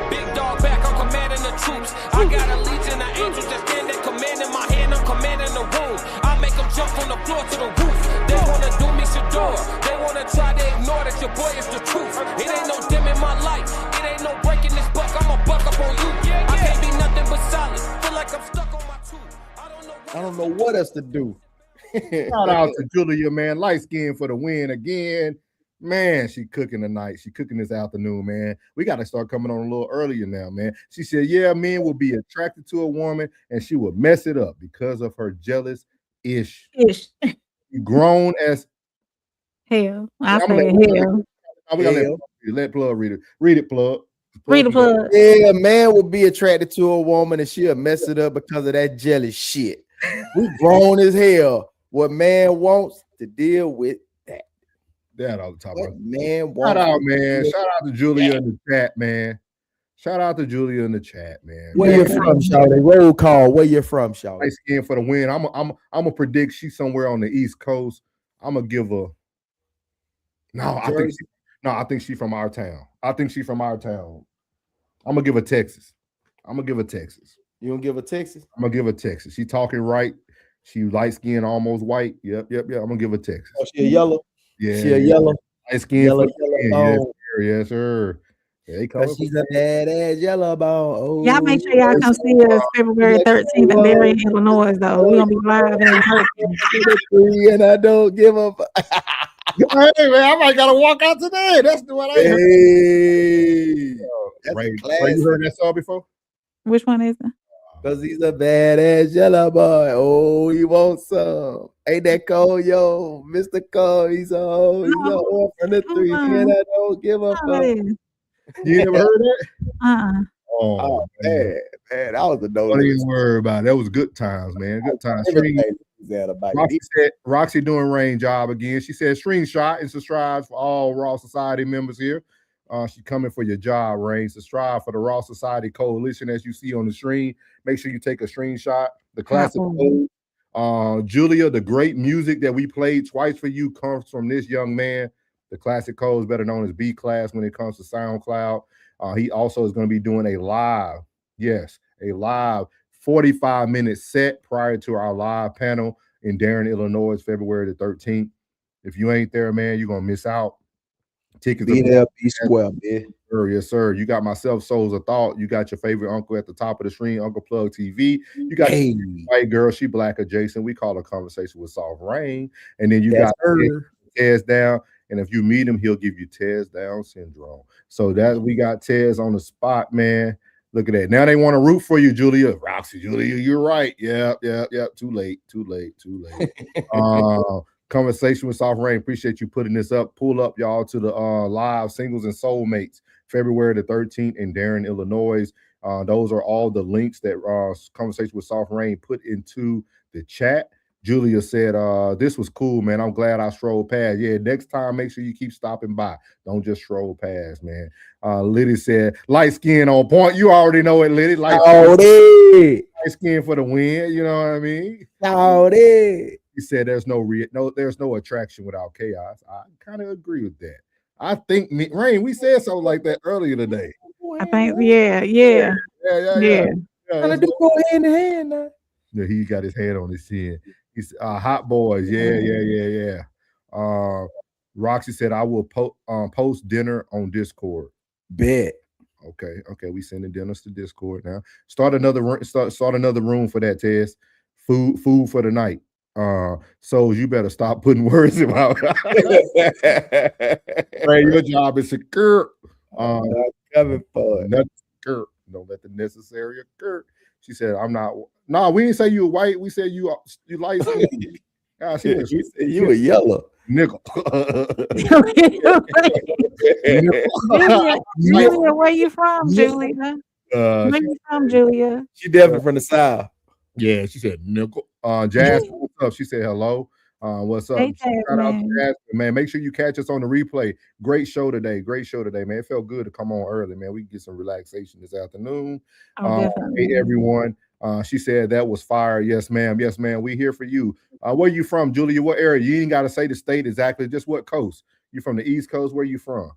Big dog back, I'm commanding the troops. I got a legion of angels that stand at command in my hand. I'm commanding the room. I make them jump from the floor to the roof. They wanna do me Shador. They wanna try to ignore that your boy is the truth. It ain't no dim in my life. It ain't no breaking this buck. I'ma buck up on you. I can't be nothing but solid. Feel like I'm stuck on my tooth. I don't know what else to do. Shout out to Julia, man. Light skin for the win again. Man, she cooking tonight. She cooking this afternoon, man. We got to start coming on a little earlier now, man. She said, yeah, men will be attracted to a woman and she will mess it up because of her jealous ish. Grown as hell. I said hell. Let Plug read it. Read it, Plug. Read the Plug. Yeah, a man will be attracted to a woman and she'll mess it up because of that jealous shit. We grown as hell. What man wants to deal with that all the time. Man, shout out, man. Shout out to Julia in the chat, man. Shout out to Julia in the chat, man. Where you from, Shawty? Roll call. Where you from, Shawty? Nice skin for the win. I'm gonna predict she's somewhere on the East Coast. I'm gonna give her No, I think she's from our town. I'm gonna give her Texas. You don't give a Texas? I'm gonna give her Texas. She talking right. She light skin, almost white. Yep. I'm gonna give her Texas. Oh, she a yellow. Yeah, She a yellow. Light skin. Yellow Yes, sir. Yes, sir. They Cause she's a badass yellow bone. Oh, Y'all make sure y'all come see us February 13th in Darien, Illinois, though. We're gonna be live in person. And I don't give up. Hey man, I might gotta walk out today. That's what I heard. That's Ray, classic. you heard that song before? Which one is it? Cause he's a badass yellow boy. Oh, he wants some. Ain't that cold, yo? Mr. Cole, he's a from the three. And I don't give up. You never heard that? Oh man, that was a no. Don't even worry about it. That was good times, man. Good times. Roxy doing rain job again. She said screenshot and subscribe for all Raw Society members here. She's coming for your job, Rain. Subscribe for the Raw Society Coalition as you see on the screen. Make sure you take a screenshot. The classic code. Julia, the great music that we played twice for you comes from this young man. The classic code is better known as B Class when it comes to SoundCloud. He also is going to be doing a live 45-minute set prior to our live panel in Darien, Illinois, February the 13th. If you ain't there, man, you're going to miss out. Tickets be there, be square, man. Yes, sir. You got myself, Souls of Thought. You got your favorite uncle at the top of the screen, Uncle Plug TV. You got white girl, she black adjacent. We call her Conversation with Soft Rain. And then you got her Tez Down. And if you meet him, he'll give you Tez Down syndrome. So that we got Tez on the spot, man. Look at that. Now they want to root for you, Julia. Roxy, Julia, you're right. Yeah. Too late. Conversation with Soft Rain. Appreciate you putting this up. Pull up, y'all, to the live Singles and Soulmates, February the 13th in Darien, Illinois. Those are all the links that Conversation with Soft Rain put into the chat. Julia said, this was cool, man. I'm glad I strolled past. Yeah, next time, make sure you keep stopping by. Don't just stroll past, man. Liddy said, light skin on point. You already know it, Liddy. Light skin for the win. You know what I mean? He said there's no attraction without chaos. I kind of agree with that. I think, Rain, we said something like that earlier today. I think, yeah. Gotta do go hand in hand now. Yeah, he got his hand on his chin. He's hot boys. Yeah. Roxy said, I will post dinner on Discord. Bet. Okay. We sending dinners to Discord now. Start another room for that, Tess. Food for the night. So you better stop putting words in my mouth. Right, your job is secure. Coming for it. Don't let the necessary occur. She said, I'm not. No, we didn't say you were white. We said you light skinned. You were yellow. Nickel. Julia, where you from, Julia? Where you from, Julia? She definitely from the South. Yeah, she said nickel. Jazz, what's up? She said hello. What's up? Hey, Shout out to Jazz, man. Make sure you catch us on the replay. Great show today, man. It felt good to come on early, man. We can get some relaxation this afternoon. Hey, everyone. She said that was fire. Yes, ma'am. We here for you. Where you from, Julia? What area? You ain't got to say the state exactly. Just what coast? You from the East Coast? Where you from?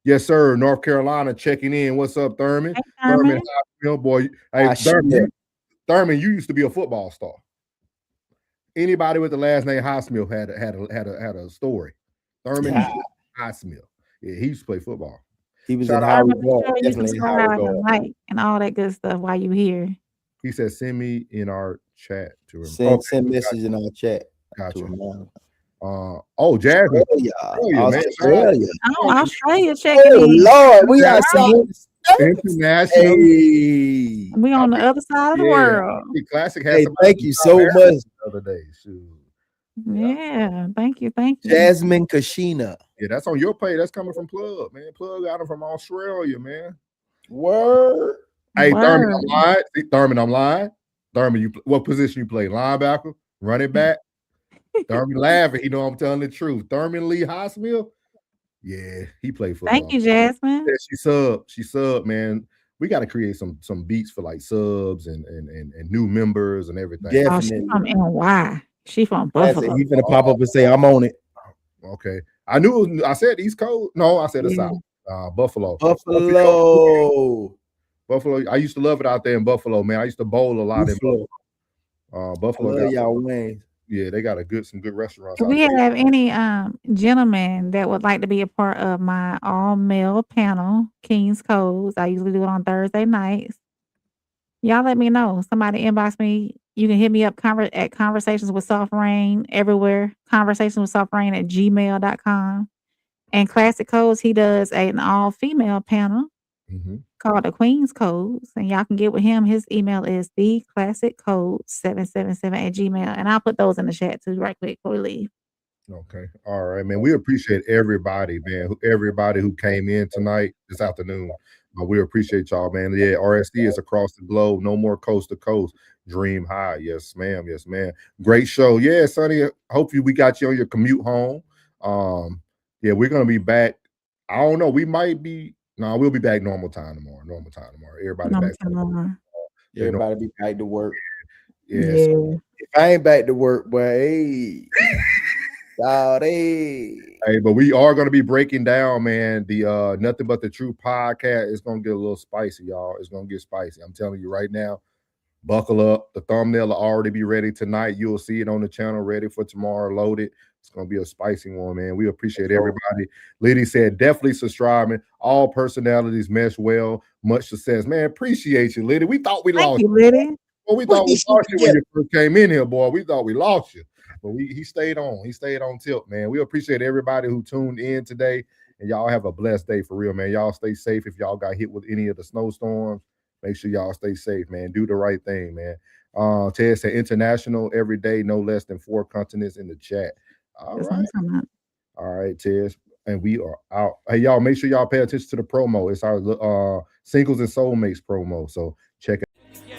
Yes, sir. North Carolina checking in. What's up, Thurman? Hey, Thurman, boy. Hey, Thurman, you used to be a football star. Anybody with the last name Highsmith had a story. Thurman Highsmith. Yeah, he used to play football. He was in Howard Guard. Definitely and all that good stuff while you here. He said, send me in our chat to him. Send message in our chat. Gotcha. Jasmine. Australia. Australia checking in. Lord, we got some international. Hey. We on the other side of the world. The classic has thank you so much. The other day. Yeah, thank you. Jasmine Kashina. Yeah, that's on your page. That's coming from Plug, man. Plug got him from Australia, man. Word. Hey, Thurman, I'm lying. Thurman, what position you play? Linebacker? Running back? Thurman laughing. He know I'm telling the truth. Thurman Lee Highsmith? Yeah, he played football. Thank you, Jasmine. Yeah, she sub, man. We got to create some beats for like subs and new members and everything. Definitely. Oh, she from NY. She from Buffalo. He finna pop up and say, I'm on it. Okay. I knew. I said East Coast. No, I said the South. Buffalo. Buffalo. Buffalo. I used to love it out there in Buffalo, man. I used to bowl a lot in Buffalo. Buffalo. Love y'all wings. Yeah, they got some good restaurants. Do we have any gentlemen that would like to be a part of my all-male panel, King's Codes? I usually do it on Thursday nights. Y'all let me know. Somebody inbox me. You can hit me up at Conversations with Soft Rain everywhere. conversationswithsoftrain@gmail.com. And Classic Codes, he does an all-female panel called the Queen's Codes. And y'all can get with him. His email is theclassiccodes777@gmail. And I'll put those in the chat too right quick before we leave. Okay. All right, man. We appreciate everybody, man. Everybody who came in tonight, this afternoon. We appreciate y'all, man. Yeah, RSD is across the globe. No more coast to coast. Dream high. Yes, ma'am. Yes, ma'am. Great show. Yeah, Sonny. Hopefully we got you on your commute home. Yeah, we're gonna be back. I don't know. We might be. No, we'll be back normal time tomorrow. Everybody back. Everybody be back to work. Yeah. So if I ain't back to work, boy, hey. Hey, but we are going to be breaking down, man, the Nothing But the Truth podcast. It's going to get a little spicy, y'all. It's going to get spicy. I'm telling you right now, buckle up. The thumbnail will already be ready tonight. You'll see it on the channel, ready for tomorrow, loaded. It's going to be a spicy one, man. We appreciate everybody. Liddy said, definitely subscribing. All personalities mesh well. Much success. Man, appreciate you, Liddy. We thought we lost you, Liddy. Well, we thought we lost you when you first came in here, boy. We thought we lost you. But he stayed on. He stayed on tilt, man. We appreciate everybody who tuned in today. And y'all have a blessed day for real, man. Y'all stay safe. If y'all got hit with any of the snowstorms, make sure y'all stay safe, man. Do the right thing, man. Ted said international every day, no less than 4 continents in the chat. All right. All right, Ted. And we are out. Hey, y'all, make sure y'all pay attention to the promo. It's our Singles and Soulmates promo. So check it.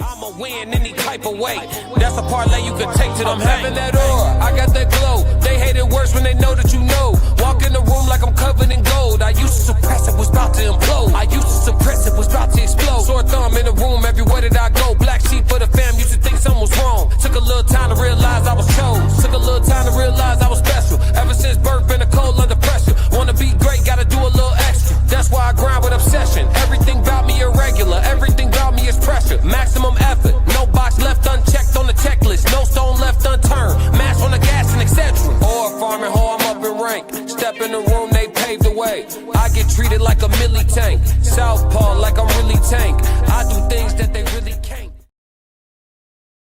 I'ma win any type of way. That's a parlay you can take to the I'm having that aura, I got that glow. They hate it worse when they know that you know. Walk in the room like I'm covered in gold. I used to suppress it, was about to implode. I used to suppress it, was about to explode. Sore thumb in the room everywhere that I go. Black sheep for the fam, used to think something was wrong. Took a little time to realize I was chose. Took a little time to realize I was special. Ever since birth, been a cold under pressure. Wanna be great, gotta do a little extra. That's why I grind with obsession. Everything about me irregular, everything about me is pressure. Maximum effort, no box left unchecked on the checklist, no stone left unturned, mash on the gas and etc. Or farming hoe, I'm up in rank. Step in the room, they pave the way. I get treated like a milli tank. Southpaw like I'm really tank. I do things that they really can't.